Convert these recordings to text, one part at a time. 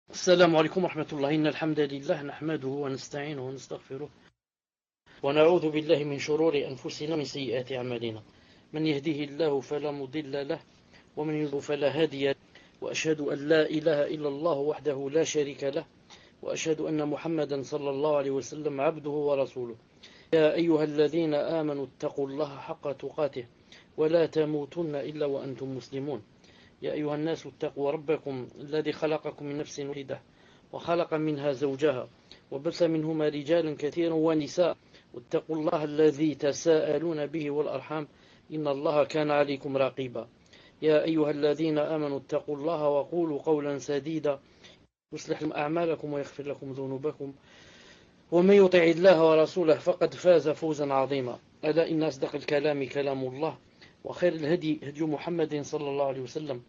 السلام عليكم ورحمة الله. إن الحمد لله نحمده ونستعينه ونستغفره ونعوذ بالله من شرور أنفسنا ومن سيئات أعمالنا. من يهده الله فلا مضل له ومن يضلل فلا هادي له، وأشهد أن لا إله إلا الله وحده لا شريك له، وأشهد أن محمدا صلى الله عليه وسلم عبده ورسوله. يا أيها الذين آمنوا اتقوا الله حق تقاته ولا تموتن إلا وأنتم مسلمون. يا أيها الناس اتقوا ربكم الذي خلقكم من نفس واحدة وخلق منها زوجها وبث منهما رجالا كثيرا ونساء، واتقوا الله الذي تساءلون به والأرحام إن الله كان عليكم رقيبا. يا أيها الذين آمنوا اتقوا الله وقولوا قولا سديدا يصلح لكم أعمالكم ويغفر لكم ذنوبكم، ومن يطع الله ورسوله فقد فاز فوزا عظيما. ألا إن أصدق الكلام كلام الله، وخير الهدي هدي محمد صلى الله عليه وسلم،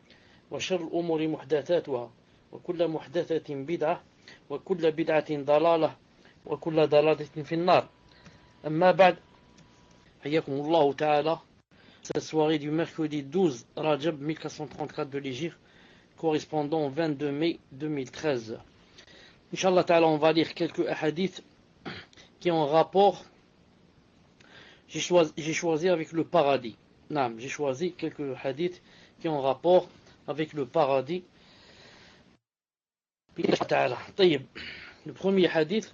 وشر الأمور محدثاتها، وكل محدثة بدعة، وكل بدعة ضلالة، وكل ضلالة في النار. أما بعد، حياكم الله تعالى. Cette soirée du mercredi 12 Rajab 1434 de l'Hégire, correspondant au 22 mai 2013. Inch'Allah ta'ala, on va lire quelques hadiths qui ont rapport. J'ai choisi avec le paradis. Non, j'ai choisi quelques hadiths qui ont rapport avec le paradis. Le premier hadith,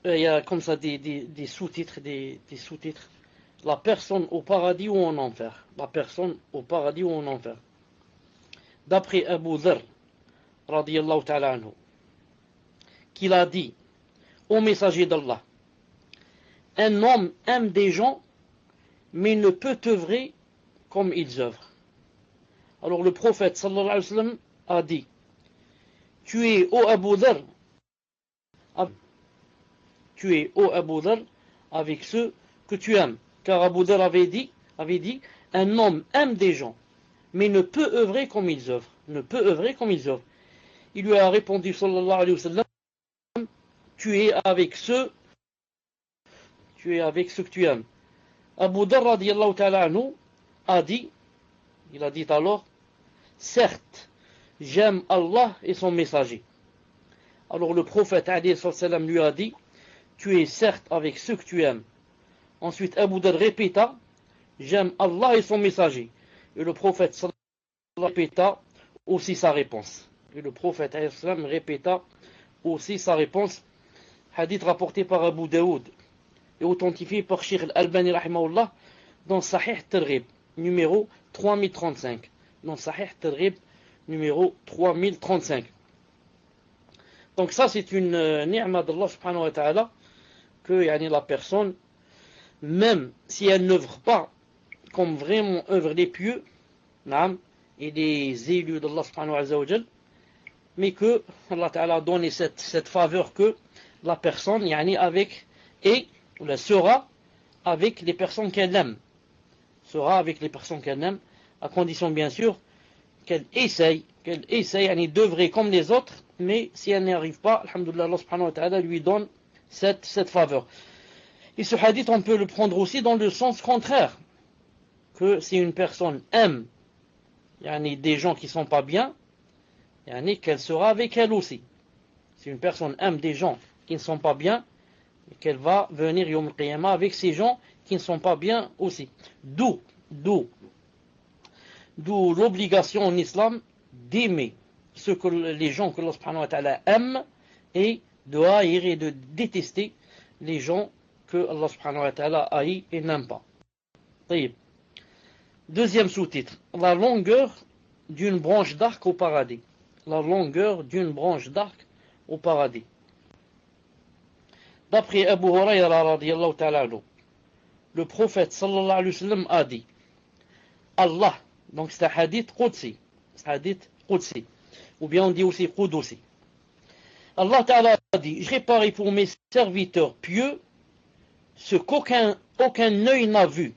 il y a comme ça des sous-titres, des sous-titres. La personne au paradis ou en enfer. La personne au paradis ou en enfer. D'après Abu Dharr, radiyallahu ta'ala anhu, qu'il a dit au messager d'Allah: un homme aime des gens, mais ne peut œuvrer comme ils œuvrent. Alors le prophète sallallahu alayhi wa sallam a dit: tu es, ô Abu Dharr, avec ceux que tu aimes. Car Abu Dharr avait dit, un homme aime des gens, mais ne peut œuvrer comme ils œuvrent. Ne peut œuvrer comme ils œuvrent. Il lui a répondu sallallahu alayhi wa sallam: tu es avec ceux que tu aimes. Abu Dharr radiyallahu ta'ala anhu il a dit alors: certes, j'aime Allah et son messager. Alors le prophète alayhi sallam lui a dit: tu es certes avec ceux que tu aimes. Ensuite Abu Dharr répéta: j'aime Allah et son messager. Et le prophète sallam répéta aussi sa réponse. Hadith rapporté par Abu Daoud et authentifié par Sheikh Al-Albani rahimahullah dans Sahih Targhib numéro 3035. Dans Sahih Targhib numéro 3035. Donc ça c'est une ni'ma d'Allah subhanahu wa ta'ala, que la personne, même si elle n'œuvre pas comme vraiment œuvrent les pieux et les élus d'Allah subhanahu wa ta'ala, mais que Allah ta'ala a donné cette faveur que la personne sera avec les personnes qu'elle aime. Sera avec les personnes qu'elle aime, à condition bien sûr qu'elle essaye d'œuvrer comme les autres, mais si elle n'y arrive pas, alhamdoulilah, Allah subhanahu wa ta'ala lui donne cette faveur. Et ce hadith, on peut le prendre aussi dans le sens contraire, que si une personne aime des gens qui ne sont pas bien, qu'elle sera avec elle aussi. Si une personne aime des gens qui ne sont pas bien, qu'elle va venir Yawm al-Qiyamah avec ces gens qui ne sont pas bien aussi. D'où l'obligation en islam d'aimer les gens que Allah subhanahu wa ta'ala aime, et de haïr et de détester les gens que Allah subhanahu wa ta'ala haït et n'aime pas. Deuxième sous-titre: la longueur d'une branche d'arc au paradis. La longueur d'une branche d'arc au paradis. D'après Abu Hurayra radiyallahu ta'ala anhu, le prophète sallallahu alayhi wa sallam a dit: Allah, donc c'est un hadith Qudsi, ou bien on dit aussi Qudusi. Allah ta'ala a dit: j'ai préparé pour mes serviteurs pieux ce qu'aucun œil n'a vu,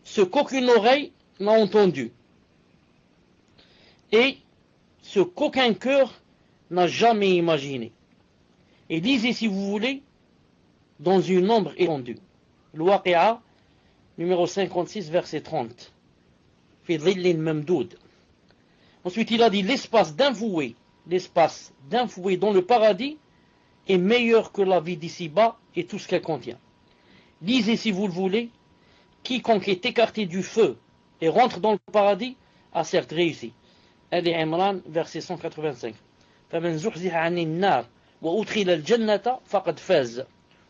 ce qu'aucune oreille n'a entendu, et ce qu'aucun cœur n'a jamais imaginé. Et lisez, si vous voulez, dans une ombre étendue. Al-Waqi'a, numéro 56, verset 30. Fi dhillin mamdoud. Ensuite, il a dit l'espace d'un fouet dans le paradis est meilleur que la vie d'ici-bas et tout ce qu'elle contient. Lisez si vous le voulez, quiconque est écarté du feu et rentre dans le paradis a certes réussi. Ali Imran, verset 185. فمن زحزح عن النار وأدخل الجنة فقد فاز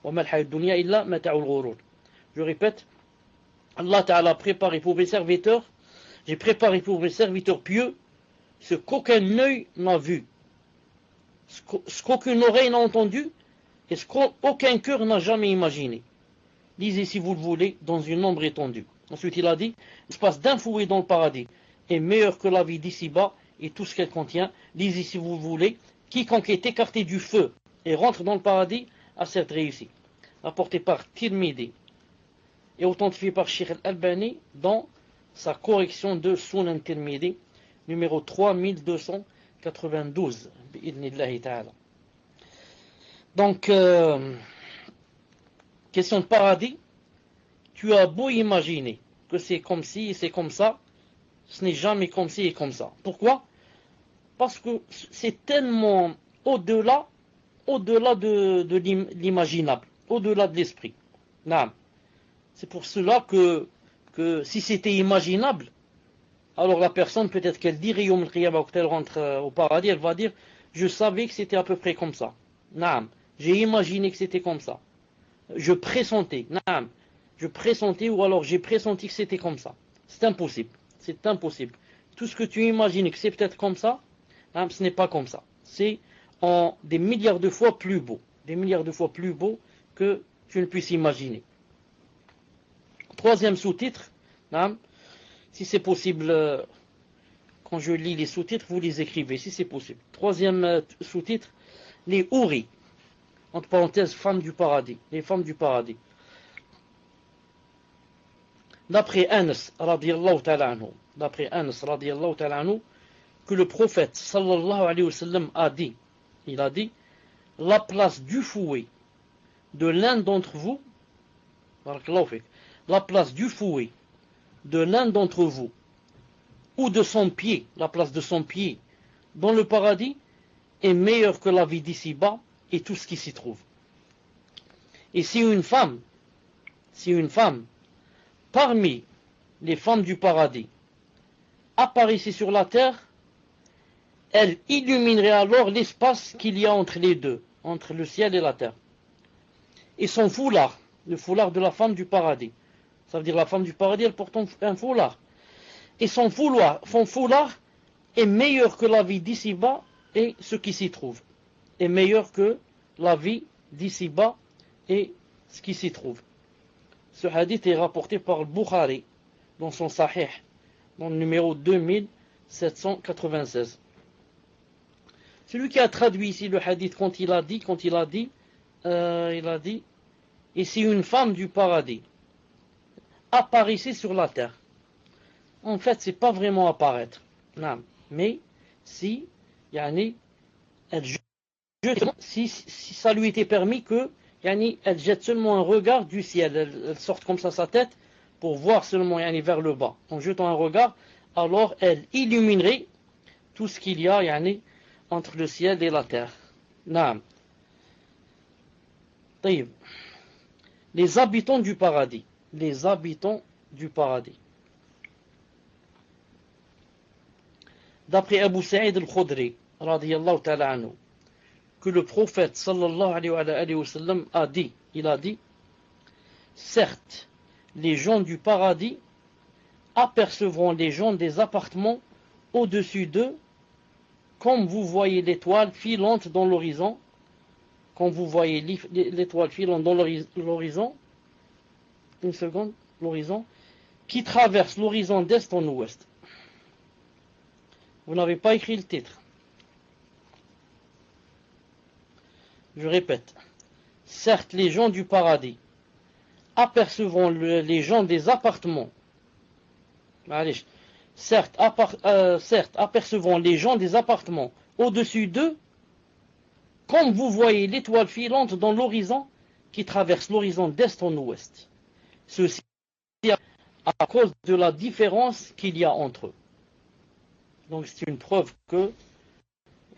وما الحياة الدنيا إلا متاع الغرور. Je répète, Allah Ta'ala a préparé pour mes serviteurs, j'ai préparé pour mes serviteurs pieux ce qu'aucun œil n'a vu, ce qu'aucune oreille n'a entendu et ce qu'aucun cœur n'a jamais imaginé. Lisez si vous le voulez dans une ombre étendue. Ensuite il a dit, l'espace d'un fouet dans le paradis est meilleur que la vie d'ici-bas et tout ce qu'elle contient. Lisez si vous le voulez, quiconque est écarté du feu et rentre dans le paradis a certes réussi. Rapporté par Tirmidhi et authentifié par Sheikh Al-Albani dans sa correction de Sunan Tirmidhi, numéro 3292. Donc, question de paradis, tu as beau imaginer que c'est comme ci et c'est comme ça, ce n'est jamais comme ci et comme ça. Pourquoi? Parce que c'est tellement au-delà de l'imaginable, au-delà de l'esprit. C'est pour cela que si c'était imaginable, alors la personne, peut-être qu'elle dirait, Yom al-Qiyamah, quand elle rentre au paradis, elle va dire, je savais que c'était à peu près comme ça. J'ai imaginé que c'était comme ça. Je pressentais, ou alors j'ai pressenti que c'était comme ça. C'est impossible. C'est impossible. Tout ce que tu imagines que c'est peut-être comme ça, ce n'est pas comme ça. C'est en des milliards de fois plus beau. Des milliards de fois plus beau que tu ne puisses imaginer. Troisième sous-titre, si c'est possible, quand je lis les sous-titres, vous les écrivez, si c'est possible. Troisième sous-titre, les houris, entre parenthèses, femmes du paradis, les femmes du paradis. D'après Anas, radiyallahu ta'ala anhu, que le prophète, sallallahu alayhi wa sallam, a dit, il a dit, la place du fouet de l'un d'entre vous, la place du fouet de l'un d'entre vous, ou de son pied, la place de son pied dans le paradis, est meilleure que la vie d'ici-bas et tout ce qui s'y trouve. Et si une femme, parmi les femmes du paradis, apparaissait sur la terre, elle illuminerait alors l'espace qu'il y a entre les deux, entre le ciel et la terre. Et son foulard, le foulard de la femme du paradis, ça veut dire la femme du paradis, elle porte un foulard. Et son foulard est meilleur que la vie d'ici-bas et ce qui s'y trouve. Est meilleur que la vie d'ici-bas et ce qui s'y trouve. Ce hadith est rapporté par Bukhari dans son Sahih, dans le numéro 2796. Celui qui a traduit ici le hadith quand il a dit, et si une femme du paradis apparaissait sur la terre, en fait c'est pas vraiment apparaître, mais si elle jette, si ça lui était permis que elle jette seulement un regard du ciel, elle sorte comme ça sa tête pour voir seulement vers le bas, en jetant un regard, alors elle illuminerait tout ce qu'il y a entre le ciel et la terre. Les habitants du paradis, d'après Abu Sa'id al-Khudri radiyallahu ta'ala anhu, que le prophète sallallahu alayhi wa sallam a dit, il a dit, certes, les gens du paradis apercevront les gens des appartements au-dessus d'eux, comme vous voyez l'étoile filante dans l'horizon, l'horizon, qui traverse l'horizon d'est en ouest. Vous n'avez pas écrit le titre. Je répète. Certes, les gens du paradis apercevront les gens des appartements. Allez, certes, apercevront les gens des appartements au-dessus d'eux, comme vous voyez l'étoile filante dans l'horizon qui traverse l'horizon d'est en ouest. Ceci à cause de la différence qu'il y a entre eux. Donc c'est une preuve que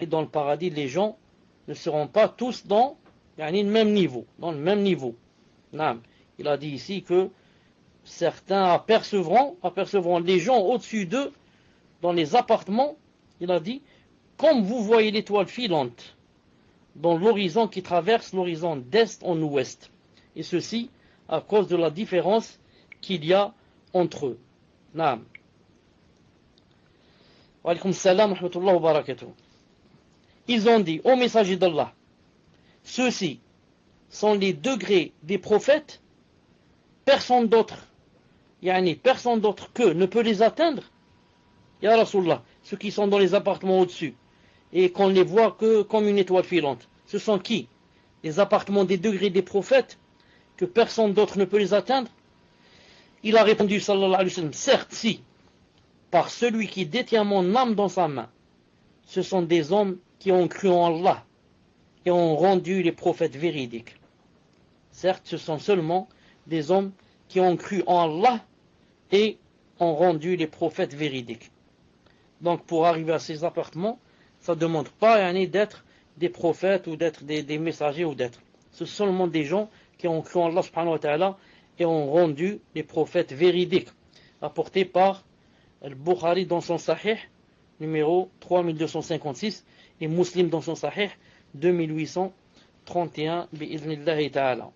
dans le paradis, les gens ne seront pas tous dans le même niveau. Dans le même niveau. Il a dit ici que certains apercevront les gens au-dessus d'eux dans les appartements. Il a dit, comme vous voyez l'étoile filante dans l'horizon qui traverse l'horizon d'est en ouest. Et ceci à cause de la différence qu'il y a entre eux. Naam. Wa alaykum salam wa rahmatullahi wa barakatuh. Ils ont dit, ô messager d'Allah, ceux-ci sont les degrés des prophètes, personne d'autre qu'eux ne peut les atteindre. Ya Rasulallah, ceux qui sont dans les appartements au-dessus, et qu'on les voit que comme une étoile filante. Ce sont qui? Les appartements des degrés des prophètes, que personne d'autre ne peut les atteindre? Il a répondu, sallallahu alayhi wa sallam, certes, si, par celui qui détient mon âme dans sa main, ce sont des hommes qui ont cru en Allah et ont rendu les prophètes véridiques. Certes, ce sont seulement des hommes qui ont cru en Allah et ont rendu les prophètes véridiques. Donc, pour arriver à ces appartements, ça ne demande pas d'être des prophètes ou d'être des messagers ou d'être. Ce sont seulement des gens qui ont cru en Allah subhanahu wa ta'ala et ont rendu les prophètes véridiques. Rapporté par Al-Bukhari dans son Sahih, numéro 3256, et Muslim dans son Sahih, 2831, bi'idhnillahi ta'ala.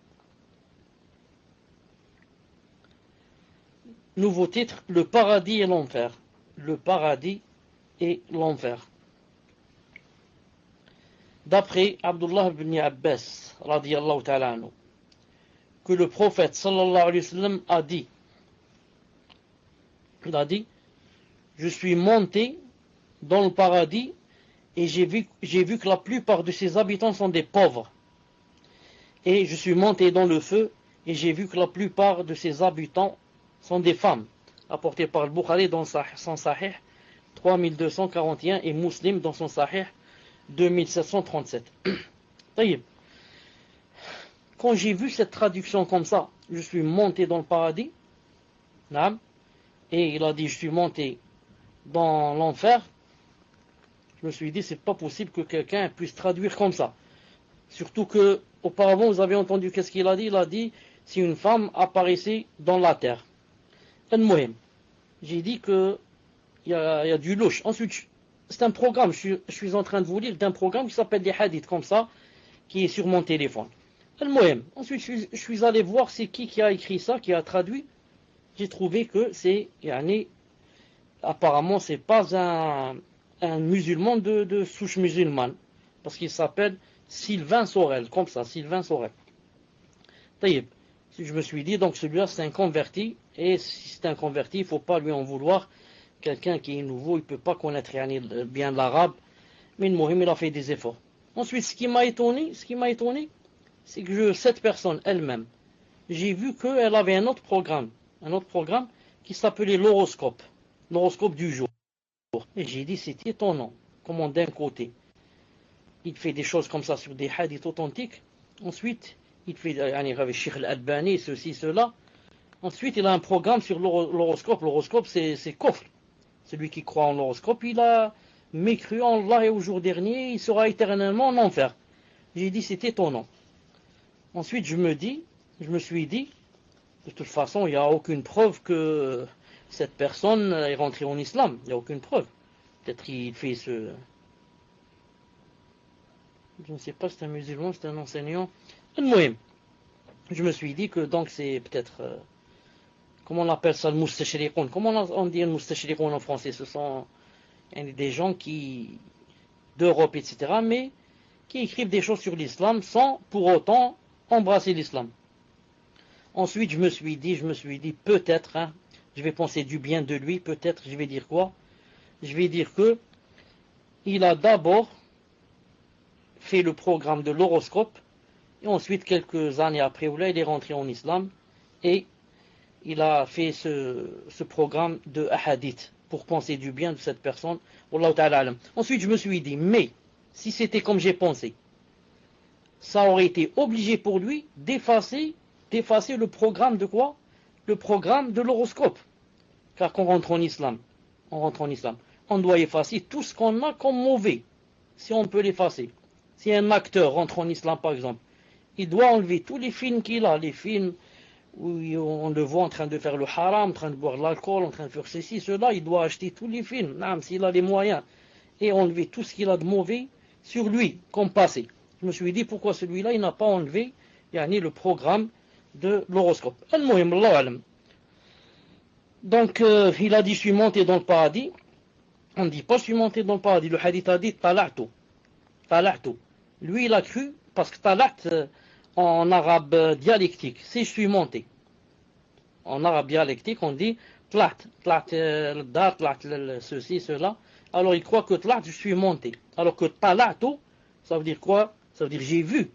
Nouveau titre, le paradis et l'enfer. Le paradis et l'enfer. D'après Abdullah ibn Abbas, radiyallahu ta'ala anhu, que le prophète sallallahu alayhi wa sallam a dit, il a dit, je suis monté dans le paradis et j'ai vu que la plupart de ses habitants sont des pauvres. Et je suis monté dans le feu et j'ai vu que la plupart de ses habitants sont des femmes. Apporté par le Bukhari dans son Sahih 3241 et Muslim dans son Sahih 2737. Quand j'ai vu cette traduction comme ça, je suis monté dans le paradis, et il a dit je suis monté dans l'enfer, je me suis dit c'est pas possible que quelqu'un puisse traduire comme ça. Surtout que auparavant vous avez entendu qu'est-ce qu'il a dit? Il a dit si une femme apparaissait dans la terre. J'ai dit que il y a du louche. Ensuite, c'est un programme, je suis en train de vous lire d'un programme qui s'appelle des hadiths comme ça, qui est sur mon téléphone. Ensuite, je suis allé voir c'est qui a écrit ça, qui a traduit. J'ai trouvé que c'est, apparemment, c'est pas un musulman de souche musulmane, parce qu'il s'appelle Sylvain Sorel, comme ça, Sylvain Sorel. Je me suis dit, donc celui-là c'est un converti, et si c'est un converti, il ne faut pas lui en vouloir. Quelqu'un qui est nouveau, il ne peut pas connaître bien l'arabe, mais il a fait des efforts. Ensuite, ce qui m'a étonné, c'est que cette personne elle-même, j'ai vu qu'elle avait un autre programme qui s'appelait l'horoscope du jour. Et j'ai dit, c'est étonnant, comment d'un côté, il fait des choses comme ça sur des hadiths authentiques, ensuite, il fait avec Sheikh Al-Albani, ceci, cela, ensuite, il a un programme sur l'horoscope. L'horoscope, c'est kofr. Celui qui croit en l'horoscope, il a mécru en Allah et au jour dernier, il sera éternellement en enfer. J'ai dit, c'est étonnant. Ensuite, je me suis dit, de toute façon, il n'y a aucune preuve que cette personne est rentrée en islam. Il n'y a aucune preuve. Peut-être qu'il fait ce... Je ne sais pas, c'est un musulman, c'est un enseignant. Je me suis dit que donc c'est peut-être... comment on appelle ça, le moustachriqoun? Comment on dit le moustachriqoun en français? Ce sont des gens d'Europe, etc., mais qui écrivent des choses sur l'islam sans pour autant embrasser l'islam. Ensuite, je me suis dit, peut-être, je vais penser du bien de lui, peut-être, je vais dire quoi? Je vais dire que il a d'abord fait le programme de l'horoscope, et ensuite, quelques années après, il est rentré en islam, et il a fait ce programme de hadith pour penser du bien de cette personne. Wallahu ta'ala alam. Ensuite, je me suis dit, mais si c'était comme j'ai pensé, ça aurait été obligé pour lui d'effacer le programme de quoi? Le programme de l'horoscope. Car quand on rentre en islam, on doit effacer tout ce qu'on a comme mauvais, si on peut l'effacer. Si un acteur rentre en islam, par exemple, il doit enlever tous les films qu'il a, les films où on le voit en train de faire le haram, en train de boire de l'alcool, en train de faire ceci, cela, il doit acheter tous les films, s'il a les moyens, et enlever tout ce qu'il a de mauvais sur lui, comme passé. Je me suis dit, pourquoi celui-là, il n'a pas enlevé le programme de l'horoscope. Al-Muhim, Allah alam. Donc, il a dit, je suis monté dans le paradis. On ne dit pas, je suis monté dans le paradis. Le hadith a dit, tala'tu. Tala'tu. Lui, il a cru, parce que tala'at, en arabe dialectique, c'est je suis monté. En arabe dialectique, on dit, tlat, tlat, ceci, cela. Alors, il croit que tlat, je suis monté. Alors que tala'tu, ça veut dire quoi? Ça veut dire j'ai vu.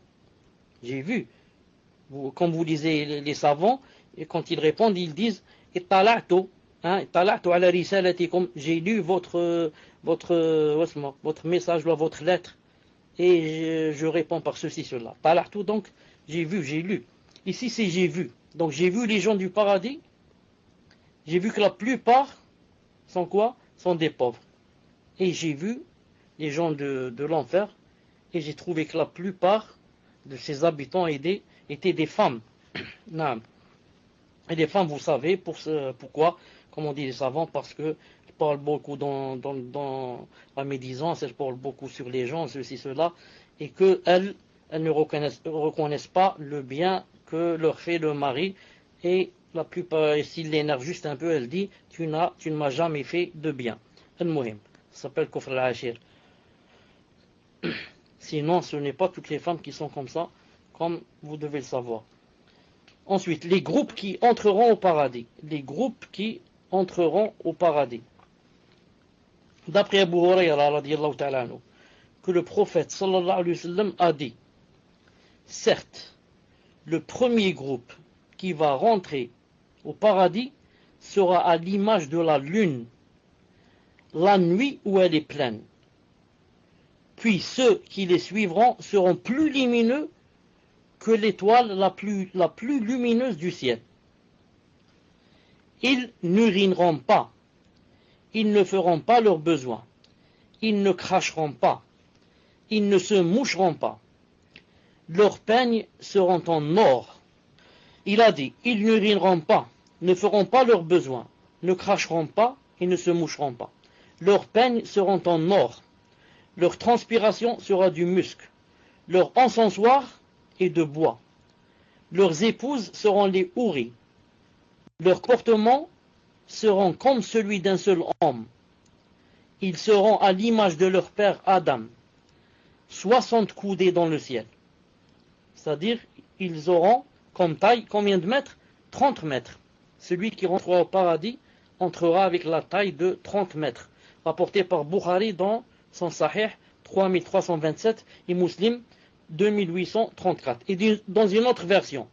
J'ai vu. Quand vous lisez les savants, et quand ils répondent, ils disent Ittala'tu, ittala'tu ala risalatikum, j'ai lu votre message, votre lettre, et je réponds par ceci, cela. Tala'tu, donc, j'ai vu, j'ai lu. Ici, c'est j'ai vu. Donc, j'ai vu les gens du paradis, j'ai vu que la plupart sont quoi? Sont des pauvres. Et j'ai vu les gens de l'enfer, et j'ai trouvé que la plupart de ces habitants étaient des femmes. Et les femmes, vous savez, pourquoi, comme on dit les savants, parce qu'elles parlent beaucoup dans la médisance, elles parlent beaucoup sur les gens, ceci, cela, et qu'elles ne reconnaissent pas le bien que leur fait le mari, et la plupart, s'il l'énerve juste un peu, elle dit, tu ne m'as jamais fait de bien. Al-Muhim, ça s'appelle Kufr al-Ashir. Sinon, ce n'est pas toutes les femmes qui sont comme ça, comme vous devez le savoir. Ensuite, les groupes qui entreront au paradis. Les groupes qui entreront au paradis. D'après Abu Hurayra, radiyallahu ta'ala anhu, que le prophète sallallahu alayhi wa sallam a dit, certes, le premier groupe qui va rentrer au paradis sera à l'image de la lune, la nuit où elle est pleine. Puis ceux qui les suivront seront plus lumineux que l'étoile la plus lumineuse du ciel. Ils n'urineront pas, ils ne feront pas leurs besoins, ils ne cracheront pas, ils ne se moucheront pas. Leurs peignes seront en or. Il a dit, ils n'urineront pas, ne feront pas leurs besoins, ne cracheront pas et ne se moucheront pas. Leurs peignes seront en or. Leur transpiration sera du musc. Leur encensoir et de bois. Leurs épouses seront les houris. Leurs comportements seront comme celui d'un seul homme. Ils seront à l'image de leur père Adam, 60 coudées dans le ciel. C'est-à-dire, ils auront comme taille, combien de mètres? 30 mètres. Celui qui rentrera au paradis entrera avec la taille de 30 mètres. Rapporté par Bukhari dans son Sahih 3327 et Muslim 2834. Et dans une autre version,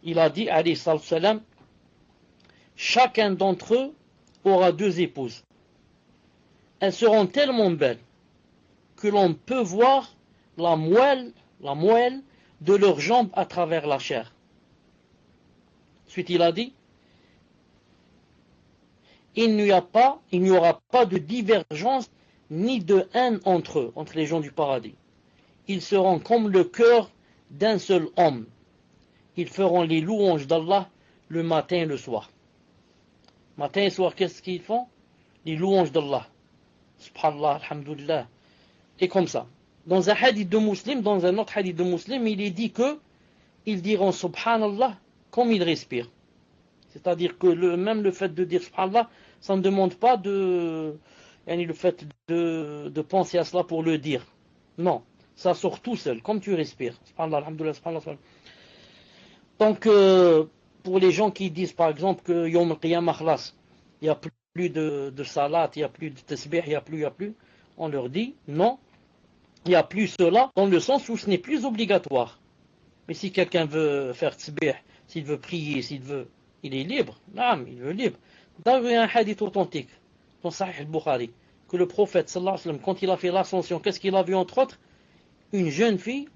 il a dit, alayhi salam, chacun d'entre eux aura 2 épouses. Elles seront tellement belles que l'on peut voir la moelle de leurs jambes à travers la chair. Ensuite, il a dit, il n'y aura pas de divergence ni de haine entre eux, entre les gens du paradis. Ils seront comme le cœur d'un seul homme. Ils feront les louanges d'Allah le matin et le soir. Matin et soir, qu'est-ce qu'ils font? Les louanges d'Allah. Subhanallah, alhamdulillah. Et comme ça. Dans un hadith de Muslim, dans un autre hadith de Muslim, il est dit que ils diront Subhanallah comme ils respirent. C'est-à-dire que même le fait de dire Subhanallah, ça ne demande pas le fait de penser à cela pour le dire. Non, ça sort tout seul, comme tu respires. Subhanallah, alhamdulillah, subhanallah. Donc, pour les gens qui disent par exemple que Yom al-Qiyamah khlas, il n'y a plus de salat, il n'y a plus de tasbih, il n'y a plus, on leur dit non, il n'y a plus cela, dans le sens où ce n'est plus obligatoire. Mais si quelqu'un veut faire tasbih, s'il veut prier, il est libre, il est libre. Dans un hadith authentique, dans Sahih al-Bukhari, que le prophète, sallallahu alayhi wa sallam, quand il a fait l'ascension, qu'est-ce qu'il a vu entre autres? Une jeune fille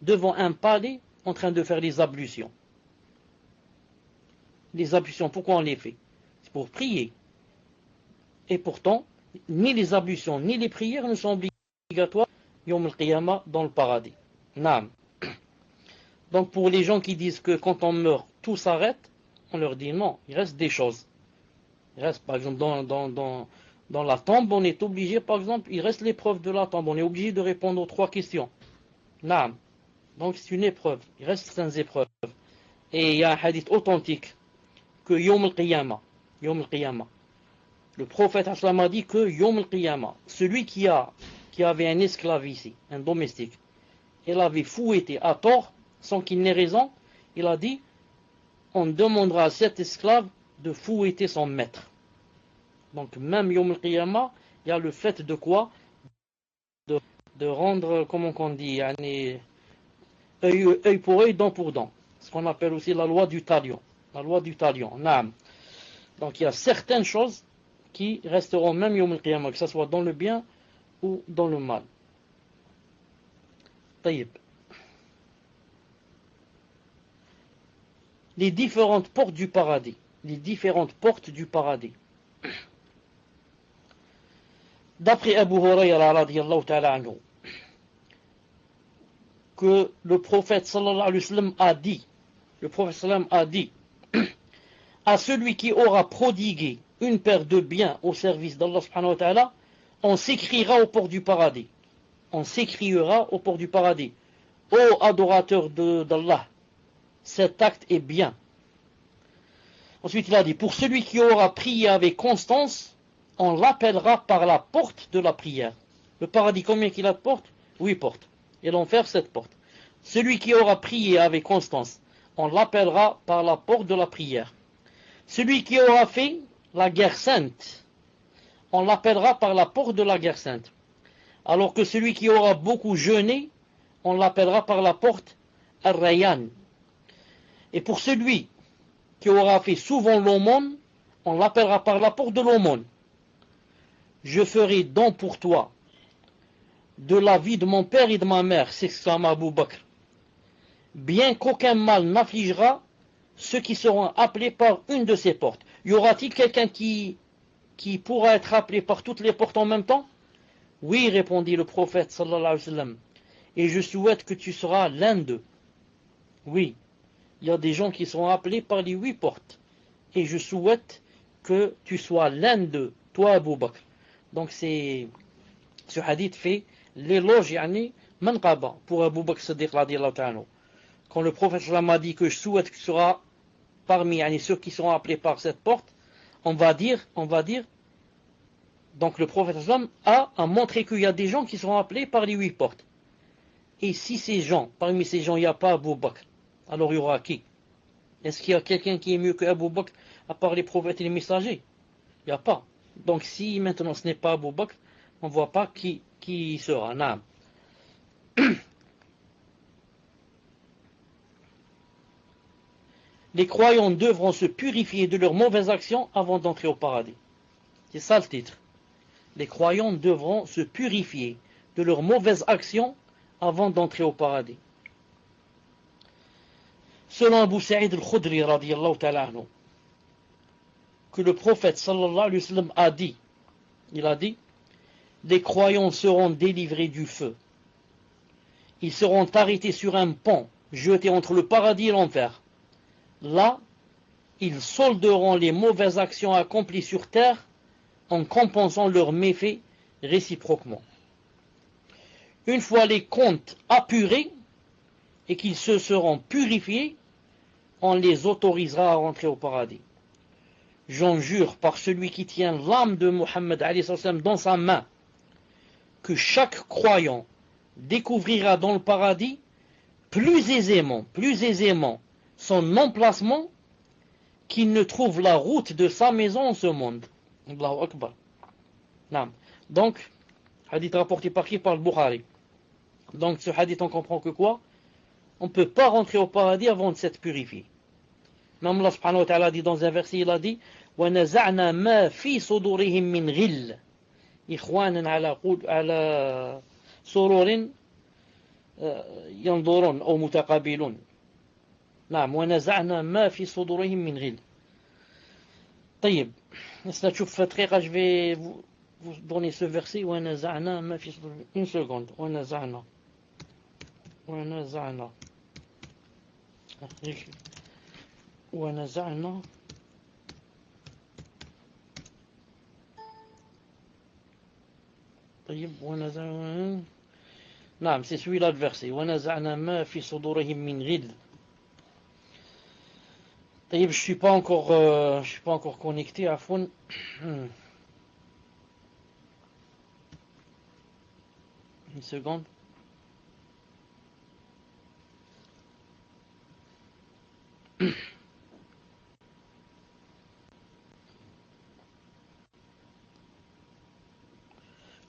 devant un palais en train de faire les ablutions. Les ablutions, pourquoi on les fait? C'est pour prier. Et pourtant, ni les ablutions, ni les prières ne sont obligatoires Yom al-Qiyamah dans le paradis. Naam. Donc pour les gens qui disent que quand on meurt, tout s'arrête, on leur dit non, il reste des choses. Il reste par exemple dans la tombe, on est obligé, par exemple, il reste l'épreuve de la tombe, on est obligé de répondre aux 3 questions. Naam. Donc c'est une épreuve, il reste certaines épreuves. Et il y a un hadith authentique que Yom al-Qiyamah, le prophète Aslam a dit que Yom al-Qiyamah, celui qui avait un esclave ici, un domestique, il avait fouetté à tort, sans qu'il n'ait raison, il a dit, on demandera à cet esclave de fouetter son maître. Donc même Yom al-Qiyamah, il y a le fait de quoi? De rendre, comment on dit, œil pour œil, dent pour dent. Ce qu'on appelle aussi la loi du talion. La loi du talion, naam. Donc il y a certaines choses qui resteront même Yom al-Qiyamah, que ce soit dans le bien ou dans le mal. Taïb. Les différentes portes du paradis. Les différentes portes du paradis. D'après Abu Hurayra radiyallahu ta'ala anhu, que le prophète sallallahu alayhi wa sallam a dit, à celui qui aura prodigué une paire de biens au service d'Allah subhanahu wa ta'ala, on s'écriera aux portes du paradis. On s'écriera aux portes du paradis. Ô adorateur d'Allah, cet acte est bien. Ensuite il a dit, pour celui qui aura prié avec constance, on l'appellera par la porte de la prière. Le paradis, combien qu'il a de portes? 8 portes. Et l'enfer, 7 portes. Celui qui aura prié avec constance, on l'appellera par la porte de la prière. Celui qui aura fait la guerre sainte, on l'appellera par la porte de la guerre sainte. Alors que celui qui aura beaucoup jeûné, on l'appellera par la porte Ar-Rayyan. Et pour celui qui aura fait souvent l'aumône, on l'appellera par la porte de l'aumône. Je ferai don pour toi de la vie de mon père et de ma mère, s'exclama Abu Bakr, bien qu'aucun mal n'affligera ceux qui seront appelés par une de ces portes. Y aura-t-il quelqu'un qui pourra être appelé par toutes les portes en même temps? Oui, répondit le prophète sallallahu alayhi wa sallam, et je souhaite que tu seras l'un d'eux. Oui, il y a des gens qui seront appelés par les 8 portes, et je souhaite que tu sois l'un d'eux, toi Abu Bakr. Donc ce hadith fait l'éloge, manqaba, pour Abu Bakr Siddiq radiyallahu ta'ala. Quand le prophète m'a dit que je souhaite que tu seras parmi ceux qui seront appelés par cette porte, on va dire, donc le prophète a montré qu'il y a des gens qui seront appelés par les 8 portes. Et si parmi ces gens, il n'y a pas Abu Bakr, alors il y aura qui? Est-ce qu'il y a quelqu'un qui est mieux que Abu Bakr, à part les prophètes et les messagers? Il n'y a pas. Donc si maintenant ce n'est pas Abu Bakr, on ne voit pas qui sera. Naam. Les croyants devront se purifier de leurs mauvaises actions avant d'entrer au paradis. C'est ça le titre. Les croyants devront se purifier de leurs mauvaises actions avant d'entrer au paradis. Selon Abu Sa'id al-Khudri radiyallahu ta'ala anhu, que le prophète sallallahu alayhi wa sallam a dit, il a dit, les croyants seront délivrés du feu. Ils seront arrêtés sur un pont, jetés entre le paradis et l'enfer. Là, ils solderont les mauvaises actions accomplies sur terre en compensant leurs méfaits réciproquement. Une fois les comptes apurés et qu'ils se seront purifiés, on les autorisera à rentrer au paradis. J'en jure par celui qui tient l'âme de Muhammad dans sa main, que chaque croyant découvrira dans le paradis plus aisément son emplacement qu'il ne trouve la route de sa maison en ce monde. Allahu Akbar. Donc, hadith rapporté par qui? Par le Bukhari. Donc, ce hadith, on comprend que quoi? On ne peut pas rentrer au paradis avant de s'être purifié. Même Allah subhanahu wa ta'ala dit dans un verset, il a dit وَنَزَعْنَا مَا فِي صُدُورِهِم مِّنْ غِلٍّ إِخْوَانًا عَلَى سُرُرٍ ينظرون أو متقابلون. نعم ونزعنا ما في صدورهم من غل. طيب نسنا تشوف دقيقة je vais vous donnez ce verset, une seconde, نعم, c'est celui-là le verset. وَنَزَعْنَا مَا فِي صُدُورِهِمْ مِنْ غِلٍّ. Je suis pas encore connecté à fond. Une seconde.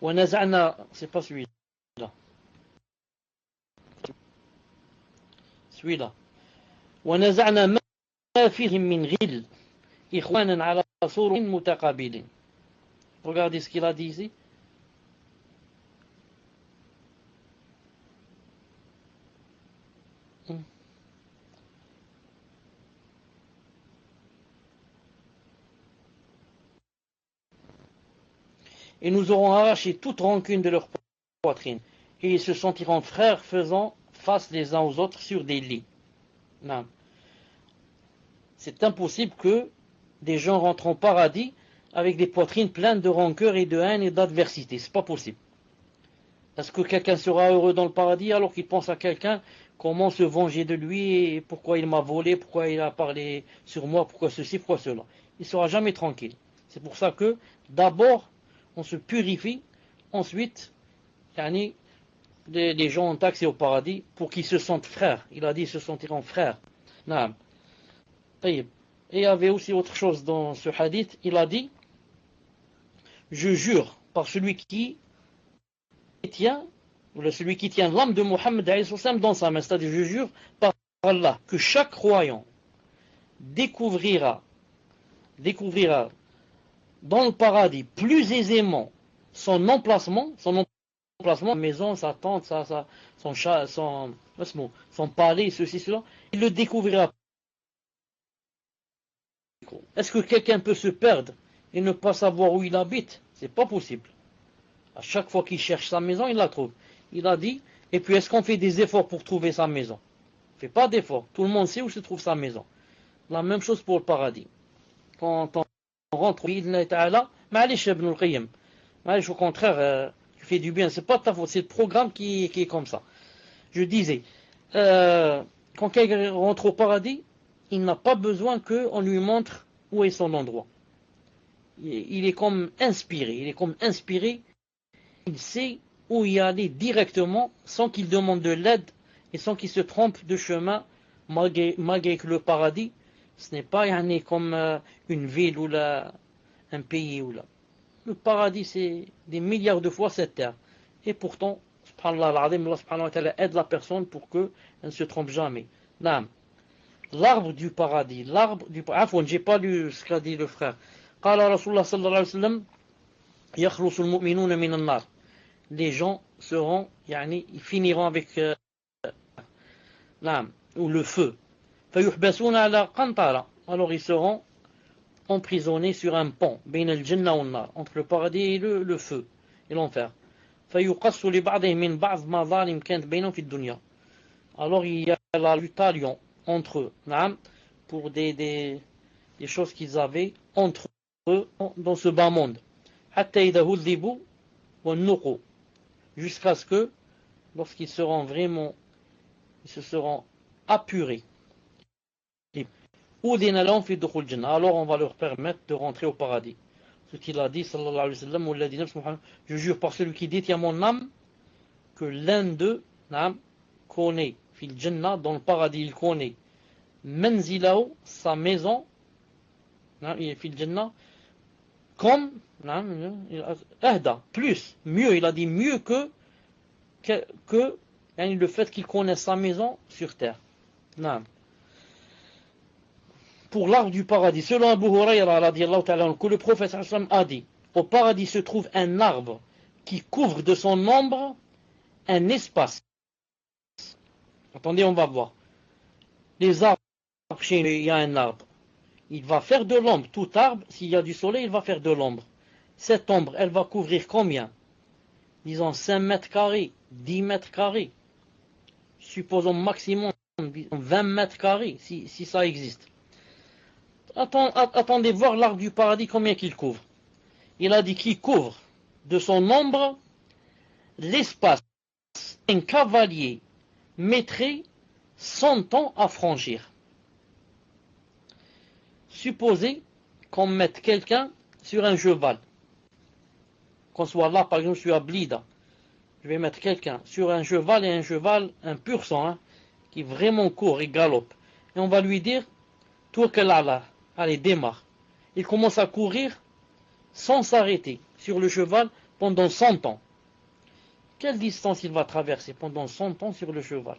وَنَزَعْنَا, c'est pas celui-là. Celui-là. وَنَزَعْنَا مَا فِيهِمْ مِنْ غِلٍّ إِخْوَانًا عَلَى سُرُرٍ مُتَقَابِلٍ. Regardez ce qu'il a dit ici. Et nous aurons arraché toute rancune de leur poitrine, et ils se sentiront frères faisant face les uns aux autres sur des lits. Non. C'est impossible que des gens rentrent au paradis avec des poitrines pleines de rancœur et de haine et d'adversité. C'est pas possible. Est-ce que quelqu'un sera heureux dans le paradis alors qu'il pense à quelqu'un, comment se venger de lui, et pourquoi il m'a volé, pourquoi il a parlé sur moi, pourquoi ceci, pourquoi cela. Il ne sera jamais tranquille. C'est pour ça que d'abord on se purifie, ensuite les gens ont accès au paradis pour qu'ils se sentent frères. Il a dit ils se sentiront frères. Non. Et il y avait aussi autre chose dans ce hadith. Il a dit, je jure par celui qui tient l'âme de Mohammed dans sa main, c'est-à-dire je jure par Allah que chaque croyant découvrira dans le paradis plus aisément son emplacement, sa maison, sa tente, son chat, son palais, ceci, cela, il le découvrira. Est-ce que quelqu'un peut se perdre et ne pas savoir où il habite? C'est pas possible. À chaque fois qu'il cherche sa maison, il la trouve. Il a dit, et puis est-ce qu'on fait des efforts pour trouver sa maison? On ne fait pas d'efforts. Tout le monde sait où se trouve sa maison. La même chose pour le paradis. Quand on rentre, au contraire, tu fais du bien, c'est pas ta faute, c'est le programme qui est comme ça. Je disais, quand quelqu'un rentre au paradis, il n'a pas besoin qu'on lui montre où est son endroit. Il est comme inspiré, il sait où y aller directement sans qu'il demande de l'aide et sans qu'il se trompe de chemin, malgré que le paradis, ce n'est pas comme une ville ou un pays. Le paradis, c'est des milliards de fois cette terre. Et pourtant, Allah subhanahu wa ta'ala aide la personne pour qu'elle ne se trompe jamais. L'arbre du paradis, j'ai pas lu ce qu'a dit le frère. قال رسول الله صلى الله عليه وسلم يخلص المؤمنون من النار. Les gens seront, ils finiront avec ou le feu. فيحبسون على قنطرة. Alors ils seront emprisonnés sur un pont, بين الجنة والنار, entre le paradis et le feu et l'enfer. فيقص لبعضهم من بعض مظالم كانت بينهم في الدنيا. Alors il y a la lutte entre eux, pour des choses qu'ils avaient entre eux dans ce bas monde. حتى إذا هذبوا والنقوا. Jusqu'à ce que, lorsqu'ils seront vraiment, ils se seront apurés, alors on va leur permettre de rentrer au paradis. Ce qu'il a dit, sallallahu alayhi wa sallam, je jure par celui qui détient mon âme, que l'un d'eux connaît, fil jannah, dans le paradis, il connaît manzilahu, sa maison, il est fil jannah, comme plus, mieux, il a dit mieux que le fait qu'il connaisse sa maison sur terre. Pour l'arbre du paradis, selon Abu Hurayra radiyallahu ta'ala, que le prophète a dit, au paradis se trouve un arbre qui couvre de son ombre un espace. Attendez, on va voir. Les arbres, chez nous, il y a un arbre. Il va faire de l'ombre. Tout arbre, s'il y a du soleil, il va faire de l'ombre. cette ombre, elle va couvrir combien? Disons 5 mètres carrés, 10 mètres carrés. Supposons maximum 20 mètres carrés, si ça existe. Attendez voir l'arbre du paradis, combien qu'il couvre. Il a dit qu'il couvre de son ombre l'espace qu'un cavalier mettrait 100 ans à franchir. Supposez qu'on mette quelqu'un sur un cheval. Qu'on soit là, par exemple, sur Blida. Je vais mettre quelqu'un sur un cheval, et un cheval, un pur sang, hein, qui vraiment court et galope. Et on va lui dire, toi que là, allez, démarre. Il commence à courir sans s'arrêter sur le cheval pendant 100 ans. Quelle distance il va traverser pendant 100 ans sur le cheval?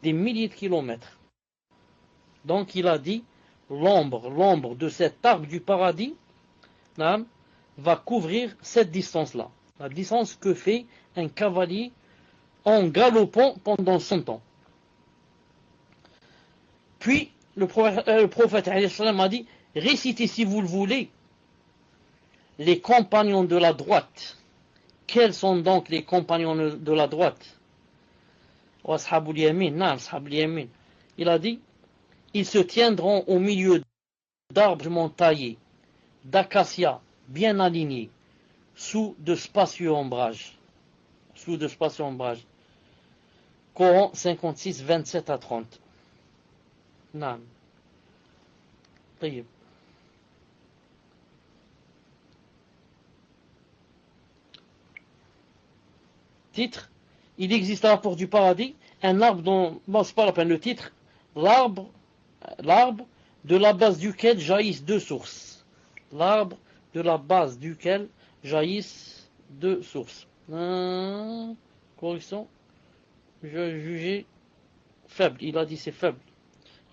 Des milliers de kilomètres. Donc il a dit, l'ombre de cet arbre du paradis va couvrir cette distance-là. La distance que fait un cavalier en galopant pendant 100 ans. Puis, le prophète a dit, récitez si vous le voulez, les compagnons de la droite. Quels sont donc les compagnons de la droite? Il a dit, ils se tiendront au milieu d'arbres taillés, d'acacias bien alignés, sous de spacieux ombrages. Coran 56, 27 à 30. Non. Titre, il existe à la porte du paradis un arbre dont, bon, c'est pas la peine le titre, l'arbre de la base duquel jaillissent deux sources. L'arbre de la base duquel jaillissent deux sources. Correction, je jugeais faible, il a dit c'est faible.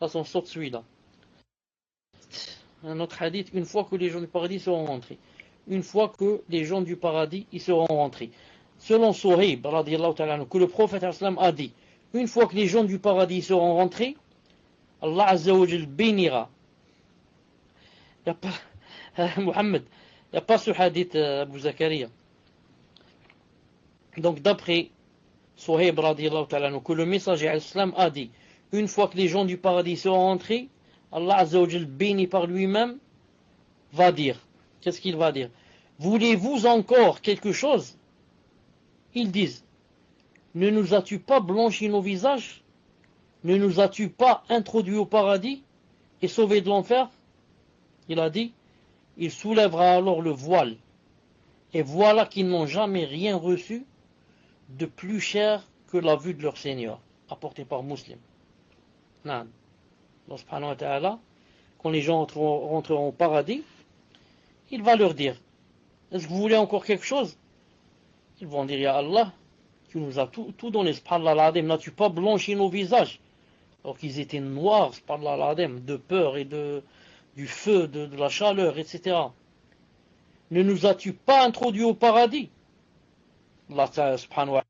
Là, on saute celui-là. Un autre hadith, une fois que les gens du paradis seront rentrés. Une fois que les gens du paradis y seront rentrés. Selon Suhaib, que le prophète a dit, une fois que les gens du paradis seront rentrés, Allah Azza wa Jal bénira. Il n'y a pas, Mohammed, il n'y a pas ce hadith, Abu Zakaria. Donc d'après Suhaib, que le messager islam a dit, une fois que les gens du paradis seront rentrés, Allah Azza wa Jal béni par lui-même, va dire, qu'est-ce qu'il va dire? Voulez-vous encore quelque chose? Ils disent, ne nous as-tu pas blanchi nos visages? Ne nous as-tu pas introduits au paradis et sauvés de l'enfer? Il a dit, il soulèvera alors le voile, et voilà qu'ils n'ont jamais rien reçu de plus cher que la vue de leur Seigneur, apporté par Muslim. Non. Allah subhanahu wa ta'ala, quand les gens rentreront au paradis, il va leur dire, est-ce que vous voulez encore quelque chose? Ils vont dire, ya Allah, tu nous as tout donné, subhanallah l'adem, n'as-tu pas blanchi nos visages? Alors qu'ils étaient noirs, subhanallah l'adem, de peur et du feu, de la chaleur, etc. Ne nous as-tu pas introduits au paradis? Allah subhanahu wa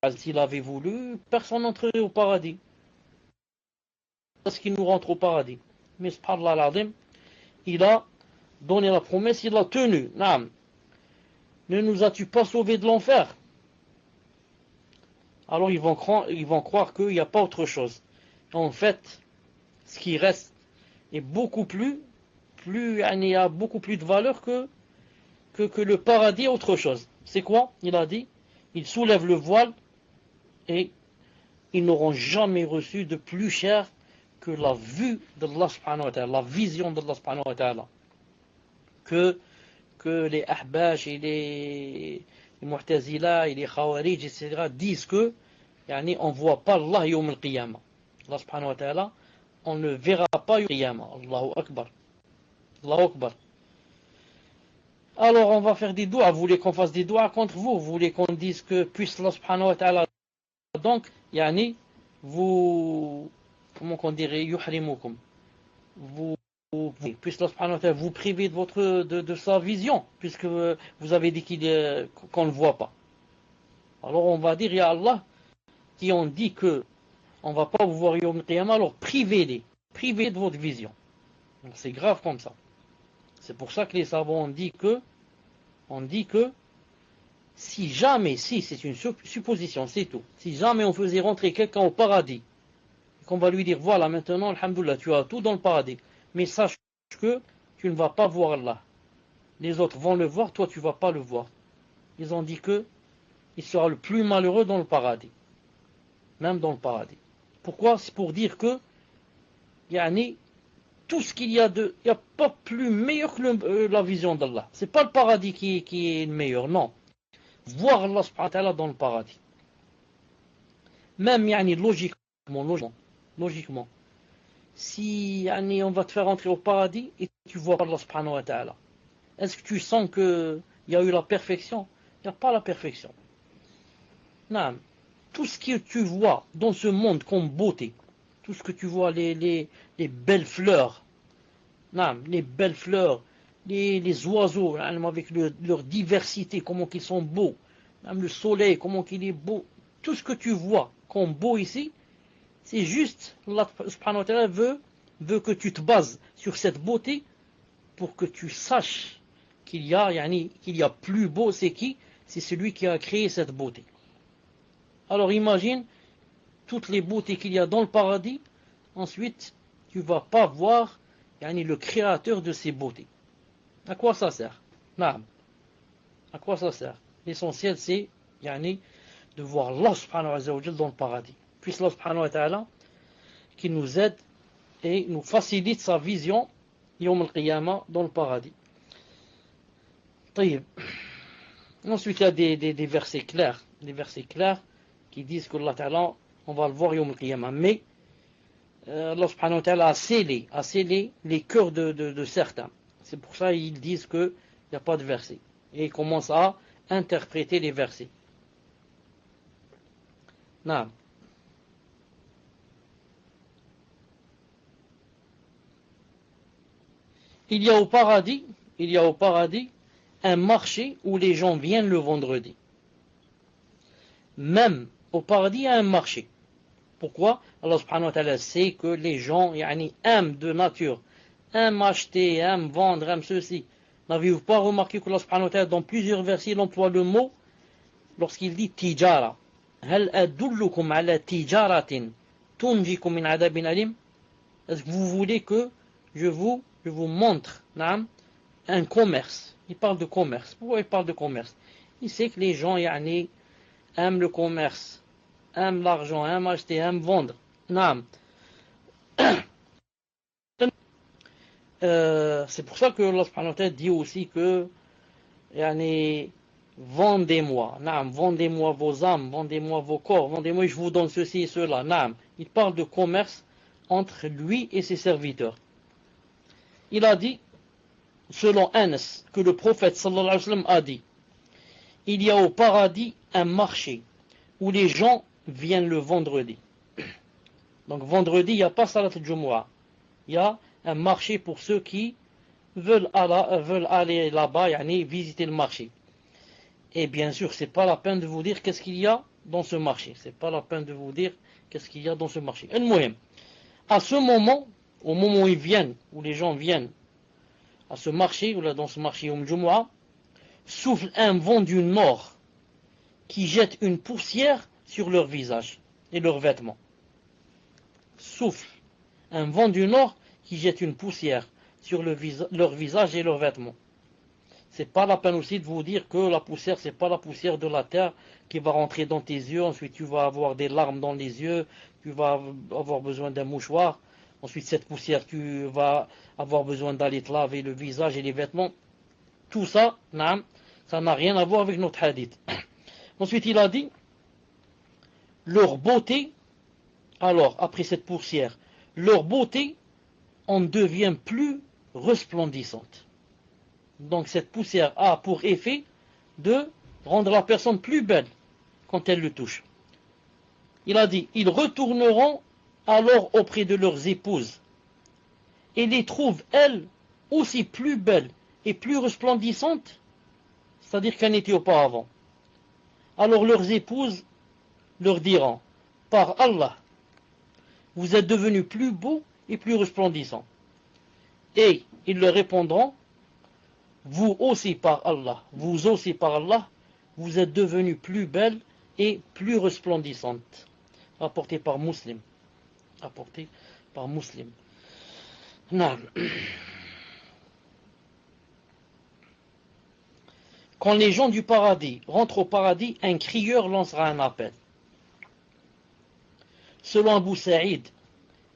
ta'ala, s'il avait voulu, personne n'entrerait au paradis. Parce qu'il nous rentre au paradis. Mais subhanallah l'adem, il a donné la promesse, il l'a tenue. Naam. Ne nous as-tu pas sauvés de l'enfer? Alors ils vont croire qu'il n'y a pas autre chose. En fait, ce qui reste est beaucoup plus il a beaucoup plus de valeur que le paradis, autre chose. C'est quoi? Il a dit, ils soulèvent le voile et ils n'auront jamais reçu de plus cher que la vue d'Allah subhanahu wa ta'ala, la vision d'Allah subhanahu wa ta'ala. Que les Ahbash et les Mu'tazila et les Khawarij, etc. disent que on ne voit pas Allah yawm al-qiyamah. Allah subhanahu wa ta'ala, on ne verra pas yawm al-qiyamah. Allahu Akbar. Allahu Akbar. Alors on va faire des doigts. Vous voulez qu'on fasse des doigts contre vous? Vous voulez qu'on dise que puisse Allah subhanahu wa ta'ala, donc, vous, comment qu'on dirait, yuhrimukum, puisse Allah subhanahu wa ta'ala vous priver de sa vision, puisque vous avez dit qu'on ne le voit pas. Alors on va dire, ya Allah, qui ont dit que on ne va pas vous voir yawm al-qiyamah, alors privez de votre vision. C'est grave comme ça. C'est pour ça que les savants ont dit que si jamais, si c'est une supposition, c'est tout, si jamais on faisait rentrer quelqu'un au paradis, qu'on va lui dire, voilà, maintenant, alhamdoulilah, tu as tout dans le paradis, mais sache que tu ne vas pas voir Allah. Les autres vont le voir, toi tu ne vas pas le voir. Ils ont dit que il sera le plus malheureux dans le paradis. Même dans le paradis. Pourquoi? C'est pour dire que yani, tout ce qu'il y a de... Il n'y a pas plus meilleur que la vision d'Allah. Ce n'est pas le paradis qui est le meilleur, non. Voir Allah subhanahu wa ta'ala dans le paradis. Même yani, logiquement. Si yani, on va te faire entrer au paradis et tu vois Allah subhanahu wa ta'ala, est-ce que tu sens qu'il y a eu la perfection? Il n'y a pas la perfection. Non. Tout ce que tu vois dans ce monde comme beauté, tout ce que tu vois, les belles fleurs, non, les belles fleurs, les oiseaux, avec leur diversité, comment ils sont beaux, même le soleil, comment il est beau, tout ce que tu vois comme beau ici, c'est juste, Allah subhanahu wa ta'ala veut que tu te bases sur cette beauté pour que tu saches qu'il y a plus beau, c'est qui? C'est celui qui a créé cette beauté. Alors imagine toutes les beautés qu'il y a dans le paradis, ensuite tu ne vas pas voir le créateur de ces beautés. À quoi ça sert? Non. À quoi ça sert? L'essentiel c'est de voir Allah subhanahu wa ta'ala dans le paradis. Puisse Allah subhanahu wa ta'ala qui nous aide et nous facilite sa vision yawm al-qiyamah dans le paradis. Ensuite il y a des versets clairs. Des versets clairs qui disent que Allah Ta'ala, on va le voir yawm al-qiyamah. Mais Allah subhanahu wa ta'ala a scellé les cœurs de certains. C'est pour ça qu'ils disent qu'il n'y a pas de versets. Et ils commencent à interpréter les versets. Non. Il y a au paradis un marché où les gens viennent le vendredi. Même au paradis, il y a un marché. Pourquoi? Allah subhanahu wa ta'ala sait que les gens aiment de nature, aiment acheter, aiment vendre, aiment ceci. N'avez-vous pas remarqué que Allah subhanahu wa ta'ala, dans plusieurs versets, il emploie le mot lorsqu'il dit tijara. Hal adullukum ala tijaratin tunjikum min adabin alim? Est-ce que vous voulez que je vous montre un commerce? Il parle de commerce. Pourquoi il parle de commerce? Il sait que les gens aiment le commerce, aiment l'argent, aiment acheter, aiment vendre. C'est pour ça que Allah subhanahu wa ta'ala dit aussi que vendez-moi, vendez-moi vos âmes, vendez-moi vos corps, vendez-moi, je vous donne ceci et cela. Il parle de commerce entre lui et ses serviteurs. Il a dit, selon Anas, que le prophète sallallahu alayhi wa sallam a dit, il y a au paradis un marché où les gens viennent le vendredi. Donc vendredi, il n'y a pas Salat al-Jumu'ah. Il y a un marché pour ceux qui veulent aller là-bas, visiter le marché. Et bien sûr, c'est pas la peine de vous dire qu'est-ce qu'il y a dans ce marché. C'est pas la peine de vous dire qu'est-ce qu'il y a dans ce marché. À ce moment, au moment où les gens viennent à ce marché, ou là dans ce marché Jumu'ah, souffle un vent du nord qui jette une poussière sur leur visage et leurs vêtements. Souffle un vent du nord qui jette une poussière sur leur visage et leurs vêtements. C'est pas la peine aussi de vous dire que la poussière, c'est pas la poussière de la terre qui va rentrer dans tes yeux, ensuite tu vas avoir des larmes dans les yeux, tu vas avoir besoin d'un mouchoir, ensuite cette poussière, tu vas avoir besoin d'aller te laver le visage et les vêtements. Tout ça, ça n'a rien à voir avec notre hadith. Ensuite il a dit, leur beauté, alors après cette poussière, leur beauté en devient plus resplendissante. Donc cette poussière a pour effet de rendre la personne plus belle quand elle le touche. Il a dit, ils retourneront alors auprès de leurs épouses et les trouvent, elles, aussi plus belles et plus resplendissantes, c'est-à-dire qu'elles n'étaient auparavant. Alors leurs épouses leur diront, par Allah, vous êtes devenus plus beaux et plus resplendissants. Et ils leur répondront, vous aussi par Allah, vous êtes devenue plus belle et plus resplendissante. Rapporté par Muslim. Rapporté par Muslim. Non. Quand les gens du paradis rentrent au paradis, un crieur lancera un appel. Selon Abu Saïd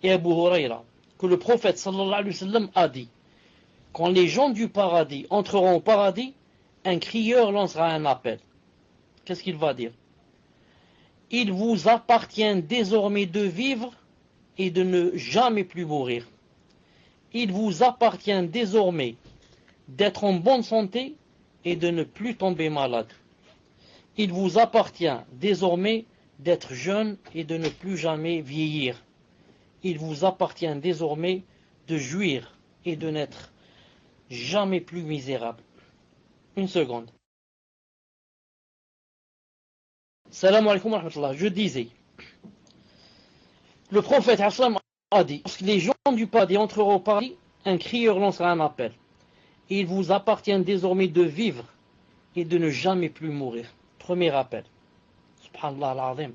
et Abu Huraira, que le prophète sallallahu alayhi wa sallam a dit, quand les gens du paradis entreront au paradis, un crieur lancera un appel. Qu'est-ce qu'il va dire? Il vous appartient désormais de vivre et de ne jamais plus mourir. Il vous appartient désormais d'être en bonne santé et de ne plus tomber malade. Il vous appartient désormais d'être jeune et de ne plus jamais vieillir. Il vous appartient désormais de jouir et de n'être jamais plus misérable. Une seconde. Salam alaikum wa rahmatullah. Je disais, le prophète a dit, lorsque les gens du paradis entreront au paradis, un crieur lancera un appel. Il vous appartient désormais de vivre et de ne jamais plus mourir. Premier appel. Subhanallah al-Azim.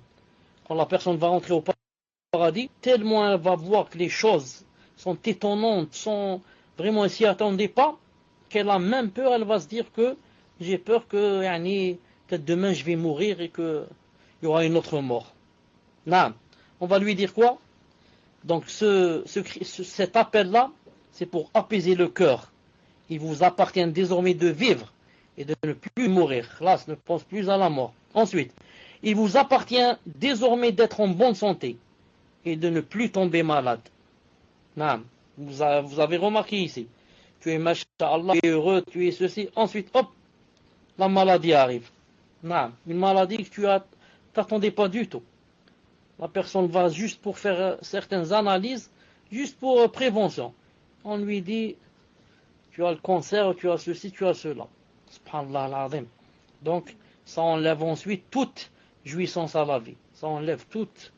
Quand la personne va rentrer au paradis, tellement elle va voir que les choses sont étonnantes, vraiment elle s'y attendait pas, qu'elle a même peur, elle va se dire que j'ai peur que peut-être demain je vais mourir et qu'il y aura une autre mort. Non. On va lui dire quoi? Donc cet appel-là, c'est pour apaiser le cœur. Il vous appartient désormais de vivre et de ne plus mourir. Là, ne pense plus à la mort. Ensuite, il vous appartient désormais d'être en bonne santé et de ne plus tomber malade. Non. Vous avez remarqué ici. Tu es masha'Allah, tu es heureux, tu es ceci. Ensuite, hop, la maladie arrive. Non. Une maladie que tu t'attendais pas du tout. La personne va juste pour faire certaines analyses, juste pour prévention. On lui dit, tu as le cancer, tu as ceci, tu as cela. Subhanallah al-Azim. Donc, ça enlève ensuite toute jouissance à la vie. Ça enlève toute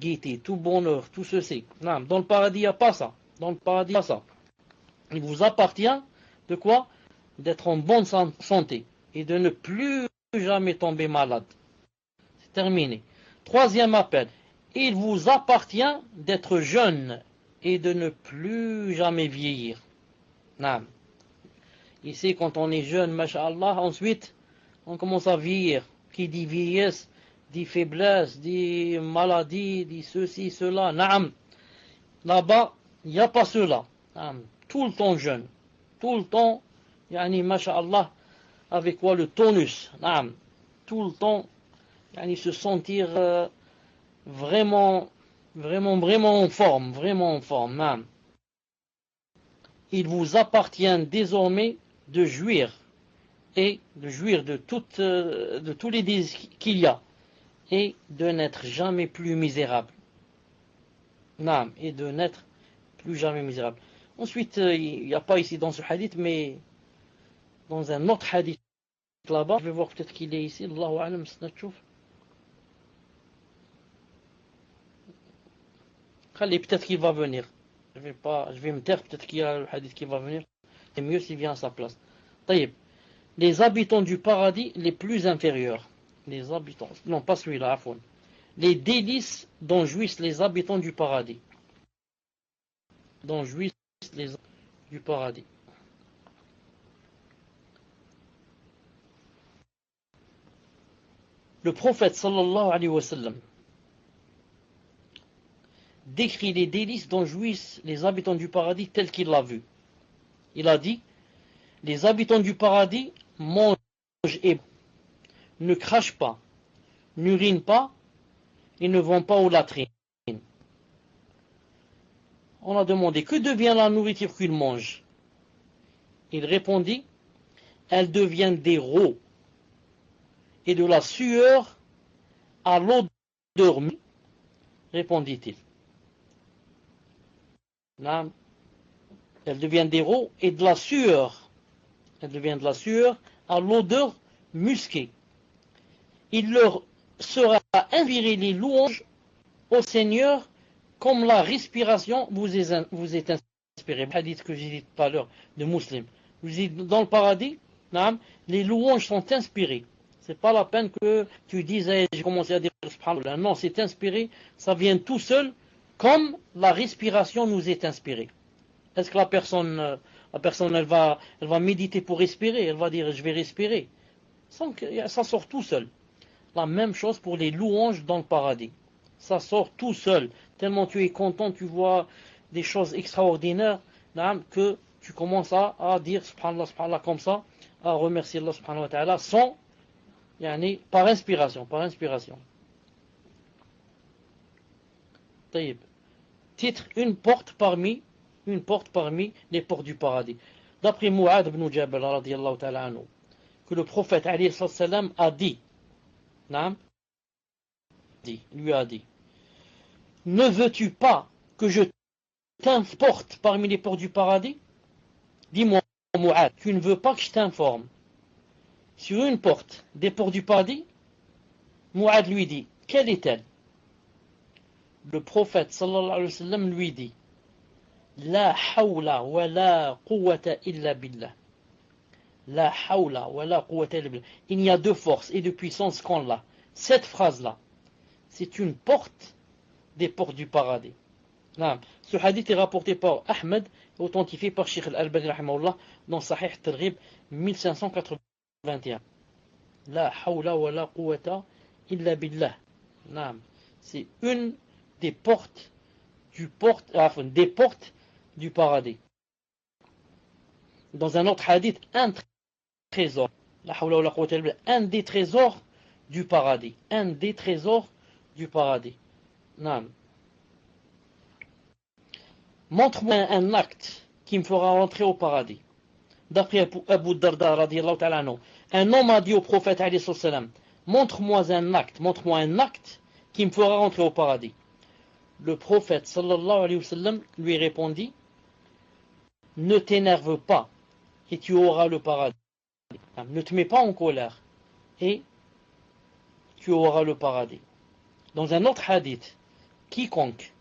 gaieté, tout bonheur, tout ceci. Non, dans le paradis, il n'y a pas ça. Dans le paradis, il n'y a pas ça. Il vous appartient de quoi? D'être en bonne santé et de ne plus jamais tomber malade. C'est terminé. Troisième appel. Il vous appartient d'être jeune et de ne plus jamais vieillir. Non. Ici, quand on est jeune, masha'Allah, ensuite, on commence à vieillir. Qui dit vieillesse, dit faiblesse, dit maladie, dit ceci, cela. Naam. Là-bas, il n'y a pas cela. Naam. Tout le temps jeune. Tout le temps, masha'Allah, avec quoi le tonus. Naam. Tout le temps, se sentir vraiment en forme. Vraiment en forme. Naam. Il vous appartient désormais de jouir et de jouir de tous les désirs qu'il y a et de n'être jamais plus misérable. Naam, et de n'être plus jamais misérable. Ensuite, il n'y a pas ici dans ce hadith, mais dans un autre hadith là-bas, je vais voir peut-être qu'il est ici. Allahu a'lam, peut-être qu'il va venir. Je vais me taire, peut-être qu'il y a le hadith qui va venir. C'est mieux s'il vient à sa place. Taïb. Les habitants du paradis les plus inférieurs. Les habitants. Non, pas celui-là, Afoun. Les délices dont jouissent les habitants du paradis. Dont jouissent les habitants du paradis. Le prophète sallallahu alayhi wa sallam décrit les délices dont jouissent les habitants du paradis tels qu'il l'a vu. Il a dit, les habitants du paradis mangent et ne crachent pas, n'urinent pas et ne vont pas aux latrines. On a demandé, que devient la nourriture qu'ils mangent? Il répondit, elle devient des rots et de la sueur à l'odeur, répondit-il. Elle devient des rots et de la sueur. Elle devient de la sueur à l'odeur musquée. Il leur sera inspiré les louanges au Seigneur comme la respiration vous est inspirée. Le hadith que j'ai dit tout à l'heure de Muslim. Dans le paradis, les louanges sont inspirées. C'est pas la peine que tu dises, j'ai commencé à dire subhanallah. Non, c'est inspiré, ça vient tout seul, comme la respiration nous est inspirée. Est-ce que la personne elle va méditer pour respirer, elle va dire je vais respirer. Ça sort tout seul. La même chose pour les louanges dans le paradis. Ça sort tout seul. Tellement tu es content, tu vois des choses extraordinaires, que tu commences à dire subhanallah, subhanallah comme ça, à remercier Allah subhanahu wa ta'ala par inspiration, طيب. Titre, une porte parmi les portes du paradis. D'après Mu'ad ibn Jabal radiyallahu ta'ala anhu, que le prophète alayhi salam a dit, lui a dit, ne veux-tu pas que je t'importe parmi les portes du paradis? Dis-moi, Mu'ad, tu ne veux pas que je t'informe sur une porte des portes du paradis? Mu'ad lui dit, quelle est-elle? Le prophète sallallahu alayhi wa sallam lui dit, la hawla wa la quwwata illa billah. La hawla wa la quwwata illa billah. Il n'y a de force et de puissance qu'en Allah. Cette phrase-là, c'est une porte des portes du paradis. Ce hadith est rapporté par Ahmed, authentifié par Sheikh Al-Albani rahimahullah dans Sahih Targhib 1581. La hawla wa la quwwata illa billah. C'est une des portes du paradis. Dans un autre hadith, un trésor. La hawla wa la quwwata illa billah, un des trésors du paradis. Un des trésors du paradis. Montre-moi un acte qui me fera rentrer au paradis. D'après Abu Darda radiyallahu ta'ala anhu, un homme a dit au prophète alayhi salam, montre-moi un acte qui me fera rentrer au paradis. Le prophète sallallahu alayhi wa sallam lui répondit, ne t'énerve pas et tu auras le paradis. Ne te mets pas en colère et tu auras le paradis. Dans un autre hadith, quiconque,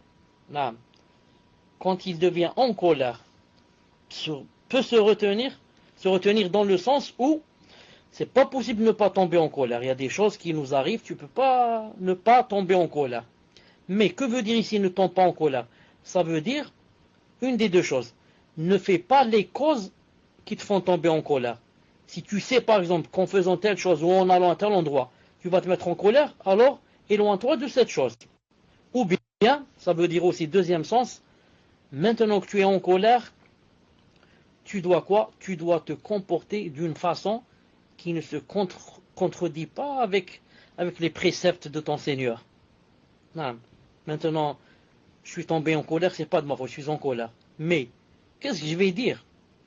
quand il devient en colère, peut se retenir dans le sens où c'est pas possible de ne pas tomber en colère. Il y a des choses qui nous arrivent, tu peux pas ne pas tomber en colère. Mais que veut dire ici ne tombe pas en colère? Ça veut dire une des deux choses. Ne fais pas les causes qui te font tomber en colère. Si tu sais par exemple qu'en faisant telle chose ou en allant à tel endroit, tu vas te mettre en colère, alors éloigne-toi de cette chose. Ou bien, ça veut dire aussi deuxième sens, maintenant que tu es en colère, tu dois quoi? Tu dois te comporter d'une façon qui ne se contredit pas avec les préceptes de ton Seigneur. Maintenant, je suis tombé en colère, c'est pas de ma faute, je suis en colère. Mais, qu'est-ce que je vais dire?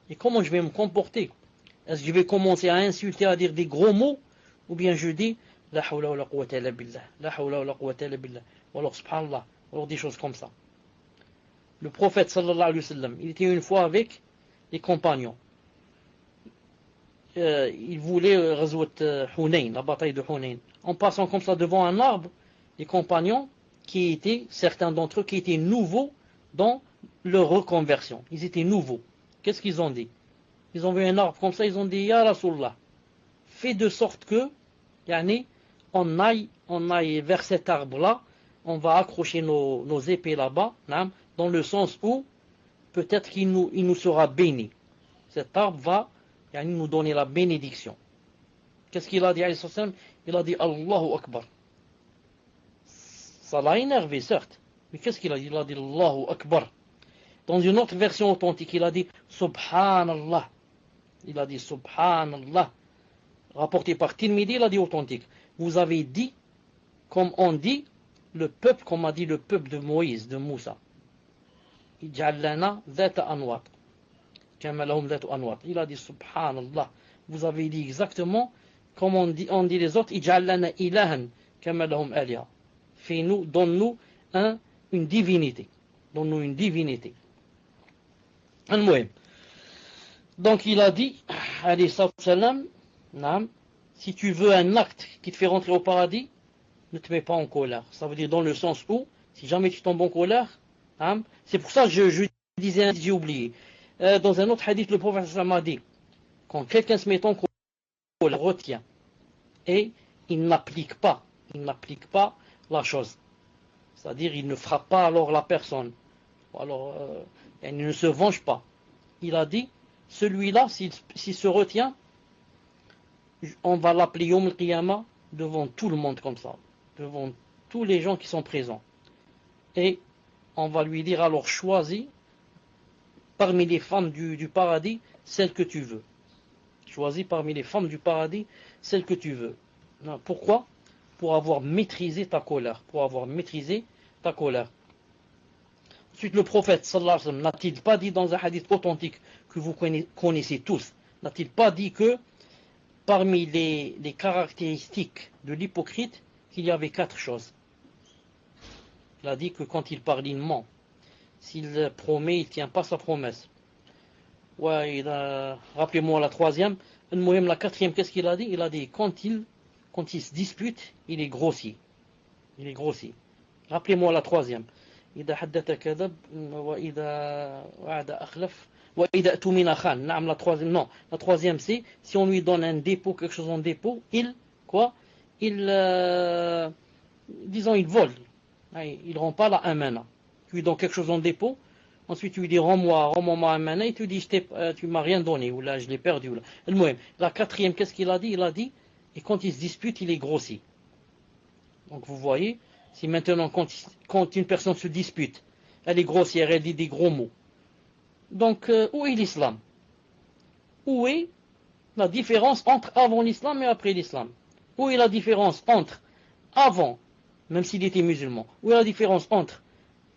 Et comment je vais me comporter? Est-ce que je vais commencer à insulter, à dire des gros mots? Ou bien je dis, la hawla wa la quwwata illa billah, la hawla wa la quwwata illa billah, ou alors subhanallah, ou alors des choses comme ça. Le prophète sallallahu alayhi wa sallam, il était une fois avec les compagnons. Il voulait résoudre Hunayn, la bataille de Hunayn. En passant comme ça devant un arbre, les compagnons, certains d'entre eux qui étaient nouveaux dans leur reconversion. Ils étaient nouveaux. Qu'est-ce qu'ils ont dit? Ils ont vu un arbre comme ça, ils ont dit, Ya Rasulallah, fais de sorte que, on aille vers cet arbre-là, on va accrocher nos épées là-bas, dans le sens où, peut-être qu'il nous sera béni. Cet arbre va nous donner la bénédiction. Qu'est-ce qu'il a dit? Il a dit Allahu Akbar. Ça l'a énervé, certes. Mais qu'est-ce qu'il a dit? Il a dit Allahu Akbar. Dans une autre version authentique, il a dit Subhanallah. Il a dit Subhanallah. Rapporté par Tirmidhi, il a dit authentique. Vous avez dit, comme on dit, comme a dit le peuple de Moïse, de Moussa. Ij'al dhata anwat. Il a dit Subhanallah. Vous avez dit exactement comme on dit les autres, Ij'al lana ilahan kama lahum aliha. Fais-nous, donne-nous une divinité. Donne-nous une divinité. Donc il a dit, alayhi salam, si tu veux un acte qui te fait rentrer au paradis, ne te mets pas en colère. Ça veut dire dans le sens où, si jamais tu tombes en colère, c'est pour ça que je disais, j'ai oublié. Dans un autre hadith, le prophète a dit, Quand quelqu'un se met en colère, retient, et il n'applique pas la chose. C'est-à-dire, il ne frappe pas alors la personne. Alors, il ne se venge pas. Il a dit, celui-là, s'il se retient, on va l'appeler Yom al-Qiyamah devant tout le monde comme ça, devant tous les gens qui sont présents. Et on va lui dire, alors choisis parmi les femmes du paradis celle que tu veux. Choisis parmi les femmes du paradis celle que tu veux. Pourquoi? Pour avoir maîtrisé ta colère. Ensuite, le prophète sallallahu alayhi wa sallam n'a-t-il pas dit dans un hadith authentique que vous connaissez tous, n'a-t-il pas dit que parmi les caractéristiques de l'hypocrite, qu'il y avait 4 choses. Il a dit que quand il parle, il ment. S'il promet, il ne tient pas sa promesse. Ouais, rappelez-moi la troisième. La quatrième, qu'est-ce qu'il a dit? Il a dit quand il se dispute, il est grossier. Rappelez-moi la troisième. إذا حدث كذب وإذا وعد أخلف وإذا اؤتمن خان. La troisième c'est si on lui donne un dépôt, quelque chose en dépôt, disons il vole. Il rend pas la amana. Tu lui donnes quelque chose en dépôt, ensuite tu lui dis rends-moi ma amana, et tu dis tu m'as rien donné, ou là je l'ai perdu. La quatrième, qu'est-ce qu'il a dit? Il a dit, et quand il se dispute, il est grossier. Donc vous voyez, si maintenant quand une personne se dispute, elle est grossière, elle dit des gros mots. Donc où est l'islam? Où est la différence entre avant l'islam et après l'islam? Où est la différence entre avant, même s'il était musulman, où est la différence entre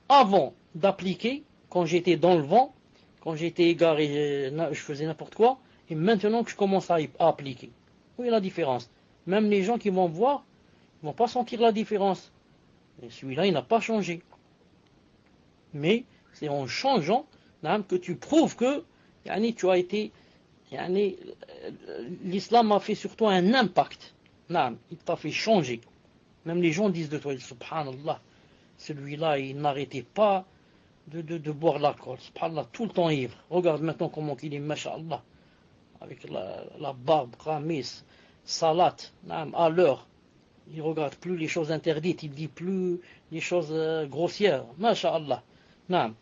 avant d'appliquer, quand j'étais dans le vent, quand j'étais égaré, je faisais n'importe quoi, et maintenant que je commence à appliquer? Où est la différence? Même les gens qui vont voir, ils ne vont pas sentir la différence. Et celui-là, il n'a pas changé. Mais c'est en changeant que tu prouves que tu as été, l'islam a fait sur toi un impact. Il t'a fait changer. Même les gens disent de toi, subhanallah, celui-là, il n'arrêtait pas de boire l'alcool. Subhanallah, tout le temps ivre. Regarde maintenant comment il est, masha'Allah, avec la barbe, ramis, salat, à l'heure. Il ne regarde plus les choses interdites, il ne dit plus les choses grossières. Masha'Allah. Naam.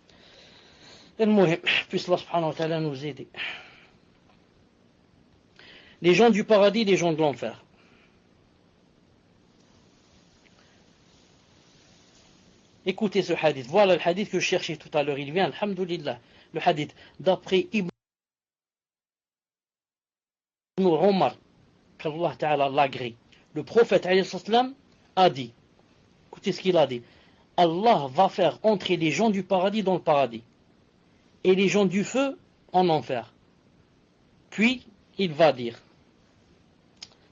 Puisse Allah subhanahu wa ta'ala nous aider. Les gens du paradis, les gens de l'enfer. Écoutez ce hadith. Voilà le hadith que je cherchais tout à l'heure. Il vient, alhamdulillah. Le hadith d'après Ibn Omar, qu'Allah ta'ala l'agrée. Le prophète a dit, écoutez ce qu'il a dit, Allah va faire entrer les gens du paradis dans le paradis et les gens du feu en enfer. Puis il va dire,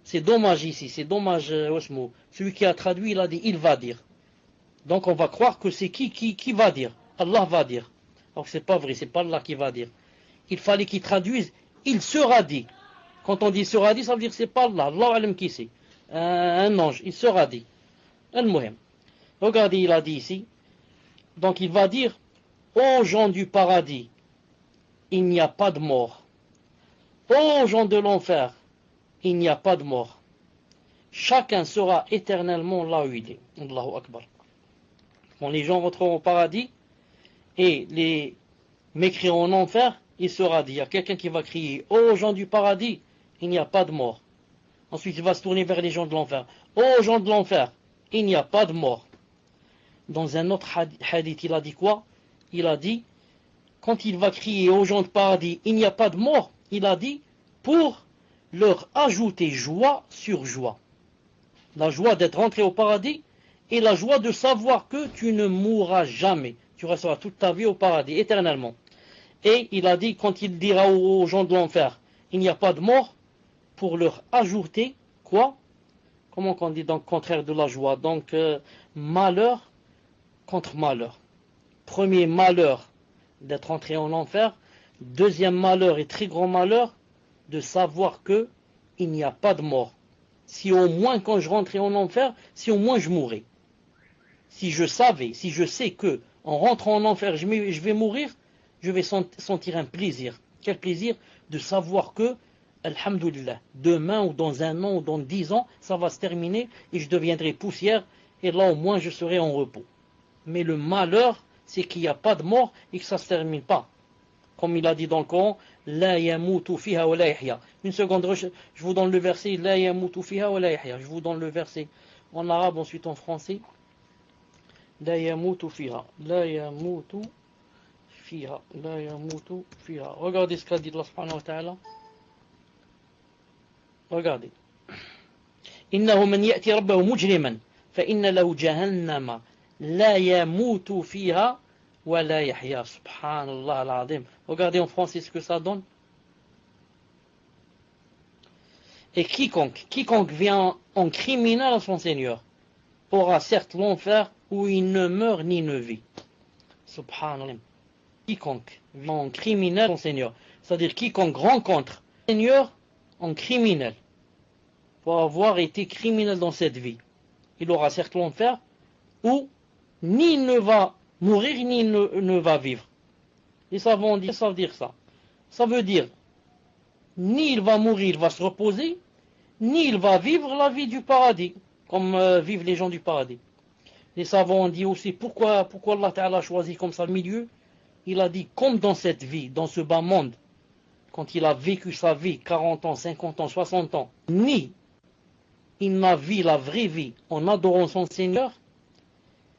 c'est dommage ici, c'est dommage Osmo, celui qui a traduit il a dit il va dire. Donc on va croire que c'est qui va dire, Allah va dire. Alors c'est pas vrai, c'est pas Allah qui va dire. Il fallait qu'il traduise, il sera dit. Quand on dit sera dit, ça veut dire que c'est pas Allah, Allah alam qui c'est. Un ange, il sera dit. Al-Muhim. Regardez, il a dit ici. Donc il va dire, ô gens du paradis, il n'y a pas de mort. Ô gens de l'enfer, il n'y a pas de mort. Chacun sera éternellement là où il est. Allahu Akbar. Quand les gens rentreront au paradis et les mécréants en enfer, il sera dit, il y a quelqu'un qui va crier, ô gens du paradis, il n'y a pas de mort. Ensuite, il va se tourner vers les gens de l'enfer. Ô gens de l'enfer, il n'y a pas de mort. Dans un autre hadith, il a dit quoi? Il a dit, quand il va crier aux gens de paradis, il n'y a pas de mort, il a dit, pour leur ajouter joie sur joie. La joie d'être rentré au paradis et la joie de savoir que tu ne mourras jamais. Tu resteras toute ta vie au paradis, éternellement. Et il a dit, quand il dira aux gens de l'enfer, il n'y a pas de mort, pour leur ajouter, quoi? Comment on dit donc contraire de la joie? Donc, malheur contre malheur. Premier malheur d'être entré en enfer. Deuxième malheur et très grand malheur de savoir que il n'y a pas de mort. Si au moins quand je rentrais en enfer, si au moins je mourais. Si je savais, si je sais que en rentrant en enfer, je vais mourir, je vais sentir un plaisir. Quel plaisir de savoir que Alhamdulillah, demain ou dans un an ou dans 10 ans, ça va se terminer et je deviendrai poussière et là au moins je serai en repos. Mais le malheur, c'est qu'il n'y a pas de mort et que ça ne se termine pas. Comme il a dit dans le Coran, La yamutu fiha wa la yahya. Une seconde, je vous donne le verset, La yamutu fiha wa la yahya. Je vous donne le verset en arabe, ensuite en français. La yamutu fiha, la yamutu fiha, la yamutu fiha. Regardez ce qu'a dit Allah subhanahu wa ta'ala. Regardez. إنه من يأتي ربه مجرما فإن له جهنم لا يموت فيها ولا يحيا. Subhanallah al-Azim. Regardez en français ce que ça donne. Et quiconque vient en criminel à son Seigneur aura certes l'enfer où il ne meurt ni ne vit. Subhanallah. Quiconque vient en criminel à son Seigneur, c'est-à-dire quiconque rencontre le Seigneur en criminel, pour avoir été criminel dans cette vie, il aura certes l'enfer où ni il ne va mourir ni il ne va vivre. Les savants disent, ça veut dire ça. Ça veut dire ni il va mourir, il va se reposer, ni il va vivre la vie du paradis, comme vivent les gens du paradis. Les savants ont dit aussi pourquoi Allah Ta'ala a choisi comme ça le milieu. Il a dit comme dans cette vie, dans ce bas monde, quand il a vécu sa vie, 40 ans, 50 ans, 60 ans, ni il n'a vu la vraie vie en adorant son Seigneur,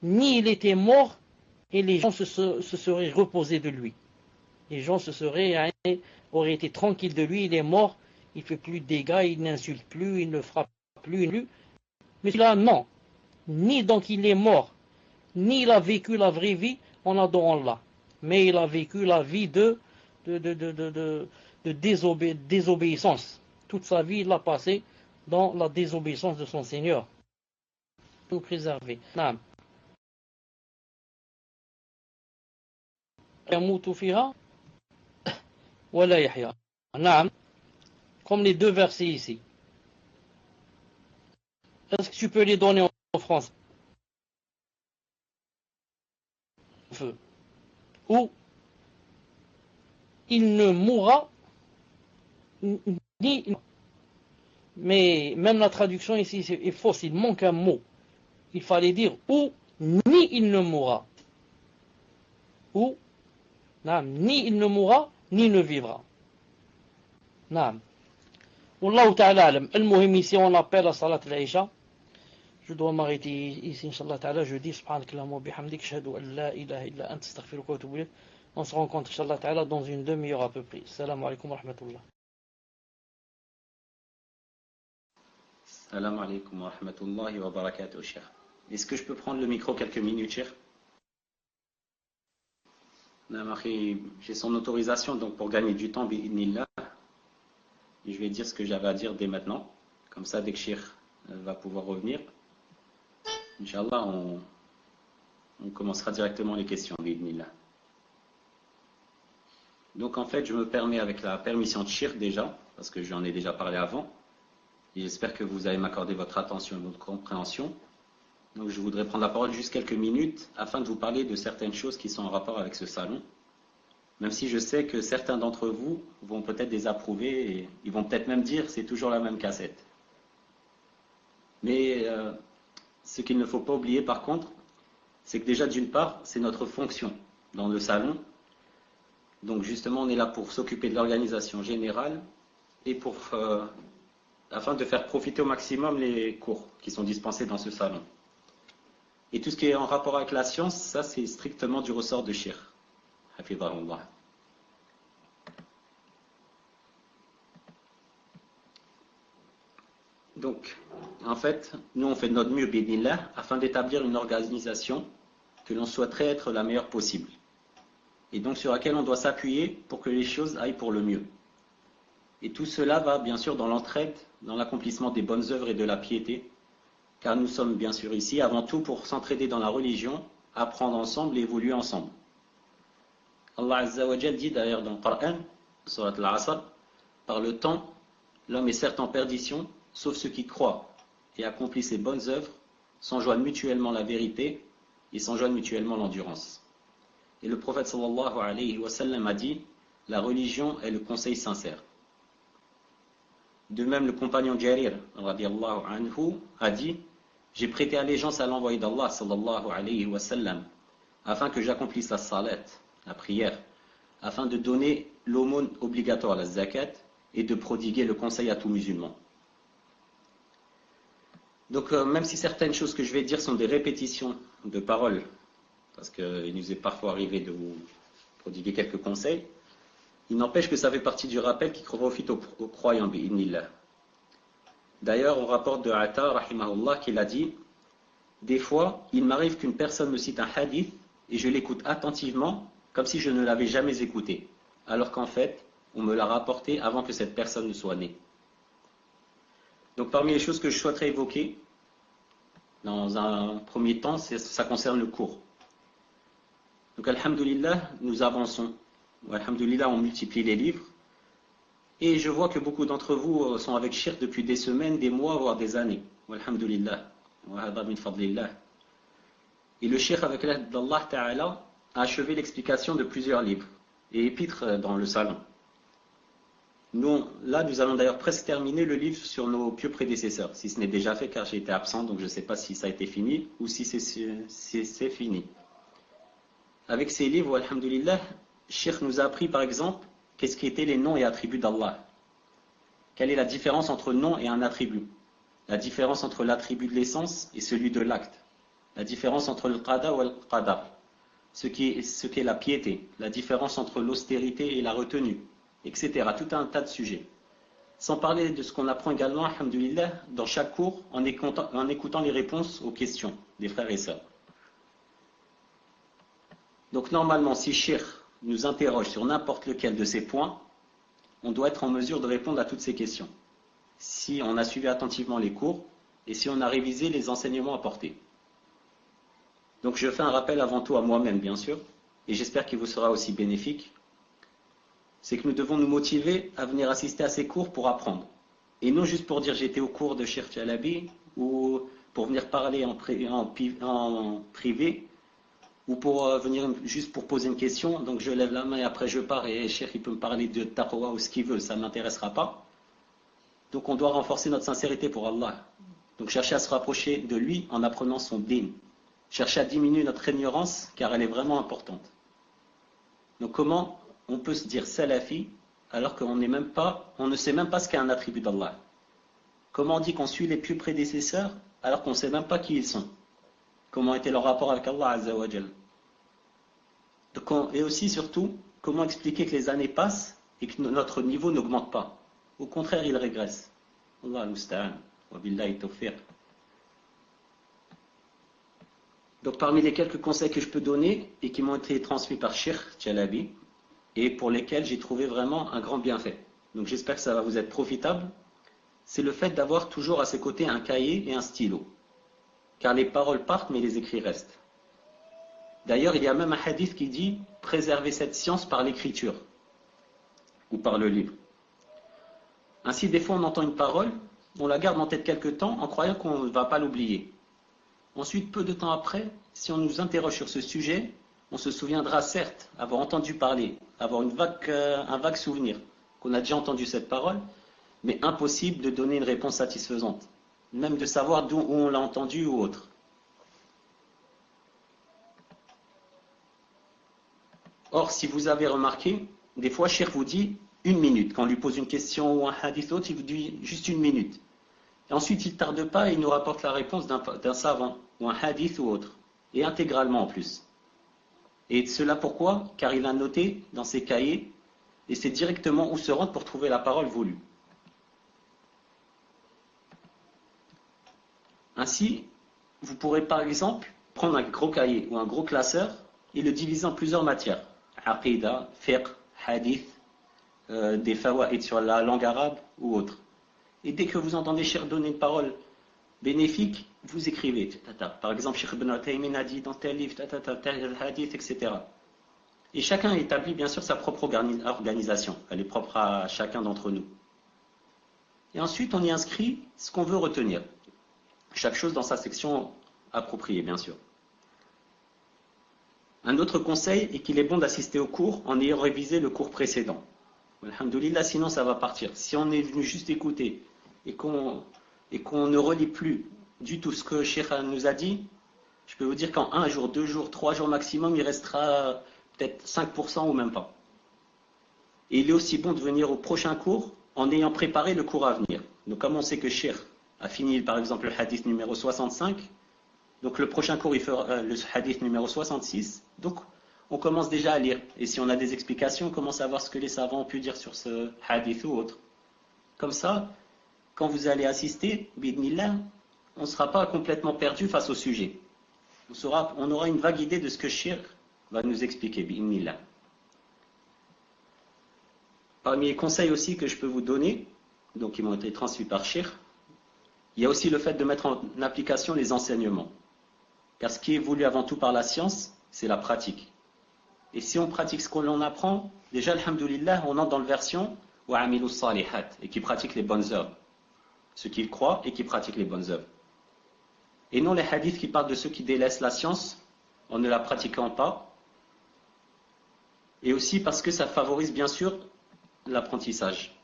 ni il était mort et les gens se seraient reposés de lui. Les gens auraient été tranquilles de lui, il est mort, il ne fait plus de dégâts, il n'insulte plus, il ne frappe plus. Mais là, non. Ni donc il est mort, ni il a vécu la vraie vie en adorant Allah. Mais il a vécu la vie de désobéissance. Toute sa vie, il l'a passé dans la désobéissance de son Seigneur. Nous préserver. Naam. Yamutu fiha wa la yahya. Naam. Comme les deux versets ici. Est-ce que tu peux les donner en France? Où il ne mourra ni. Mais même la traduction ici est fausse, il manque un mot. Il fallait dire ou ni il ne mourra. Ou ni il ne mourra, ni ne vivra. Naam. Wallahu ta'ala alam. Al-Muhim ici on appelle à Salat al-Isha. Je dois m'arrêter ici, Inch'Allah ta'ala. Je dis subhanakallahumma wa bihamdik, ashhadu an la ilaha illa anta astaghfiruka wa atubu ilayk. On se rencontre, Inch'Allah ta'ala, dans une demi-heure à peu près. Salam alaikum wa rahmatullah. Salam alaikum wa rahmatullahi wa barakatuh, cher. Est-ce que je peux prendre le micro quelques minutes, cher? J'ai son autorisation, donc pour gagner du temps, bi'idnillah, je vais dire ce que j'avais à dire dès maintenant. Comme ça, dès que cher va pouvoir revenir, Inch'Allah, on commencera directement les questions, bi'idnillah. Donc en fait, je me permets avec la permission de cher déjà, parce que j'en ai déjà parlé avant, et j'espère que vous allez m'accorder votre attention et votre compréhension. Donc je voudrais prendre la parole juste quelques minutes afin de vous parler de certaines choses qui sont en rapport avec ce salon. Même si je sais que certains d'entre vous vont peut-être désapprouver et ils vont peut-être même dire c'est toujours la même cassette. Mais ce qu'il ne faut pas oublier par contre, c'est que déjà d'une part, c'est notre fonction dans le salon. Donc justement on est là pour s'occuper de l'organisation générale et pour afin de faire profiter au maximum les cours qui sont dispensés dans ce salon. Et tout ce qui est en rapport avec la science, ça c'est strictement du ressort de Cheikh. Hafidhahullah. Donc, en fait, nous on fait de notre mieux, bi'idhnillah, afin d'établir une organisation que l'on souhaiterait être la meilleure possible. Et donc sur laquelle on doit s'appuyer pour que les choses aillent pour le mieux. Et tout cela va bien sûr dans l'entraide, dans l'accomplissement des bonnes œuvres et de la piété, car nous sommes bien sûr ici avant tout pour s'entraider dans la religion, apprendre ensemble et évoluer ensemble. Allah Azza wa Jal dit d'ailleurs dans le Coran, Surat Al-Asr, par le temps, l'homme est certes en perdition, sauf ceux qui croient et accomplissent les bonnes œuvres, s'enjoignent mutuellement la vérité et s'enjoignent mutuellement l'endurance. Et le prophète sallallahu alayhi wa sallam a dit, la religion est le conseil sincère. De même, le compagnon Jarir, radiallahu anhu, a dit: j'ai prêté allégeance à l'envoyé d'Allah, sallallahu alayhi wa sallam, afin que j'accomplisse la salat, la prière, afin de donner l'aumône obligatoire, la zakat, et de prodiguer le conseil à tout musulman. Donc, même si certaines choses que je vais dire sont des répétitions de paroles, parce qu'il nous est parfois arrivé de vous prodiguer quelques conseils, il n'empêche que ça fait partie du rappel qui profite aux croyants, bi'idnillah. D'ailleurs, on rapporte de Ata, rahimahullah, qu'il a dit: des fois, il m'arrive qu'une personne me cite un hadith et je l'écoute attentivement, comme si je ne l'avais jamais écouté, alors qu'en fait, on me l'a rapporté avant que cette personne ne soit née. Donc, parmi les choses que je souhaiterais évoquer, dans un premier temps, ça concerne le cours. Donc, alhamdulillah, nous avançons. Alhamdulillah, on multiplie les livres. Et je vois que beaucoup d'entre vous sont avec Shirk depuis des semaines, des mois, voire des années. Alhamdulillah. Et le Shirk, avec l'aide d'Allah Ta'ala, a achevé l'explication de plusieurs livres et épîtres dans le salon. Nous allons d'ailleurs presque terminer le livre sur nos pieux prédécesseurs, si ce n'est déjà fait, car j'ai été absent, donc je ne sais pas si ça a été fini ou si c'est fini. Avec ces livres, alhamdulillah, Shirk nous a appris par exemple qu'est-ce qui étaient les noms et attributs d'Allah. Quelle est la différence entre nom et un attribut? La différence entre l'attribut de l'essence et celui de l'acte. La différence entre le qada ou le qadar. Ce qu'est la piété. La différence entre l'austérité et la retenue, etc. Tout un tas de sujets. Sans parler de ce qu'on apprend également, alhamdulillah, dans chaque cours, en écoutant les réponses aux questions des frères et sœurs. Donc normalement, si Shirk nous interroge sur n'importe lequel de ces points, on doit être en mesure de répondre à toutes ces questions, si on a suivi attentivement les cours et si on a révisé les enseignements apportés. Donc je fais un rappel avant tout à moi-même, bien sûr, et j'espère qu'il vous sera aussi bénéfique. C'est que nous devons nous motiver à venir assister à ces cours pour apprendre. Et non juste pour dire j'étais au cours de Cheikh Chalabi, ou pour venir parler en privé, ou pour venir juste pour poser une question, donc je lève la main et après je pars et Cheikh il peut me parler de taqwa ou ce qu'il veut, ça ne m'intéressera pas. Donc on doit renforcer notre sincérité pour Allah. Donc chercher à se rapprocher de lui en apprenant son din. Chercher à diminuer notre ignorance car elle est vraiment importante. Donc comment on peut se dire salafi alors qu'on ne sait même pas ce qu'est un attribut d'Allah? Comment on dit qu'on suit les pieux prédécesseurs alors qu'on ne sait même pas qui ils sont? Comment était leur rapport avec Allah Azza wa Jal? Et aussi, surtout, comment expliquer que les années passent et que notre niveau n'augmente pas? Au contraire, il régresse. Allah al-Musta'an. Wa billahi tawfiq. Donc, parmi les quelques conseils que je peux donner et qui m'ont été transmis par Cheikh Chalabi et pour lesquels j'ai trouvé vraiment un grand bienfait. Donc, j'espère que ça va vous être profitable. C'est le fait d'avoir toujours à ses côtés un cahier et un stylo. Car les paroles partent, mais les écrits restent. D'ailleurs, il y a même un hadith qui dit « Préservez cette science par l'écriture » ou par le livre. Ainsi, des fois, on entend une parole, on la garde en tête quelque temps en croyant qu'on ne va pas l'oublier. Ensuite, peu de temps après, si on nous interroge sur ce sujet, on se souviendra certes avoir entendu parler, avoir un vague souvenir qu'on a déjà entendu cette parole, mais impossible de donner une réponse satisfaisante, même de savoir d'où on l'a entendu ou autre. Or, si vous avez remarqué, des fois, Cheikh vous dit 1 minute. Quand on lui pose une question ou un hadith autre, il vous dit juste 1 minute. Et ensuite, il ne tarde pas et il nous rapporte la réponse d'un savant, ou un hadith ou autre. Et intégralement en plus. Et cela pourquoi? Car il a noté dans ses cahiers, et c'est directement où se rendre pour trouver la parole voulue. Ainsi, vous pourrez par exemple prendre un gros cahier ou un gros classeur et le diviser en plusieurs matières. Aqidah, fiqh, hadith, des fawaïd sur la langue arabe ou autre. Et dès que vous entendez Cheikh donner une parole bénéfique, vous écrivez. Par exemple, Cheikh Ibn Uthaymin a dit dans tel livre, tel hadith, etc. Et chacun établit bien sûr sa propre organisation. Elle est propre à chacun d'entre nous. Et ensuite, on y inscrit ce qu'on veut retenir. Chaque chose dans sa section appropriée, bien sûr. Un autre conseil est qu'il est bon d'assister au cours en ayant révisé le cours précédent. Alhamdoulilah, sinon ça va partir. Si on est venu juste écouter et qu'on ne relit plus du tout ce que Cheikh nous a dit, je peux vous dire qu'en 1 jour, 2 jours, 3 jours maximum, il restera peut-être 5% ou même pas. Et il est aussi bon de venir au prochain cours en ayant préparé le cours à venir. Donc comme on sait que Cheikh a fini par exemple le hadith numéro 65, donc le prochain cours il fera le hadith numéro 66, donc on commence déjà à lire. Et si on a des explications, on commence à voir ce que les savants ont pu dire sur ce hadith ou autre. Comme ça, quand vous allez assister, bidnillah, on ne sera pas complètement perdu face au sujet. On aura une vague idée de ce que Cheikh va nous expliquer, bidnillah. Parmi les conseils aussi que je peux vous donner, donc qui m'ont été transmis par Cheikh, il y a aussi le fait de mettre en application les enseignements. Car ce qui est voulu avant tout par la science, c'est la pratique. Et si on pratique ce qu'on apprend, déjà, alhamdoulilah, on entre dans le version « wa amilu salihat » et qui pratique les bonnes œuvres. Ceux qui croient et qui pratiquent les bonnes œuvres. Et non les hadiths qui parlent de ceux qui délaissent la science en ne la pratiquant pas. Et aussi parce que ça favorise bien sûr l'apprentissage.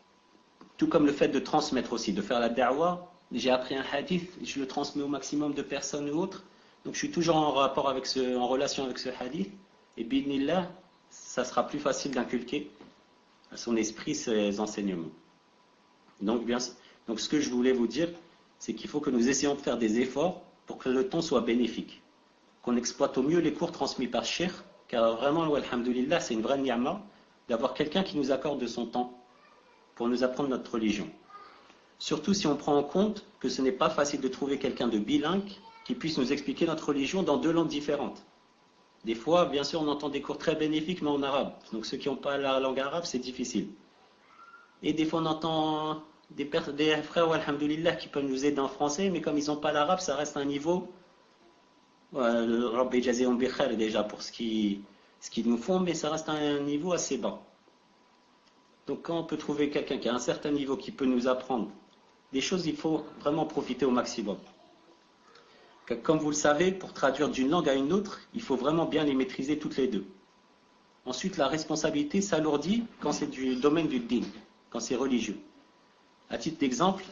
Tout comme le fait de transmettre aussi, de faire la da'wah. J'ai appris un hadith, je le transmets au maximum de personnes ou autres. Donc je suis toujours en relation avec ce hadith. Et bidnillah, ça sera plus facile d'inculquer à son esprit ces enseignements. Donc ce que je voulais vous dire, c'est qu'il faut que nous essayions de faire des efforts pour que le temps soit bénéfique. Qu'on exploite au mieux les cours transmis par Cheikh, car vraiment, alhamdoulilah, c'est une vraie ni'ma d'avoir quelqu'un qui nous accorde de son temps pour nous apprendre notre religion. Surtout si on prend en compte que ce n'est pas facile de trouver quelqu'un de bilingue qui puisse nous expliquer notre religion dans 2 langues différentes. Des fois, bien sûr, on entend des cours très bénéfiques, mais en arabe. Donc ceux qui n'ont pas la langue arabe, c'est difficile. Et des fois, on entend des frères, alhamdoulilah, qui peuvent nous aider en français, mais comme ils n'ont pas l'arabe, ça reste un niveau. Rabbi Jazéhum bi khair déjà pour ce qu'ils nous font, mais ça reste un niveau assez bas. Donc quand on peut trouver quelqu'un qui a un certain niveau qui peut nous apprendre des choses, il faut vraiment profiter au maximum. Comme vous le savez, pour traduire d'une langue à une autre, il faut vraiment bien les maîtriser toutes les deux. Ensuite, la responsabilité s'alourdit quand c'est du domaine du din, quand c'est religieux. À titre d'exemple,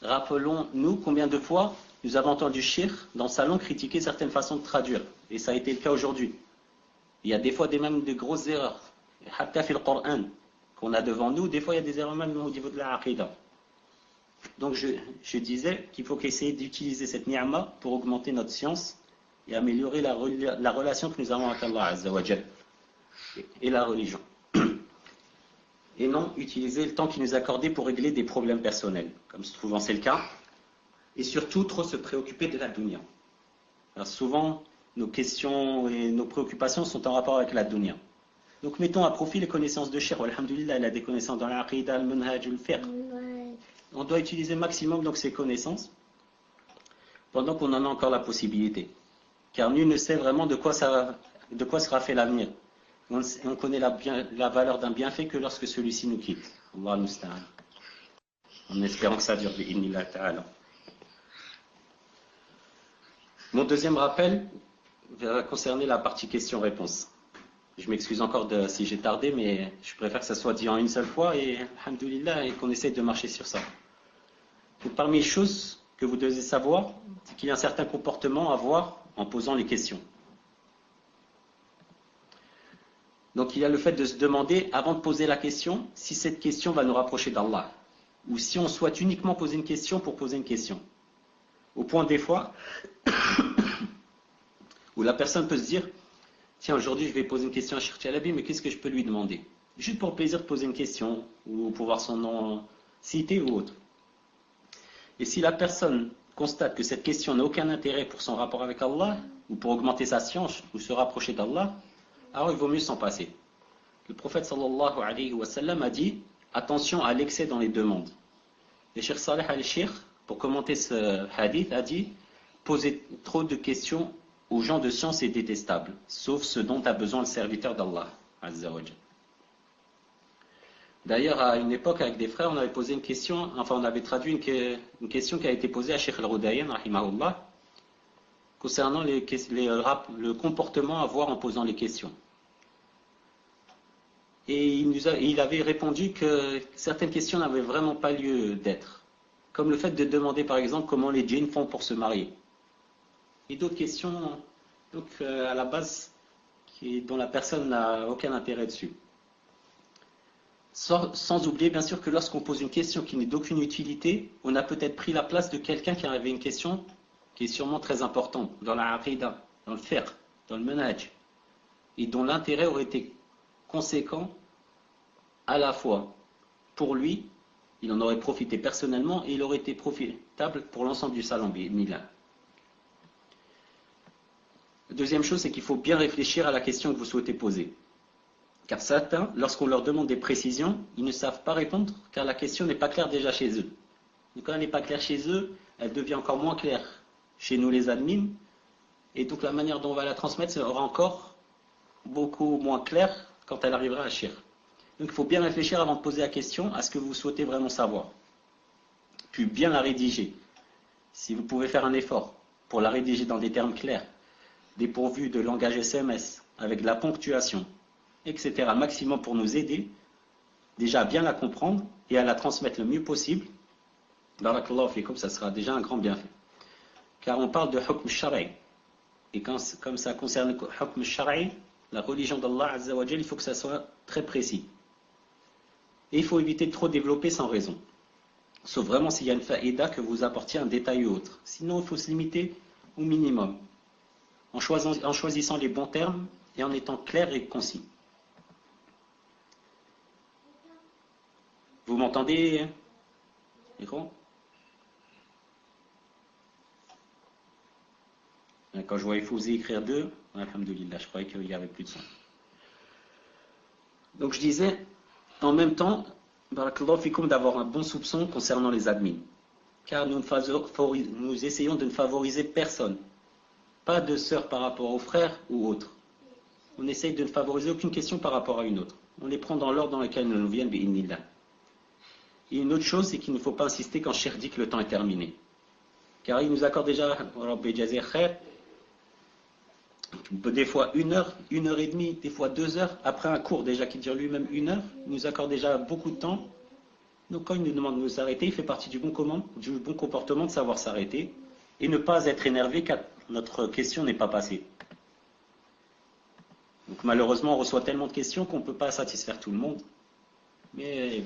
rappelons-nous combien de fois nous avons entendu Cheikh dans sa langue critiquer certaines façons de traduire. Et ça a été le cas aujourd'hui. Il y a des fois même de grosses erreurs. Hatta fil Qur'an qu'on a devant nous, des fois il y a des erreurs même au niveau de la aqidah. Donc je disais qu'il faut essayer d'utiliser cette ni'ma pour augmenter notre science et améliorer la relation que nous avons avec Allah Azza wa Jal et la religion. Et non utiliser le temps qui nous est accordé pour régler des problèmes personnels, comme souvent c'est le cas, et surtout trop se préoccuper de la dunya. Alors souvent, nos questions et nos préoccupations sont en rapport avec la dunya. Donc mettons à profit les connaissances de Cheikh, alhamdoulilah, il a des connaissances dans l'aqidah, le manhaj, le fiqh. On doit utiliser maximum donc ces connaissances pendant qu'on en a encore la possibilité. Car nul ne sait vraiment de quoi sera fait l'avenir. On connaît la valeur d'un bienfait que lorsque celui-ci nous quitte. Allah musta'an. En espérant que ça dure, bi'idhnillah ta'ala. Mon deuxième rappel va concerner la partie questions-réponses. Je m'excuse encore si j'ai tardé, mais je préfère que ça soit dit en une seule fois et, alhamdoulilah, et qu'on essaye de marcher sur ça. Donc, parmi les choses que vous devez savoir, c'est qu'il y a un certain comportement à avoir en posant les questions. Donc il y a le fait de se demander, avant de poser la question, si cette question va nous rapprocher d'Allah. Ou si on souhaite uniquement poser une question pour poser une question. Au point des fois où la personne peut se dire, tiens, aujourd'hui je vais poser une question à Cheikh Chalabi, mais qu'est-ce que je peux lui demander? Juste pour le plaisir de poser une question, ou pour voir son nom cité ou autre. Et si la personne constate que cette question n'a aucun intérêt pour son rapport avec Allah, ou pour augmenter sa science, ou se rapprocher d'Allah, alors il vaut mieux s'en passer. Le prophète sallallahu alayhi wa sallam a dit, attention à l'excès dans les demandes. Et Cheikh Saleh al-Sheikh, pour commenter ce hadith, a dit, poser trop de questions aux gens de science est détestable, sauf ce dont a besoin le serviteur d'Allah, Azza wa Jal. D'ailleurs, à une époque, avec des frères, on avait posé une question, enfin on avait traduit une question qui a été posée à Cheikh al-Rudayan, rahimahullah, concernant le comportement à avoir en posant les questions. et il avait répondu que certaines questions n'avaient vraiment pas lieu d'être. Comme le fait de demander par exemple comment les djinns font pour se marier. Et d'autres questions donc, à la base dont la personne n'a aucun intérêt dessus. Sans oublier bien sûr que lorsqu'on pose une question qui n'est d'aucune utilité, on a peut-être pris la place de quelqu'un qui avait une question qui est sûrement très importante dans la aqidah, dans le fiqh, dans le manhaj, et dont l'intérêt aurait été conséquent à la fois pour lui, il en aurait profité personnellement et il aurait été profitable pour l'ensemble du salon bi'idhnillah. Deuxième chose, c'est qu'il faut bien réfléchir à la question que vous souhaitez poser. Car certains, lorsqu'on leur demande des précisions, ils ne savent pas répondre car la question n'est pas claire déjà chez eux. Donc quand elle n'est pas claire chez eux, elle devient encore moins claire chez nous les admins. Et donc la manière dont on va la transmettre sera encore beaucoup moins claire quand elle arrivera à Shir. Donc il faut bien réfléchir avant de poser la question à ce que vous souhaitez vraiment savoir. Puis bien la rédiger. Si vous pouvez faire un effort pour la rédiger dans des termes clairs, dépourvus de langage SMS, avec de la ponctuation, etc. maximum pour nous aider déjà à bien la comprendre et à la transmettre le mieux possible. Barakallahu fikum, ça sera déjà un grand bienfait. Car on parle de hukm shara'i. Et comme ça concerne le hukm shara'i, la religion d'Allah Azza wa Jal, il faut que ça soit très précis. Et il faut éviter de trop développer sans raison. Sauf vraiment s'il y a une faïda que vous apportiez un détail ou autre. Sinon, il faut se limiter au minimum. En choisissant les bons termes et en étant clair et concis. Vous m'entendez, Micro? Quand je voyais Fouzi écrire 2, alhamdoulilah, je croyais qu'il y avait plus de son. Donc je disais, en même temps, barakallahu fikoum, d'avoir un bon soupçon concernant les admins. Car nous essayons de ne favoriser personne. Pas de sœur par rapport aux frères ou autres. On essaye de ne favoriser aucune question par rapport à une autre. On les prend dans l'ordre dans lequel nous viennent, bi'idhnillah. Et une autre chose, c'est qu'il ne faut pas insister quand Cheikh dit que le temps est terminé. Car il nous accorde déjà, des fois 1 heure, 1 heure et demie, des fois 2 heures, après un cours déjà qui dure lui-même 1 heure, il nous accorde déjà beaucoup de temps. Donc quand il nous demande de nous arrêter, il fait partie du bon comportement de savoir s'arrêter et ne pas être énervé car notre question n'est pas passée. Donc malheureusement, on reçoit tellement de questions qu'on ne peut pas satisfaire tout le monde. Mais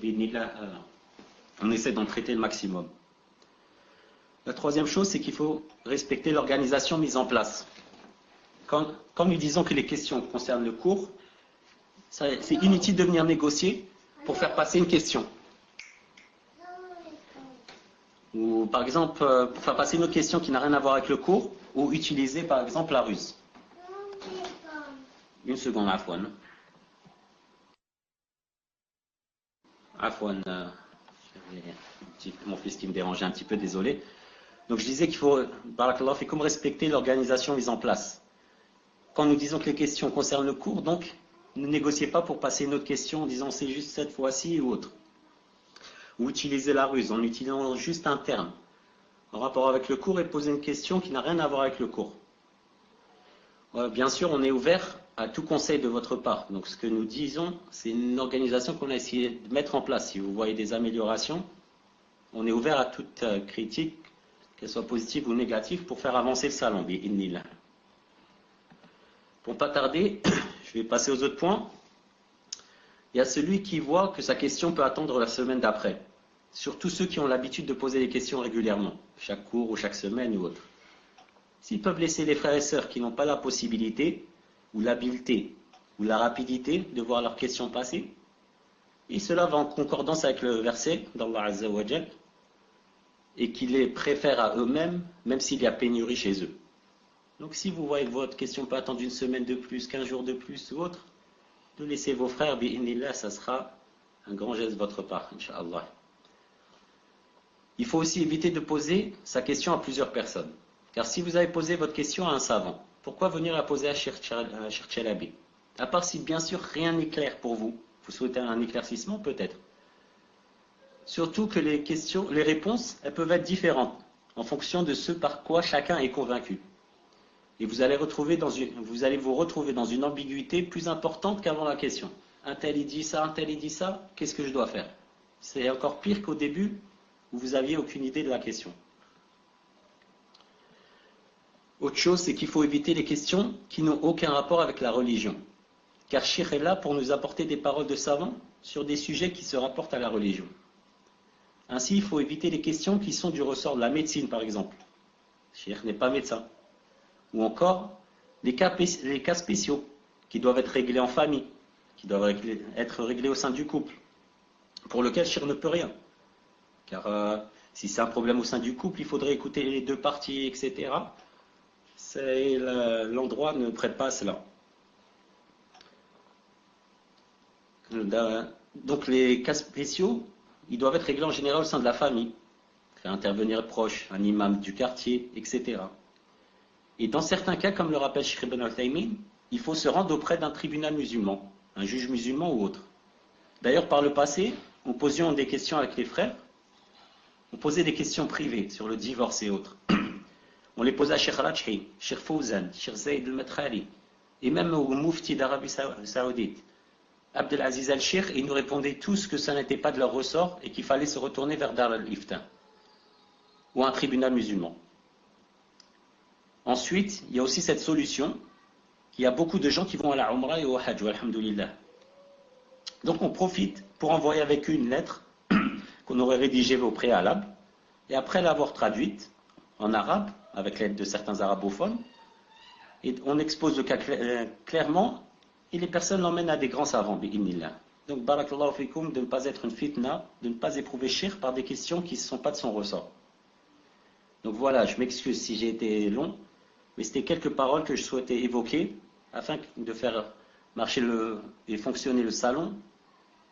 on essaie d'en traiter le maximum. La troisième chose, c'est qu'il faut respecter l'organisation mise en place. Quand nous disons que les questions concernent le cours, c'est inutile de venir négocier pour faire passer une question. Ou par exemple, pour faire passer une autre question qui n'a rien à voir avec le cours, ou utiliser par exemple la ruse. Une seconde, Afwan. Afwan, mon fils qui me dérangeait un petit peu, désolé. Donc je disais qu'il faut, barakallahu fikum, respecter l'organisation mise en place. Quand nous disons que les questions concernent le cours, donc ne négociez pas pour passer une autre question en disant c'est juste cette fois-ci ou autre. Ou utiliser la ruse en utilisant juste un terme en rapport avec le cours et poser une question qui n'a rien à voir avec le cours. Bien sûr, on est ouvert à tout conseil de votre part. Donc ce que nous disons, c'est une organisation qu'on a essayé de mettre en place. Si vous voyez des améliorations, on est ouvert à toute critique, qu'elle soit positive ou négative, pour faire avancer le salon, bi'idhnillah. Pour ne pas tarder, je vais passer aux autres points. Il y a celui qui voit que sa question peut attendre la semaine d'après. Surtout ceux qui ont l'habitude de poser des questions régulièrement, chaque cours ou chaque semaine ou autre. S'ils peuvent laisser les frères et sœurs qui n'ont pas la possibilité, ou l'habileté, ou la rapidité de voir leurs questions passer, et cela va en concordance avec le verset d'Allah Azza wa Jal, et qui les préfèrent à eux-mêmes, même s'il y a pénurie chez eux. Donc si vous voyez que votre question peut attendre 1 semaine de plus, 15 jours de plus ou autre, de laisser vos frères, bi'inillah, ça sera un grand geste de votre part, Inch'Allah. Il faut aussi éviter de poser sa question à plusieurs personnes. Car si vous avez posé votre question à un savant, pourquoi venir la poser à Cheikh Chalabi? À part si bien sûr rien n'est clair pour vous. Vous souhaitez un éclaircissement peut-être. Surtout que les réponses, elles peuvent être différentes en fonction de ce par quoi chacun est convaincu. Et vous allez vous retrouver dans une ambiguïté plus importante qu'avant la question. un tel il dit ça, un tel il dit ça, qu'est-ce que je dois faire? C'est encore pire qu'au début où vous aviez aucune idée de la question. Autre chose, c'est qu'il faut éviter les questions qui n'ont aucun rapport avec la religion. Car Cheikh est là pour nous apporter des paroles de savants sur des sujets qui se rapportent à la religion. Ainsi, il faut éviter les questions qui sont du ressort de la médecine, par exemple. Cheikh n'est pas médecin. Ou encore, les cas spéciaux qui doivent être réglés en famille, qui doivent être réglés au sein du couple, pour lequel Cheikh ne peut rien. Car si c'est un problème au sein du couple, il faudrait écouter les deux parties, etc. L'endroit ne prête pas à cela. Donc les cas spéciaux, ils doivent être réglés en général au sein de la famille, faire intervenir proche, un imam du quartier, etc. Et dans certains cas, comme le rappelle Cheikh Ibn al-Taymin, il faut se rendre auprès d'un tribunal musulman, un juge musulman ou autre. D'ailleurs, par le passé, nous posions des questions avec les frères, on posait des questions privées sur le divorce et autres. On les posait à Cheikh Rajhi, Cheikh Fawzan, Cheikh Zayd al-Madkhali, et même au Mufti d'Arabie Saoudite, Abdelaziz al-Sheikh, ils nous répondaient tous que ça n'était pas de leur ressort et qu'il fallait se retourner vers Dar al-Ifta ou un tribunal musulman. Ensuite, il y a aussi cette solution, il y a beaucoup de gens qui vont à la Umrah et au Hajj, alhamdoulilah. Donc on profite pour envoyer avec eux une lettre qu'on aurait rédigée au préalable, et après l'avoir traduite en arabe, avec l'aide de certains arabophones, et on expose le cas clairement, et les personnes l'emmènent à des grands savants, bi'idhnillah. Donc, barakallahu fikum, de ne pas être une fitna, de ne pas éprouver shirk par des questions qui ne sont pas de son ressort. Donc voilà, je m'excuse si j'ai été long, mais c'était quelques paroles que je souhaitais évoquer, afin de faire marcher et fonctionner le salon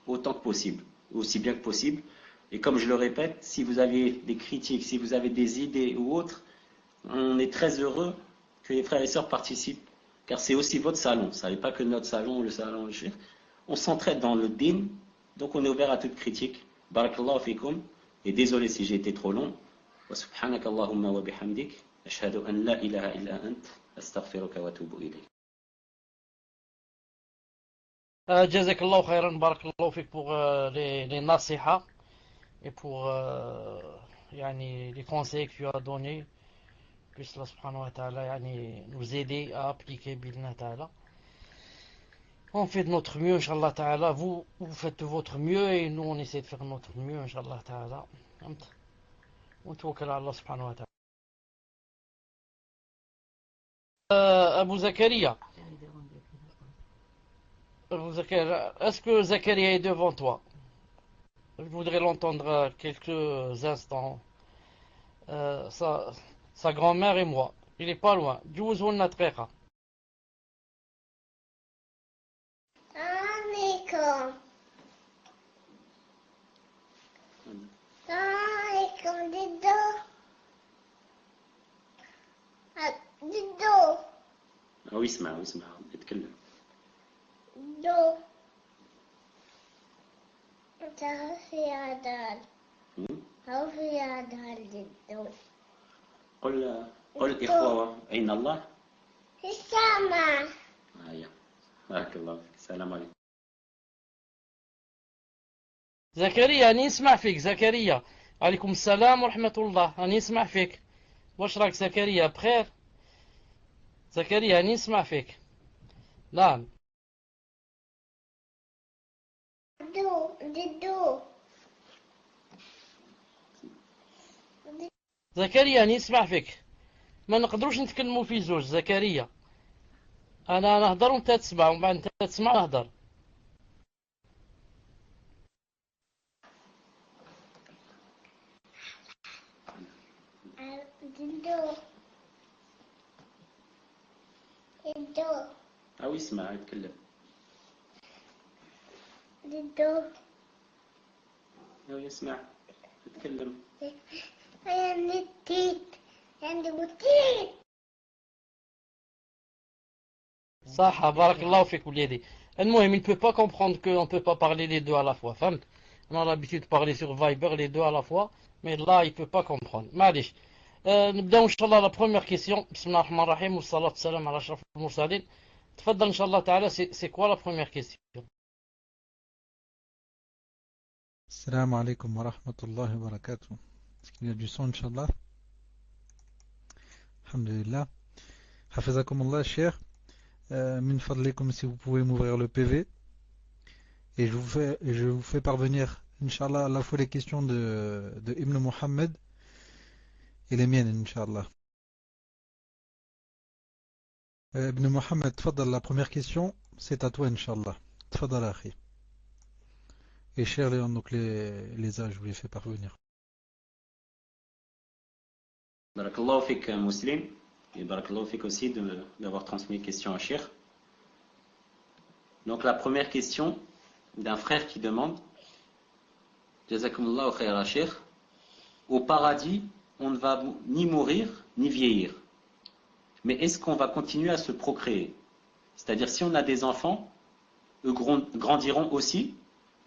autant que possible, aussi bien que possible. Et comme je le répète, si vous avez des critiques, si vous avez des idées ou autres, on est très heureux que les frères et sœurs participent, car c'est aussi votre salon. Ça n'est pas que notre salon, le salon, le chef. On s'entraide dans le din, donc on est ouvert à toute critique. Barakallahu fikum, et désolé si j'ai été trop long. Wa subhanaka Allahumma wa bihamdik, ashhadu an la ilaha illa ant, astaghfiruka wa atubu ilayk. Jazakallahu khairan, barakallahu fik pour les nasiha et pour les conseils que tu as donnés. Puisse Allah subhanahu wa ta'ala nous aider à appliquer Bilna ta'ala. On fait de notre mieux, Inch'Allah ta'ala. Vous faites de votre mieux et nous on essaie de faire de notre mieux, Inch'Allah ta'ala. On tawakkal ala Allah subhanahu wa ta'ala. Abu Zakaria, est-ce que Zakaria est devant toi? Je voudrais l'entendre quelques instants. Sa grand-mère et moi. Il est pas loin. Djouzou Natreka. Alaikum. Alaikum, Dido. Dido. ويسمع يتكلم. دو. تعرفي عدال. تعرفي عدال جدو. قل إخوة أين الله؟ في السماء. أيوة. بارك الله فيك. السلام عليكم. زكريا أنا نسمع فيك زكريا. عليكم السلام ورحمة الله. أنا نسمع فيك. واش راك زكريا بخير؟ زكريا أنا نسمع فيك. نعم. دو. زكريا أنا نسمع فيك. ما نقدروش نتكلموا في زوج زكريا. أنا نهضر وأنت تسمع ومن بعد أنت تسمع نهضر. دو. أو يسمع يتكلم. دو. أو يسمع يتكلم. عندي تيت. عندي بوتيت. صح بارك الله فيك وليدي. المهم il ne peut pas comprendre qu'on ne peut pas parler les deux à la fois. فهمت؟ On a l'habitude de parler sur Viber les deux à la fois, mais là il ne peut pas comprendre. معليش. نبداو ان شاء الله la première question. بسم الله الرحمن الرحيم والصلاة والسلام على أشرف المرسلين. تفضل ان شاء الله تعالى. C'est quoi la première question? Salam alaikum wa rahmatullahi wa barakatuh. Est-ce qu'il y a du son, Inch'Allah? Alhamdulillah. Hafizakumullah, cher. Min fadlikum, si vous pouvez m'ouvrir le PV. Et je vous fais parvenir, Inch'Allah, à la fois les questions de Ibn Muhammad et les miennes, Inch'Allah. Ibn Muhammad, tfadal, la première question, c'est à toi, Inch'Allah. Tfadal, akhi. Et cher Léon, donc les âges, je vous les fais parvenir. Barakallahu fik Muslim, et barakallahu fik aussi d'avoir transmis les questions à Cheikh. Donc la première question d'un frère qui demande, Jazakumullahu khayra Cheikh, au paradis, on ne va ni mourir ni vieillir. Mais est-ce qu'on va continuer à se procréer? C'est-à-dire si on a des enfants, eux grandiront aussi,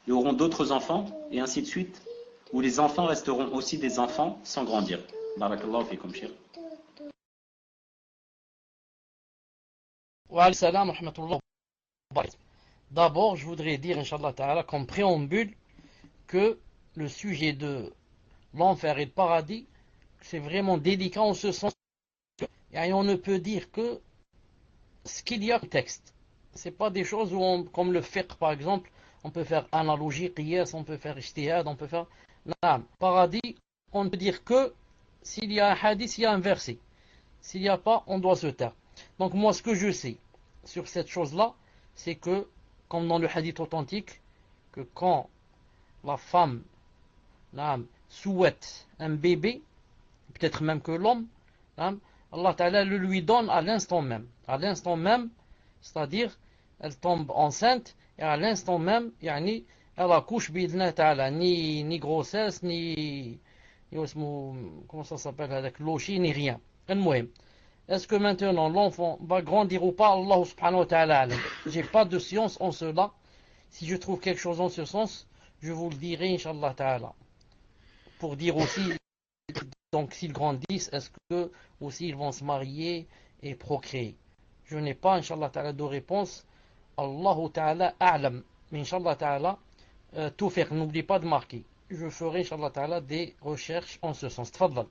et auront d'autres enfants, et ainsi de suite, ou les enfants resteront aussi des enfants sans grandir. Barakallahu fikum, Cheikh. Wa alayhi salam wa rahmatullah wa barakatuh. D'abord, je voudrais dire, Inch'Allah Ta'ala, comme préambule, que le sujet de l'enfer et le paradis, c'est vraiment délicat en ce sens. Et on ne peut dire que ce qu'il y a dans le texte. C'est pas des choses où, comme le fiqh par exemple, on peut faire analogie, qiyas, on peut faire ijtihad, on peut faire... Non, paradis, on ne peut dire que s'il y a un hadith, il y a un verset. S'il n'y a pas, on doit se taire. Donc moi, ce que je sais sur cette chose-là, c'est que, comme dans le hadith authentique, que quand la femme souhaite un bébé, peut-être même que l'homme, Allah Ta'ala le lui donne à l'instant même. À l'instant même, c'est-à-dire, elle tombe enceinte, et à l'instant même, elle accouche, ni grossesse, ni comment ça s'appelle, avec l'oshi, ni rien. Est-ce que maintenant l'enfant va grandir ou pas? Allah subhanahu wa ta'ala. J'ai pas de science en cela. Si je trouve quelque chose en ce sens, je vous le dirai, Inch'Allah ta'ala. Pour dire aussi, donc s'ils grandissent, est-ce que aussi ils vont se marier et procréer? Je n'ai pas, Inch'Allah ta'ala, de réponse. Allahu ta'ala a'lam. Mais Inch'Allah ta'ala, tout faire, n'oublie pas de marquer. Je ferai, Inch'Allah ta'ala, des recherches en ce sens. Tfadal.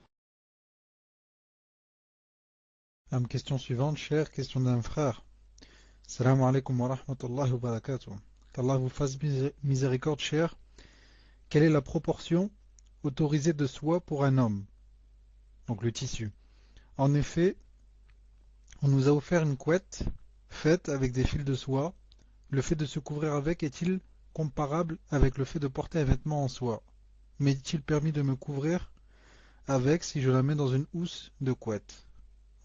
Question suivante, cher, question d'un frère. Salam alaikum wa rahmatullahi wa barakatuh. Qu'Allah vous fasse miséricorde, cher. Quelle est la proportion autorisée de soie pour un homme? Donc le tissu. En effet, on nous a offert une couette faite avec des fils de soie. Le fait de se couvrir avec est-il comparable avec le fait de porter un vêtement en soie? M'est-il permis de me couvrir avec si je la mets dans une housse de couette?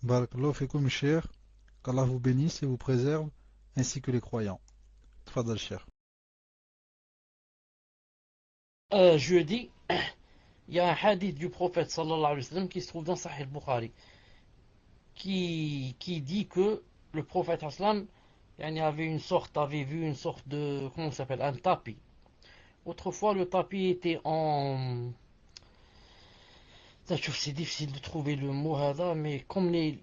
Barakallahu fikum, cher. Qu'Allah vous bénisse et vous préserve, ainsi que les croyants. Tfadal, cher. Jeudi, il y a un hadith du prophète sallallahu alayhi wa sallam qui se trouve dans Sahih Bukhari, qui dit que le prophète sallam avait vu une sorte de, comment ça s'appelle, un tapis. Autrefois, le tapis était en... C'est difficile de trouver le mot hada, mais comme les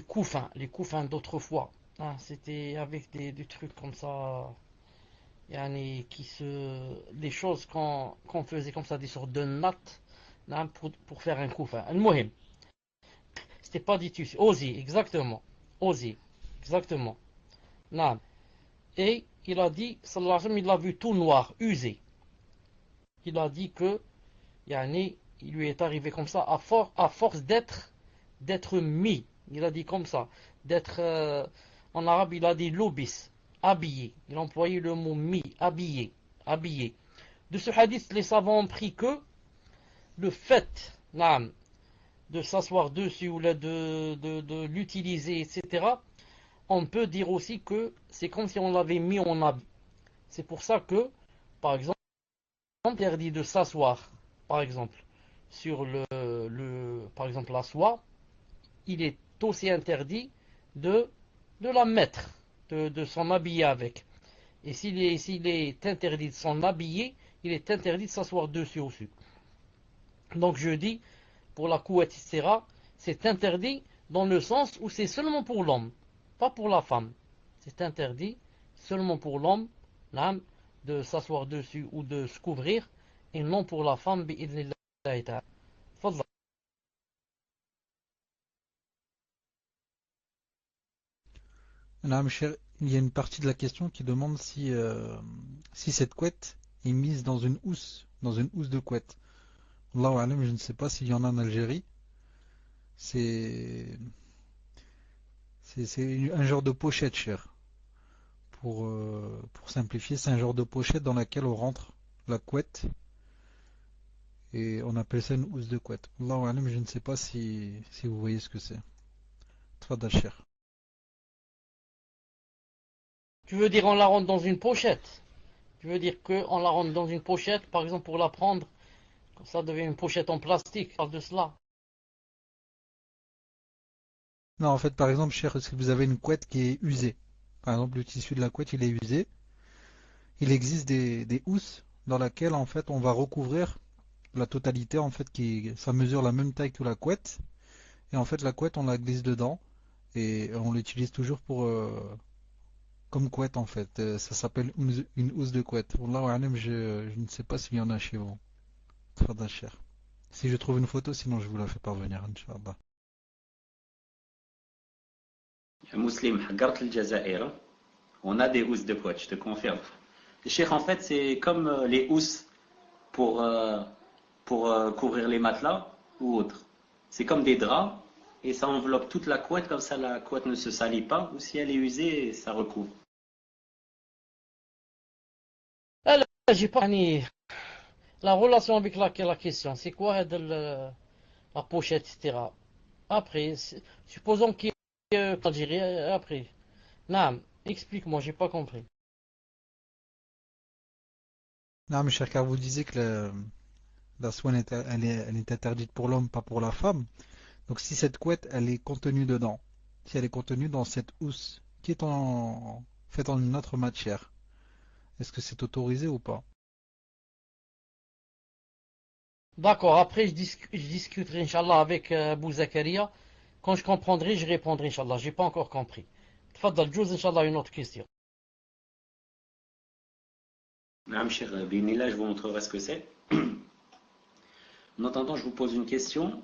couffins d'autrefois. Hein, c'était avec des trucs comme ça, des choses qu'on faisait comme ça, des sortes de nattes, hein, pour faire un couffin. Al-Muhim. C'était pas du tout. Osier, exactement. Osier, exactement. Non. Et il a dit, sallallahu alayhi wa sallam, il l'a vu tout noir, usé. Il a dit que, il lui est arrivé comme ça, à force d'être mis. Il a dit comme ça, d'être, en arabe, il a dit lobis, habillé. Il a employé le mot mis, habillé, habillé. De ce hadith, les savants ont pris que le fait, de s'asseoir dessus ou de l'utiliser, etc., on peut dire aussi que c'est comme si on l'avait mis en habit. C'est pour ça que, par exemple, on interdit de s'asseoir, par exemple, sur par exemple, la soie, il est aussi interdit de la mettre, de s'en habiller avec. Et s'il est interdit de s'en habiller, il est interdit de s'asseoir dessus aussi. Donc je dis, pour la couette, etc., c'est interdit dans le sens où c'est seulement pour l'homme, pas pour la femme. C'est interdit seulement pour l'homme, de s'asseoir dessus ou de se couvrir, et non pour la femme bi'idhnillahi ta'ala. Fadla. Naam, cher, il y a une partie de la question qui demande si cette couette est mise dans une housse de couette. Allahu alam, je ne sais pas s'il y en a en Algérie. C'est c'est un genre de pochette, cher. Pour simplifier, c'est un genre de pochette dans laquelle on rentre la couette et on appelle ça une housse de couette. Allahu alam, je ne sais pas si vous voyez ce que c'est. Tfadal, cher. Tu veux dire on la rentre dans une pochette? Tu veux dire qu'on la rentre dans une pochette, par exemple pour la prendre, ça devient une pochette en plastique, parle de cela. Non, en fait, par exemple, cher, si vous avez une couette qui est usée, par exemple, le tissu de la couette, il est usé, il existe des housses dans laquelle, en fait, on va recouvrir la totalité, en fait, ça mesure la même taille que la couette, et en fait, la couette, on la glisse dedans, et on l'utilise toujours comme couette, en fait. Ça s'appelle une housse de couette. Wallahu alam, je ne sais pas s'il y en a chez vous. Tfadal, cher. Si je trouve une photo, sinon je vous la fais parvenir, Inch'Allah. Muslim, Hagart al-Jazair, on a des housses de couette, je te confirme. Le cheikh, en fait, c'est comme les housses pour, couvrir les matelas ou autres. C'est comme des draps et ça enveloppe toute la couette, comme ça la couette ne se salit pas, ou si elle est usée, ça recouvre. Là, j'ai pas la relation avec la question, c'est quoi la pochette, etc. Après, supposons qu'il y ait Algérie, après. Naam, explique-moi, j'ai pas compris. Non, mais cher, car vous disiez que la soie, elle est interdite pour l'homme, pas pour la femme. Donc si cette couette, elle est contenue dedans, si elle est contenue dans cette housse qui est faite en une autre matière, est-ce que c'est autorisé ou pas? D'accord, après je discuterai, Inch'Allah, avec Abou Zakaria. Quand je comprendrai, je répondrai, Inch'Allah. J'ai pas encore compris. Tfaddal, Juz, Inch'Allah, une autre question. Madame Cheikh, là, je vous montrerai ce que c'est. En attendant, je vous pose une question,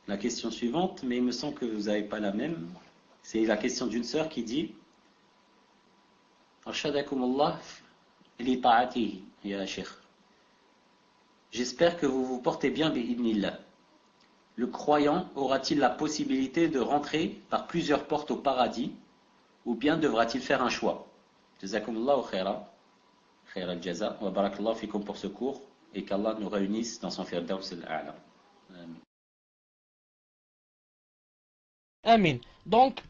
la question suivante, mais il me semble que vous n'avez pas la même. C'est la question d'une sœur qui dit Arshadakumullah li ta'atihi, ya Cheikh. J'espère que vous vous portez bien, bi'idnillah. Le croyant aura-t-il la possibilité de rentrer par plusieurs portes au paradis, ou bien devra-t-il faire un choix? Jazakumullahu khaira, khaira al-jaza, wa barakallahu fikum pour ce cours, et qu'Allah nous réunisse dans son firdaus al-a'la. Amin. Amin. Donc,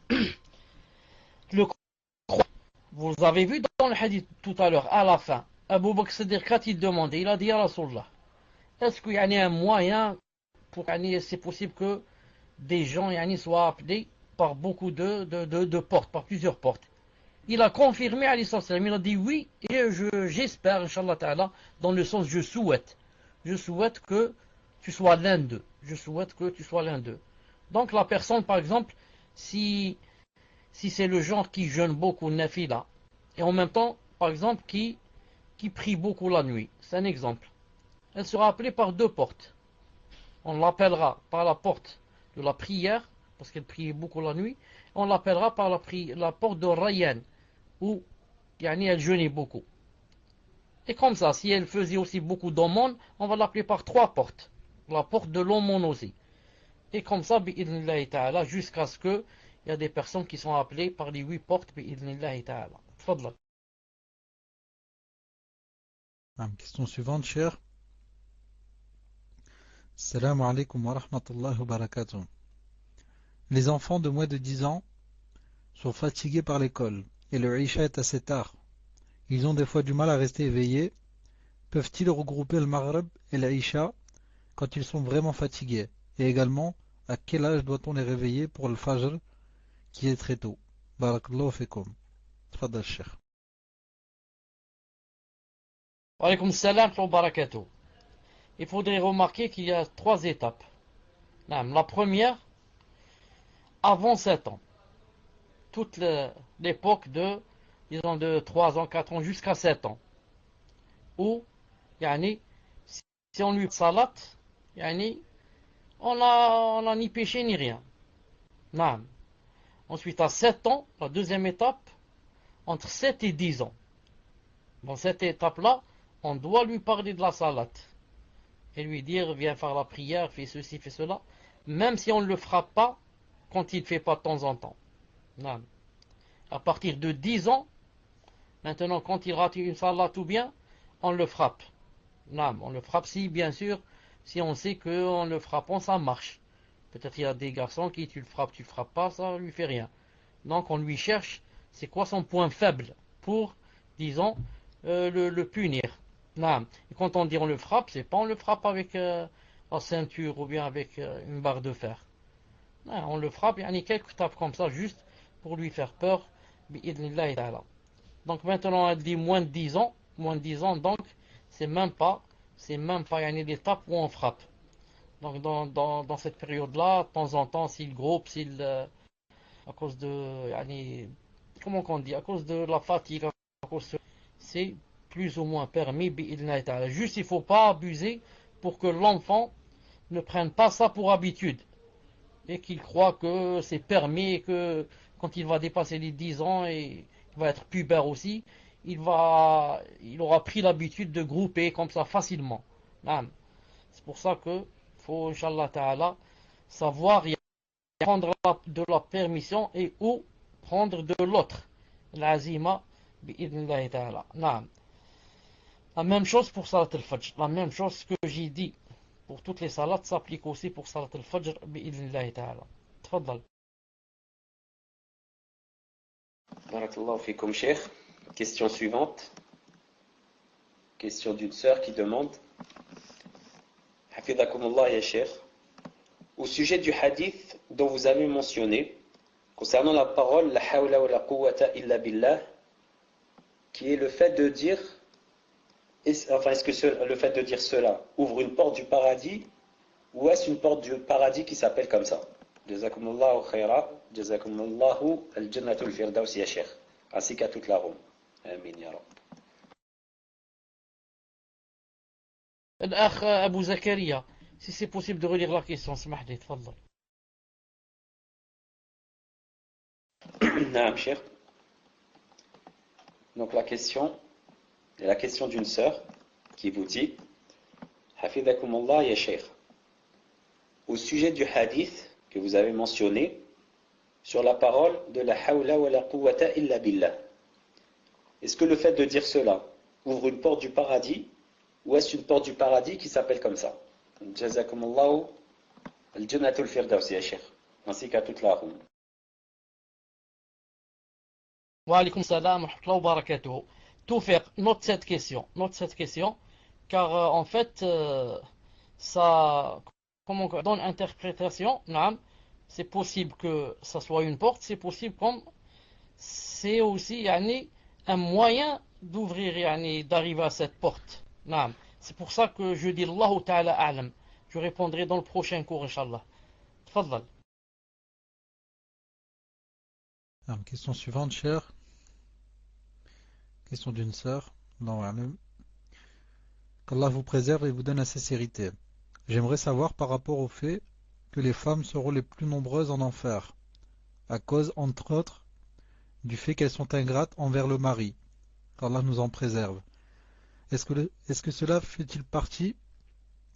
le croyant, vous avez vu dans le hadith tout à l'heure, à la fin, Abu Bakr Siddiq, quand il demandait, il a dit ya Rasulallah, est-ce qu'il y a un moyen pour, c'est possible que des gens soient appelés par beaucoup de portes, par plusieurs portes? Il a confirmé, alayhi salam, il a dit oui, et j'espère, Inch'Allah Ta'ala, dans le sens je souhaite que tu sois l'un d'eux. Je souhaite que tu sois l'un d'eux. Donc la personne, par exemple, si c'est le genre qui jeûne beaucoup, nafila, et en même temps, par exemple, qui prie beaucoup la nuit, c'est un exemple. Elle sera appelée par deux portes. On l'appellera par la porte de la prière, parce qu'elle priait beaucoup la nuit, et on l'appellera par la porte de Rayyan, où elle jeûnait beaucoup. Et comme ça, si elle faisait aussi beaucoup d'aumônes, on va l'appeler par trois portes. La porte de l'aumône aussi. Et comme ça, bi'idhnillahi ta'ala, jusqu'à ce qu'il y a des personnes qui sont appelées par les 8 portes, bi'idhnillahi ta'ala. Tfadla. Question suivante, cher. Salam alaikum wa rahmatullahi wa barakatuh. Les enfants de moins de 10 ans sont fatigués par l'école et le Isha est assez tard. Ils ont des fois du mal à rester éveillés. Peuvent-ils regrouper le Maghrib et l'Isha quand ils sont vraiment fatigués? Et également, à quel âge doit-on les réveiller pour le Fajr qui est très tôt? Barakallahu fikum. Tfadal, Cheikh. Wa alaykum salam wa barakatuh. Il faudrait remarquer qu'il y a 3 étapes. La première, avant 7 ans. Toute l'époque disons de 3 ans, 4 ans jusqu'à 7 ans. Où, si on lui salat, yani, on n'a ni péché ni rien. Naam. Ensuite, à 7 ans, la deuxième étape, entre 7 et 10 ans. Dans cette étape-là, on doit lui parler de la salat. Et lui dire, viens faire la prière, fais ceci, fais cela. Même si on ne le frappe pas, quand il ne fait pas de temps en temps. Naam. À partir de 10 ans, maintenant, quand il rate une salat ou bien, on le frappe. Naam. On le frappe si, bien sûr, si on sait qu'en le frappant, ça marche. Peut-être il y a des garçons qui, tu le frappes pas, ça ne lui fait rien. Donc on lui cherche, c'est quoi son point faible pour, disons, le punir. Non. Et quand on dit on le frappe, c'est pas on le frappe avec la ceinture ou bien avec une barre de fer. Non, on le frappe, il y a quelques tapes comme ça, juste pour lui faire peur. Donc maintenant, elle dit moins de 10 ans, donc c'est même pas il y a des tapes où on frappe. Donc dans cette période-là, de temps en temps, s'il groupe, à cause de, comment qu'on dit, à cause de la fatigue, c'est plus ou moins permis, juste il ne faut pas abuser pour que l'enfant ne prenne pas ça pour habitude et qu'il croit que c'est permis et que quand il va dépasser les 10 ans et il va être pubère aussi, il aura pris l'habitude de grouper comme ça facilement. C'est pour ça que faut, Inch'Allah Ta'ala, savoir prendre de la permission et ou prendre de l'autre. L'azima, bi'idnillahi ta'ala. Naam. La même chose pour Salat al-Fajr. La même chose que j'ai dit pour toutes les salats s'applique aussi pour Salat al-Fajr, bi'idnillahi ta'ala. Tfaddal. Barakallahu fikum, cheikh. Question suivante. Question d'une sœur qui demande Hafidhakumullah ya cheikh. Au sujet du hadith dont vous avez mentionné, concernant la parole la hawla wa la quwwata illa billah, qui est le fait de dire, est-ce que le fait de dire cela ouvre une porte du paradis, ou est-ce une porte du paradis qui s'appelle comme ça? Jazakumullahu khaira, jazakumullahu al-jannatul firdaus ya cheikh, ainsi qu'à toute la Rome. Amin ya Rabb. الأخ أبو زكريا, si c'est possible de relire la question, اسمح لي, تفضل. Naam, cheikh. Donc la question est la question d'une sœur qui vous dit Hafidhakumullah ya cheikh. Au sujet du hadith que vous avez mentionné sur la parole de la hawla wa la quwwata illa billah, est-ce que le fait de dire cela ouvre une porte du paradis, ou est-ce une porte du paradis qui s'appelle comme ça? Jazakumullahu al-jannatul firdaus ya cheikh, ainsi qu'à toute la roue. Wa alaykum salam wa rahmatullahi wa barakatuh. Tawfiq, note cette question, car en fait, ça, comment on donne interprétation, c'est possible que ça soit une porte, c'est possible comme c'est aussi un moyen d'ouvrir, d'arriver à cette porte. C'est pour ça que je dis Allahu Ta'ala a'lam. Je répondrai dans le prochain cours, Inch'Allah. Tfaddal. Question suivante, cher. Question d'une sœur. Qu'Allah vous préserve et vous donne la sincérité. J'aimerais savoir par rapport au fait que les femmes seront les plus nombreuses en enfer, à cause, entre autres, du fait qu'elles sont ingrates envers le mari. Qu'Allah nous en préserve. Est-ce que cela fait-il partie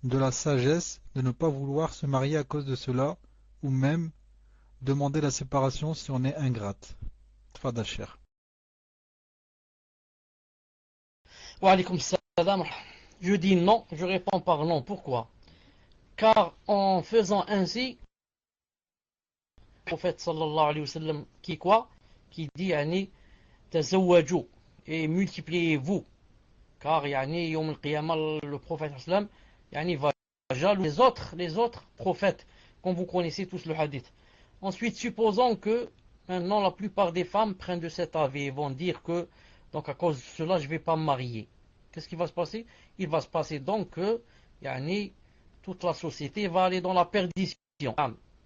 de la sagesse de ne pas vouloir se marier à cause de cela, ou même demander la séparation si on est ingrate? Tfadal, cher. Wa alaykum salam. Je dis non, je réponds par non. Pourquoi? Car en faisant ainsi, le prophète sallallahu alayhi wa sallam qui dit tazawwaju, et multipliez-vous, car yawm al-qiyamah, le prophète sallam va jalouser les autres prophètes, comme vous connaissez tous le hadith. Ensuite, supposons que maintenant la plupart des femmes prennent de cet avis et vont dire que donc à cause de cela je ne vais pas me marier. Qu'est-ce qui va se passer? Il va se passer donc que toute la société va aller dans la perdition.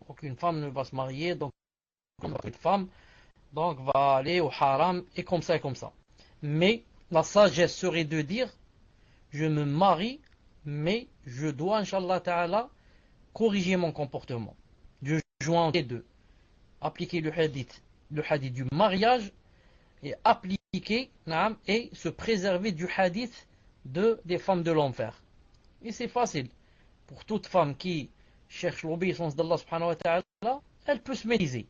Aucune femme ne va se marier, donc une femme donc va aller au haram, et comme ça et comme ça. Mais la sagesse serait de dire je me marie mais je dois, Inch'Allah Ta'ala, corriger mon comportement. Je joins les deux. Appliquer le hadith du mariage et appliquer et se préserver du hadith des femmes de l'enfer. Et c'est facile. Pour toute femme qui cherche l'obéissance d'Allah subhanahu wa ta'ala, elle peut se maîtriser.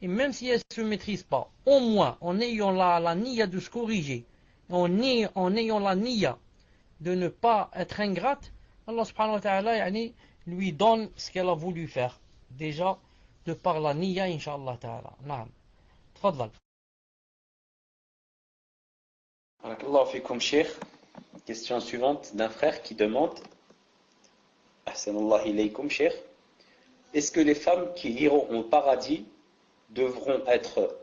Et même si elle ne se maîtrise pas, au moins en ayant la niya de se corriger, en ayant la niya de ne pas être ingrate, Allah subhanahu wa ta'ala lui donne ce qu'elle a voulu faire. Déjà, de par la niya, inshallah ta'ala. Naam. Tfadlal. Barakallahu fikum, Cheikh. Question suivante d'un frère qui demande, Ahsanallah ilaykum, Cheikh, est-ce que les femmes qui iront au paradis devront être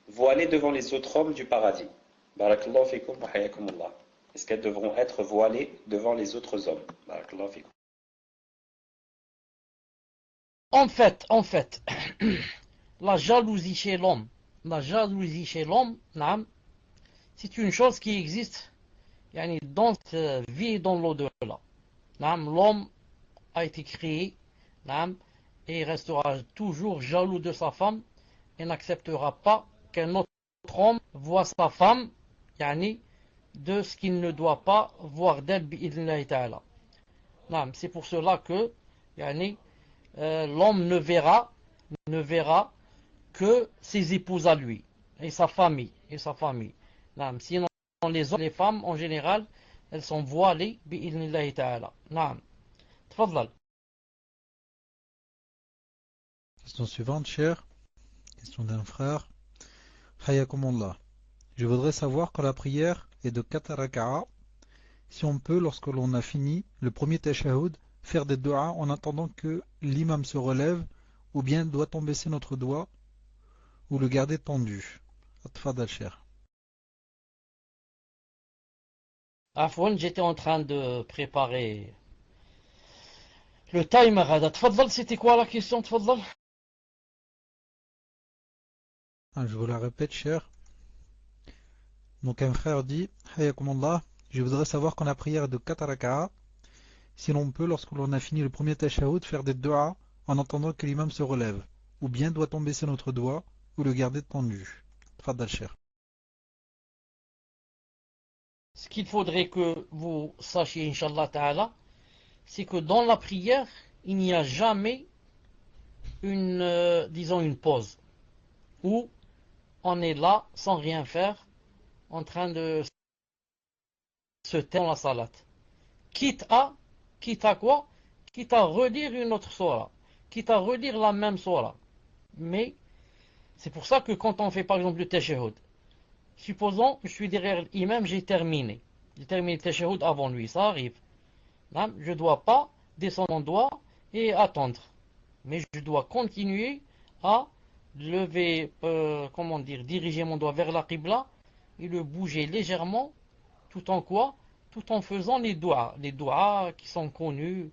voilées devant les autres hommes du paradis? Barakallahu fikum wa hayakumullah. Est-ce qu'elles devront être voilées devant les autres hommes? Barakallahu fikum. En fait, la jalousie chez l'homme, c'est une chose qui existe dans cette vie et dans l'au-delà. L'homme a été créé et restera toujours jaloux de sa femme et n'acceptera pas qu'un autre homme voit sa femme de ce qu'il ne doit pas voir d'elle bi'idhnillahi ta'ala. C'est pour cela que l'homme ne verra que ses épouses à lui et sa famille. Sinon les hommes, les femmes en général, elles sont voilées bi'idhnillahi ta'ala. Tfadlal. Question suivante, cher. Question d'un frère. Hayakumullah. Je voudrais savoir quand la prière est de 4 raka'a, si on peut, lorsque l'on a fini le premier tashahhud, faire des du'as en attendant que l'imam se relève, ou bien doit-on baisser notre doigt ou le garder tendu? Tfadal, cher. Afwan, j'étais en train de préparer le timer. Tfadal, c'était quoi la question? Tfadal. Je vous la répète, cher. Donc un frère dit, Hayakumullah, je voudrais savoir quand la prière est de 4 raka'a, si l'on peut, lorsque l'on a fini le premier tashahhud, faire des du'as en attendant que l'imam se relève, ou bien doit-on baisser notre doigt ou le garder tendu? Tfadal, cher. Ce qu'il faudrait que vous sachiez, Inch'Allah Ta'ala, c'est que dans la prière, il n'y a jamais une pause, où on est là, sans rien faire, en train de se taire dans la salat. Quitte à quoi? Quitte à relire une autre surah, quitte à relire la même surah. Mais c'est pour ça que quand on fait par exemple le tashahhud, supposons que je suis derrière l'imam, j'ai terminé le tashahhud avant lui, ça arrive. Je ne dois pas descendre mon doigt et attendre, mais je dois continuer à lever, diriger mon doigt vers la qibla et le bouger légèrement, tout en faisant les doigts qui sont connus,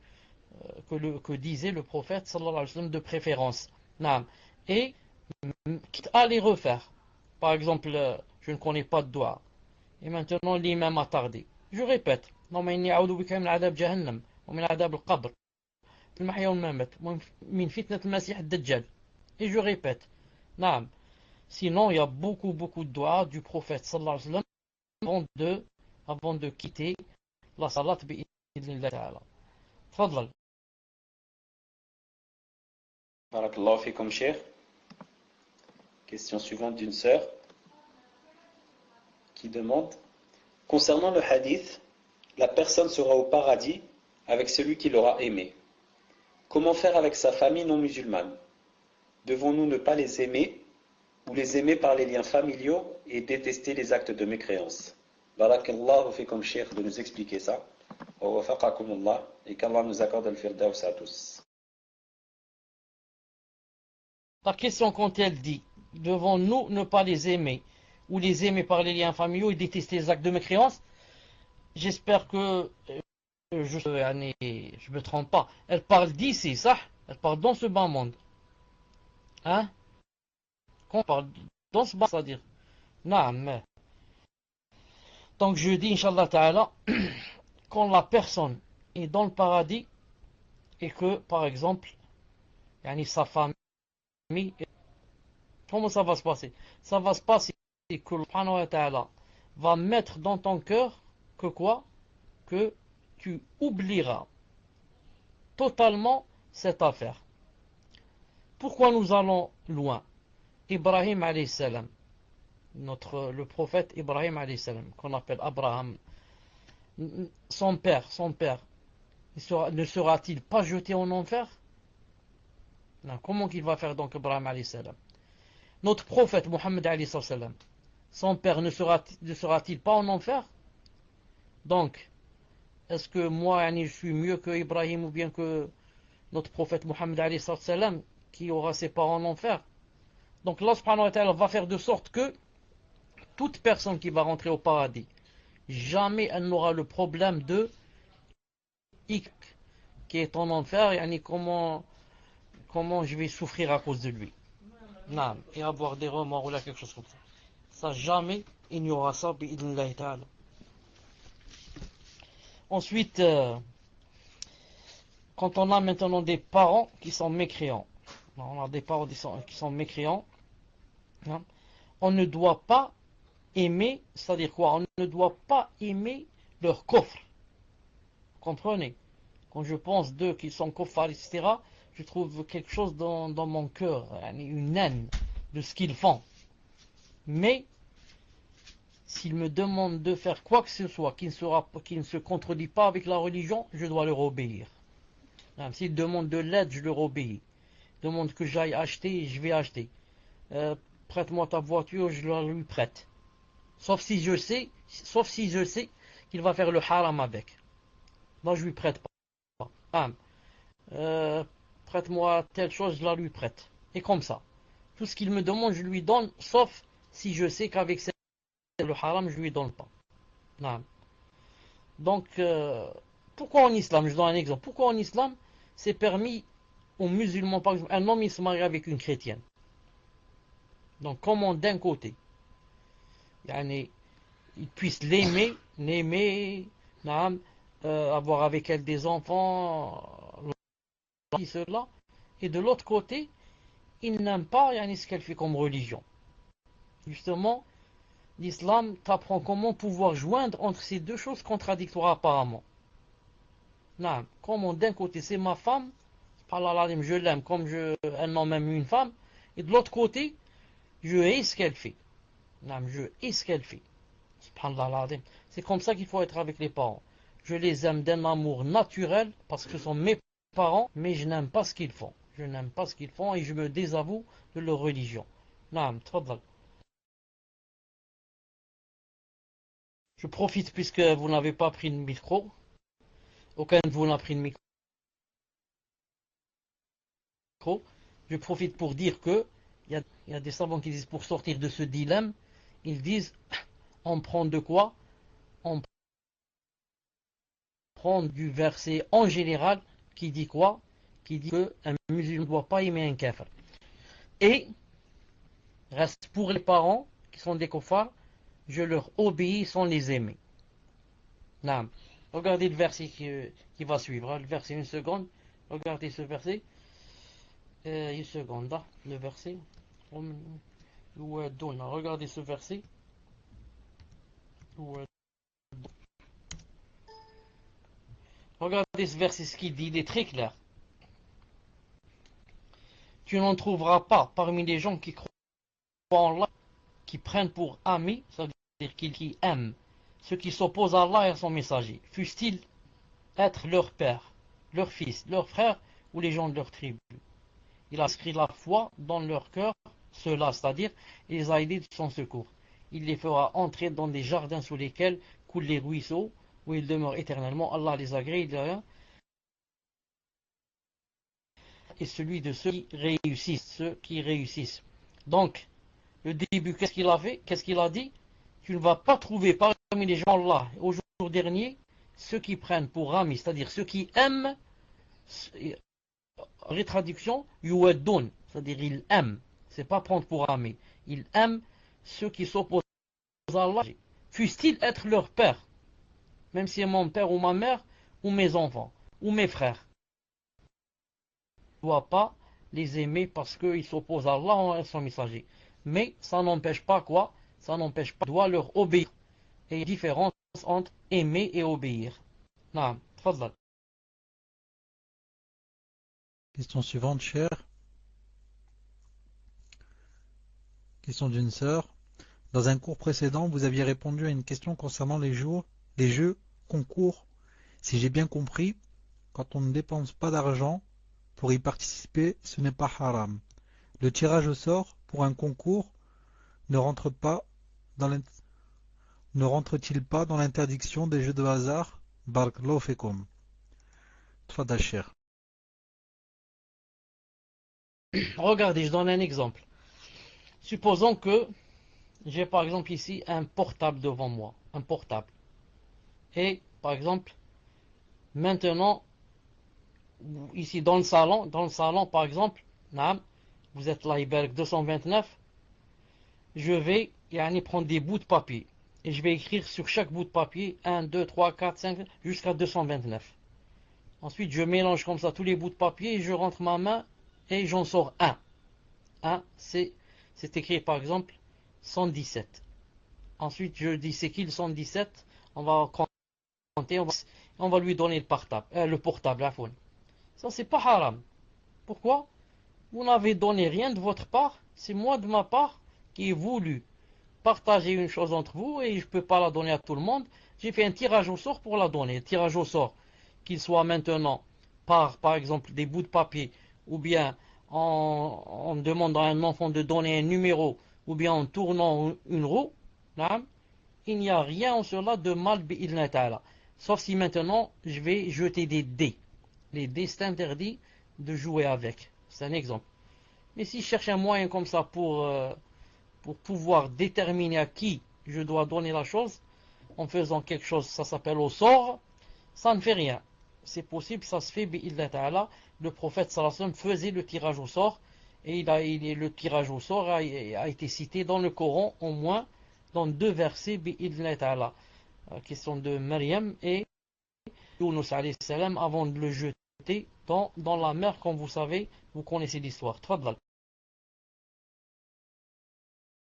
que disait le prophète sallallahu alayhi wa sallam de préférence. Et quitte à les refaire. Par exemple, je ne connais pas de doigt. Et maintenant l'imam a tardé. Je répète. اللهم أعوذ بك من عذاب جهنم ومن عذاب القبر المحيا والممات من فتنة المسيح الدجال. Et je répète. Sinon, il y a beaucoup de doigts du prophète sallallahu alayhi wa sallam avant de quitter la salat bi'idhnillah ta'ala. Tfadlal. Barakallahu fikum, Cheikh. Question suivante d'une sœur qui demande, concernant le hadith, la personne sera au paradis avec celui qui l'aura aimé. Comment faire avec sa famille non musulmane? Devons-nous ne pas les aimer ou les aimer par les liens familiaux et détester les actes de mécréance? Barakallahu fikum, Cheikh, de nous expliquer ça. Wa wafaqakumullah, et qu'Allah nous accorde al-firdaus à tous. La question quand elle dit, devons-nous ne pas les aimer ou les aimer par les liens familiaux et détester les actes de mécréance? J'espère que je me trompe pas. Elle parle d'ici, ça? Elle parle dans ce bas monde. Quand on parle dans ce bas, c'est-à-dire. Non, mais Donc je dis, Inch'Allah Ta'ala, quand la personne est dans le paradis et que, par exemple, yani sa famille, comment ça va se passer? Ça va se passer que le Subhanahu wa Ta'ala va mettre dans ton cœur que quoi? Que tu oublieras totalement cette affaire. Pourquoi nous allons loin? Ibrahim alayhi salam, le prophète Ibrahim alayhi salam, qu'on appelle Abraham, son père, ne sera-t-il pas jeté en enfer? Non, comment qu'il va faire donc Ibrahim alayhi salam? Notre prophète Mohammed alayhi salam, son père ne sera-t-il pas en enfer? Donc, est-ce que moi je suis mieux que Ibrahim ou bien que notre prophète Mohammed alayhi salam qui aura ses parents en enfer? Donc Allah subhanahu wa ta'ala va faire de sorte que toute personne qui va rentrer au paradis, jamais elle n'aura le problème de X qui est en enfer, et comment je vais souffrir à cause de lui. Non, et avoir des remords ou là quelque chose comme ça. Ça jamais il n'y aura ça bi'idhnillahi ta'ala. Ensuite, quand on a maintenant des parents qui sont mécréants, on a des parents qui sont mécréants, hein, on ne doit pas aimer, c'est-à-dire quoi? On ne doit pas aimer leur coffre. Comprenez? Quand je pense d'eux qui sont kuffar, etc., je trouve quelque chose dans mon cœur, une haine de ce qu'ils font. Mais, s'ils me demandent de faire quoi que ce soit qui ne se contredit pas avec la religion, je dois leur obéir. S'ils demandent de l'aide, je leur obéis. Ils demandent que j'aille acheter, je vais acheter. Prête-moi ta voiture, je la lui prête. Sauf si je sais qu'il va faire le haram avec. Là, je lui prête pas. Prête-moi telle chose, je la lui prête. Et comme ça. Tout ce qu'il me demande, je lui donne, sauf si je sais qu'avec le haram, je lui donne pas. Non. Donc, pourquoi en islam, je donne un exemple, pourquoi en islam, c'est permis aux musulmans, par exemple, un homme il se marie avec une chrétienne. Donc, comment d'un côté, il puisse l'aimer, avoir avec elle des enfants, cela, et de l'autre côté, il n'aime pas ce qu'elle fait comme religion. Justement, l'islam t'apprend comment pouvoir joindre entre ces deux choses contradictoires apparemment. Non, comment d'un côté c'est ma femme, je l'aime comme un homme aime une femme, et de l'autre côté, je hais ce qu'elle fait. Non, je hais ce qu'elle fait. C'est comme ça qu'il faut être avec les parents. Je les aime d'un amour naturel parce que ce sont mes parents, mais je n'aime pas ce qu'ils font. Je n'aime pas ce qu'ils font et je me désavoue de leur religion. Non, tfadal. Je profite puisque vous n'avez pas pris le micro. Aucun de vous n'a pris le micro. Je profite pour dire que il y a des savants qui disent pour sortir de ce dilemme, ils disent on prend de quoi? On prend du verset en général qui dit quoi? Qui dit qu'un musulman ne doit pas aimer un kafir. Et reste pour les parents qui sont des kuffars, je leur obéis sans les aimer. Non. Regardez le verset qui va suivre. Le verset, une seconde. Regardez ce verset. Une seconde. Là, le verset. Regardez ce verset. Regardez ce verset, ce qu'il dit. Il est très clair. Tu n'en trouveras pas parmi les gens qui croient en Allah, qui prennent pour amis, c'est-à-dire qui aiment ceux qui s'opposent à Allah et à son messager, fussent-ils être leur père, leur fils, leur frère ou les gens de leur tribu. Il a inscrit la foi dans leur cœur, ceux-là, c'est-à-dire, il les a aidés de son secours. Il les fera entrer dans des jardins sous lesquels coulent les ruisseaux, où ils demeurent éternellement. Allah les agrée, et celui de ceux qui réussissent. Donc, le début, qu'est-ce qu'il a fait? Qu'est-ce qu'il a dit? Tu ne vas pas trouver parmi les gens là, au jour dernier, ceux qui prennent pour amis, c'est-à-dire ceux qui aiment, rétraduction, yuwaddun, c'est-à-dire ils aiment, c'est pas prendre pour amis, ils aiment ceux qui s'opposent à Allah, fussent-ils être leur père, même si c'est mon père ou ma mère, ou mes enfants, ou mes frères. Je ne dois pas les aimer parce qu'ils s'opposent à Allah ou à son messager. Mais ça n'empêche pas quoi? Ça n'empêche pas, je dois leur obéir. Et il y a une différence entre aimer et obéir. Naam, tfaddal. Question suivante, cher. Question d'une sœur. Dans un cours précédent, vous aviez répondu à une question concernant les jeux concours. Si j'ai bien compris, quand on ne dépense pas d'argent pour y participer, ce n'est pas haram. Le tirage au sort pour un concours ne rentre-t-il pas dans l'interdiction des jeux de hasard? Barakallahu fikum. Tfadal cher. Regardez, je donne un exemple. Supposons que j'ai par exemple ici un portable devant moi. Un portable. Et par exemple, maintenant, ici dans le salon par exemple, naam, vous êtes là, Iberg 229, je vais prendre des bouts de papier. Et je vais écrire sur chaque bout de papier 1, 2, 3, 4, 5, jusqu'à 229. Ensuite, je mélange comme ça tous les bouts de papier et je rentre ma main et j'en sors un. C'est écrit par exemple 117. Ensuite, je dis c'est qui le 117? On va compter, on va lui donner le portable. Ça, c'est pas haram. Pourquoi? Vous n'avez donné rien de votre part. C'est moi de ma part qui ai voulu partager une chose entre vous et je ne peux pas la donner à tout le monde. J'ai fait un tirage au sort pour la donner. Un tirage au sort, qu'il soit maintenant par exemple des bouts de papier ou bien en demandant à un enfant de donner un numéro ou bien en tournant une roue. Il n'y a rien en cela de mal bi'idhna ta'ala. Sauf si maintenant je vais jeter des dés. Les dés, c'est interdit de jouer avec. C'est un exemple. Mais si je cherche un moyen comme ça pour pouvoir déterminer à qui je dois donner la chose, en faisant quelque chose, ça s'appelle au sort, ça ne fait rien. C'est possible, ça se fait, bi'idhna ta'ala. Le prophète sallallahu alayhi wa sallam faisait le tirage au sort, et le tirage au sort a été cité dans le Coran, au moins dans 2 versets, bi'idhna ta'ala. La question de Maryam et Yunus alayhi salam avant de le jeter dans la mer, comme vous savez, vous connaissez l'histoire. Tfadlal.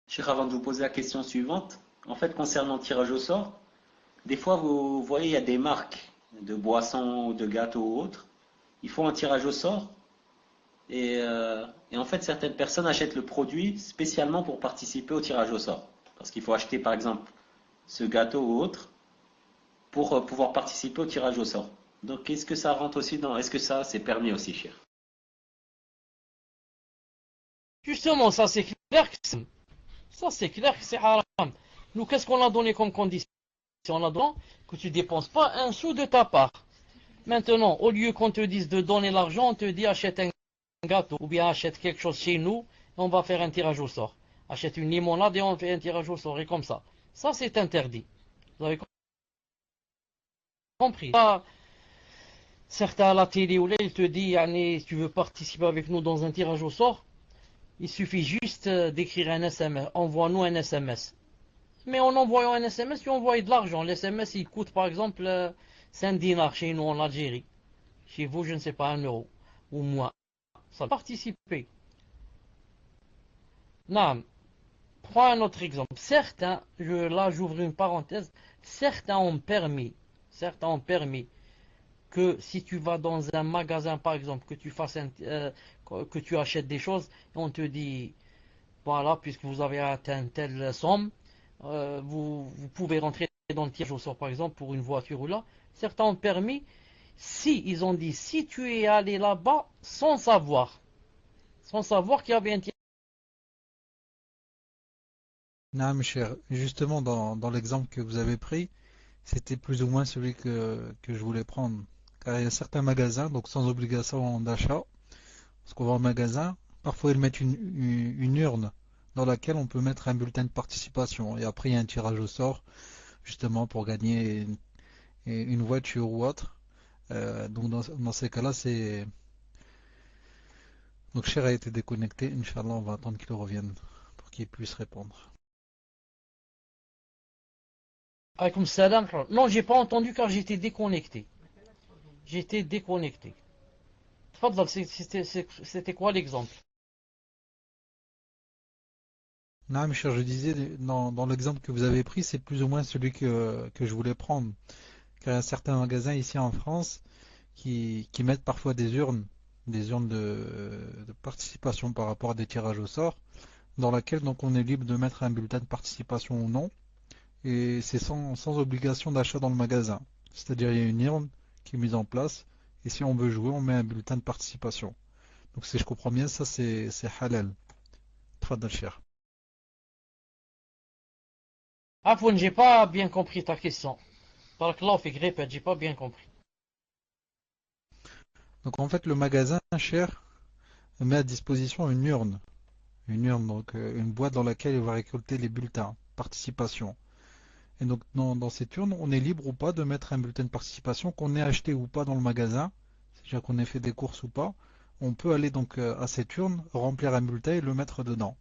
Cheikh, avant de vous poser la question suivante, en fait, concernant le tirage au sort, des fois, vous voyez, il y a des marques de boissons ou de gâteaux ou autres. Ils font un tirage au sort et en fait, certaines personnes achètent le produit spécialement pour participer au tirage au sort. Parce qu'il faut acheter, par exemple, ce gâteau ou autre pour pouvoir participer au tirage au sort. Donc, est-ce que ça rentre aussi dans... Est-ce que ça, c'est permis aussi, cher? Justement, ça c'est clair que c'est haram. Nous, qu'est-ce qu'on a donné comme condition? On a donné que tu ne dépenses pas un sou de ta part. Maintenant, au lieu qu'on te dise de donner l'argent, on te dit achète un gâteau ou bien achète quelque chose chez nous et on va faire un tirage au sort. Achète une limonade et on fait un tirage au sort et comme ça. Ça c'est interdit. Vous avez compris? Certains à la télé ou là, ils te disent si tu veux participer avec nous dans un tirage au sort, il suffit juste d'écrire un SMS. Envoie-nous un SMS. Mais en envoyant un SMS, tu envoies de l'argent. L'SMS, il coûte par exemple 5 dinars chez nous en Algérie. Chez vous, je ne sais pas, 1 euro ou moins. Ça participer. Non. Prends un autre exemple. Certains, là j'ouvre une parenthèse, certains ont permis que si tu vas dans un magasin par exemple, que tu fasses que tu achètes des choses, et on te dit, voilà, puisque vous avez atteint telle somme, vous pouvez rentrer dans le tirage au sort par exemple pour une voiture ou là. Certains ont permis, ils ont dit, si tu es allé là-bas sans savoir qu'il y avait un tirage. Non, mes chers, justement, dans l'exemple que vous avez pris, c'était plus ou moins celui que je voulais prendre. Car il y a certains magasins, donc sans obligation d'achat, parce qu'on va au magasin, parfois ils mettent une urne dans laquelle on peut mettre un bulletin de participation. Et après, il y a un tirage au sort, justement, pour gagner une voiture ou autre. Donc dans ces cas-là, c'est... Donc Cher a été déconnecté. Inch'Allah, on va attendre qu'il revienne pour qu'il puisse répondre. Alaykoum salam. Non, j'ai pas entendu car j'étais déconnecté. J'étais déconnecté. Tfadal, c'était quoi l'exemple? Non, mais cher, je disais, dans l'exemple que vous avez pris, c'est plus ou moins celui que je voulais prendre. Car il y a certains magasins ici en France qui mettent parfois des urnes de participation par rapport à des tirages au sort, dans laquelle donc on est libre de mettre un bulletin de participation ou non, et c'est sans obligation d'achat dans le magasin. C'est-à-dire il y a une urne qui est mise en place, et si on veut jouer, on met un bulletin de participation. Donc si je comprends bien, ça c'est halal. Tfadal cher. Afoun, j'ai pas bien compris ta question. Barakallahu fik, répète, j'ai pas bien compris. Donc en fait le magasin cher met à disposition une urne donc une boîte dans laquelle il va récolter les bulletins participation. Et donc dans cette urne, on est libre ou pas de mettre un bulletin de participation, qu'on ait acheté ou pas dans le magasin, c'est-à-dire qu'on ait fait des courses ou pas. On peut aller donc à cette urne, remplir un bulletin et le mettre dedans.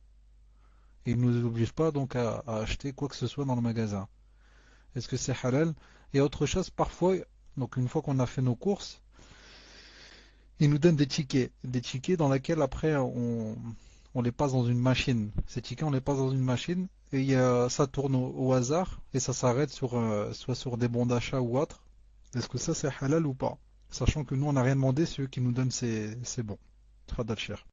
Et il ne nous oblige pas donc à acheter quoi que ce soit dans le magasin. Est-ce que c'est halal? Et autre chose, parfois, donc une fois qu'on a fait nos courses, ils nous donnent des tickets dans lesquels après on les passe dans une machine. Ces tickets, on les passe dans une machine et ça tourne au hasard et ça s'arrête soit sur des bons d'achat ou autre. Est-ce que ça c'est halal ou pas? Sachant que nous on n'a rien demandé, c'est eux qui nous donnent ces bons. Tfadal cher.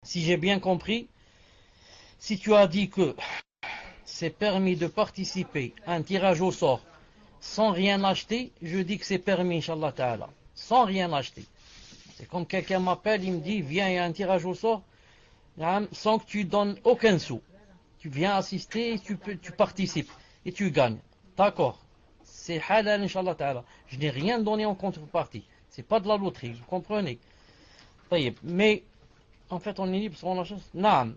Si j'ai bien compris, si tu as dit que c'est permis de participer à un tirage au sort sans rien acheter, je dis que c'est permis, Inch'Allah Ta'ala. Sans rien acheter. C'est comme quelqu'un m'appelle, il me dit, viens, il y a un tirage au sort, sans que tu donnes aucun sou. Tu viens assister, tu participes et tu gagnes. D'accord. C'est halal, Inch'Allah Ta'ala. Je n'ai rien donné en contrepartie. C'est pas de la loterie, vous comprenez. Mais, en fait, on est libre sur la chose. Non.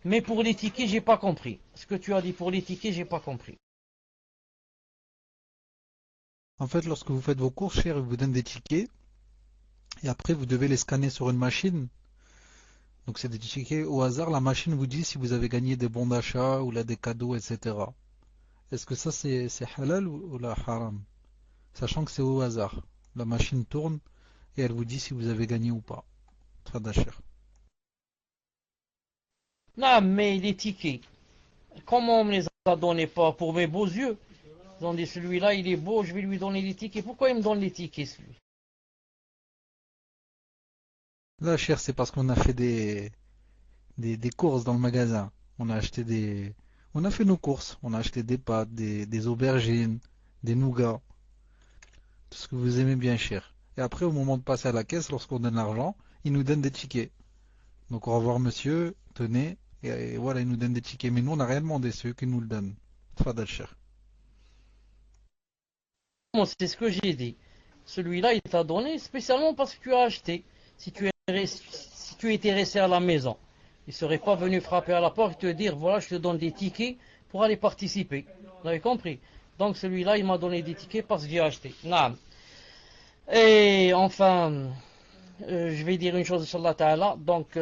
Mais pour les tickets, j'ai pas compris. Ce que tu as dit pour les tickets, j'ai pas compris. En fait, lorsque vous faites vos courses, cher, ils vous donnent des tickets et après vous devez les scanner sur une machine. Donc c'est des tickets au hasard, la machine vous dit si vous avez gagné des bons d'achat ou là des cadeaux, etc. Est-ce que ça c'est halal ou la haram? Sachant que c'est au hasard. La machine tourne et elle vous dit si vous avez gagné ou pas. Tfadal cher. Non, mais les tickets, comment on me les a donnés pas pour mes beaux yeux? Ils ont dit celui-là il est beau, je vais lui donner les tickets. Pourquoi il me donne les tickets celui? Là, cher, c'est parce qu'on a fait des courses dans le magasin. On a fait nos courses. On a acheté des pâtes, des aubergines, des nougats. Tout ce que vous aimez bien, cher. Et après, au moment de passer à la caisse, lorsqu'on donne l'argent, ils nous donnent des tickets. Donc, au revoir, monsieur, tenez. Et voilà, ils nous donnent des tickets. Mais nous, on n'a rien demandé, c'est eux qui nous le donnent. Tfadal, cher. Bon, c'est ce que j'ai dit. Celui-là, il t'a donné spécialement parce que tu as acheté. Si tu étais resté à la maison, il ne serait pas venu frapper à la porte et te dire, voilà, je te donne des tickets pour aller participer. Vous avez compris? Donc celui-là, il m'a donné des tickets parce que j'ai acheté. Non. Et enfin, je vais dire une chose, Inch'Allah Ta'ala. Donc,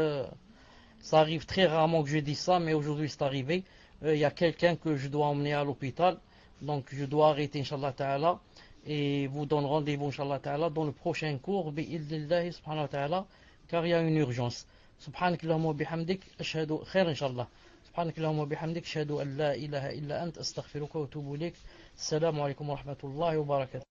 ça arrive très rarement que je dise ça, mais aujourd'hui c'est arrivé. Il y a quelqu'un que je dois emmener à l'hôpital. Donc, je dois arrêter, Inch'Allah Ta'ala. Et vous donne rendez-vous, Inch'Allah Ta'ala, dans le prochain cours, bi'idnillahi subhanahu wa ta'ala, car il y a une urgence. سبحانك اللهم وبحمدك أشهد خير إن شاء الله سبحانك اللهم وبحمدك أشهد أن لا إله إلا أنت أستغفرك وأتوب إليك السلام عليكم ورحمة الله وبركاته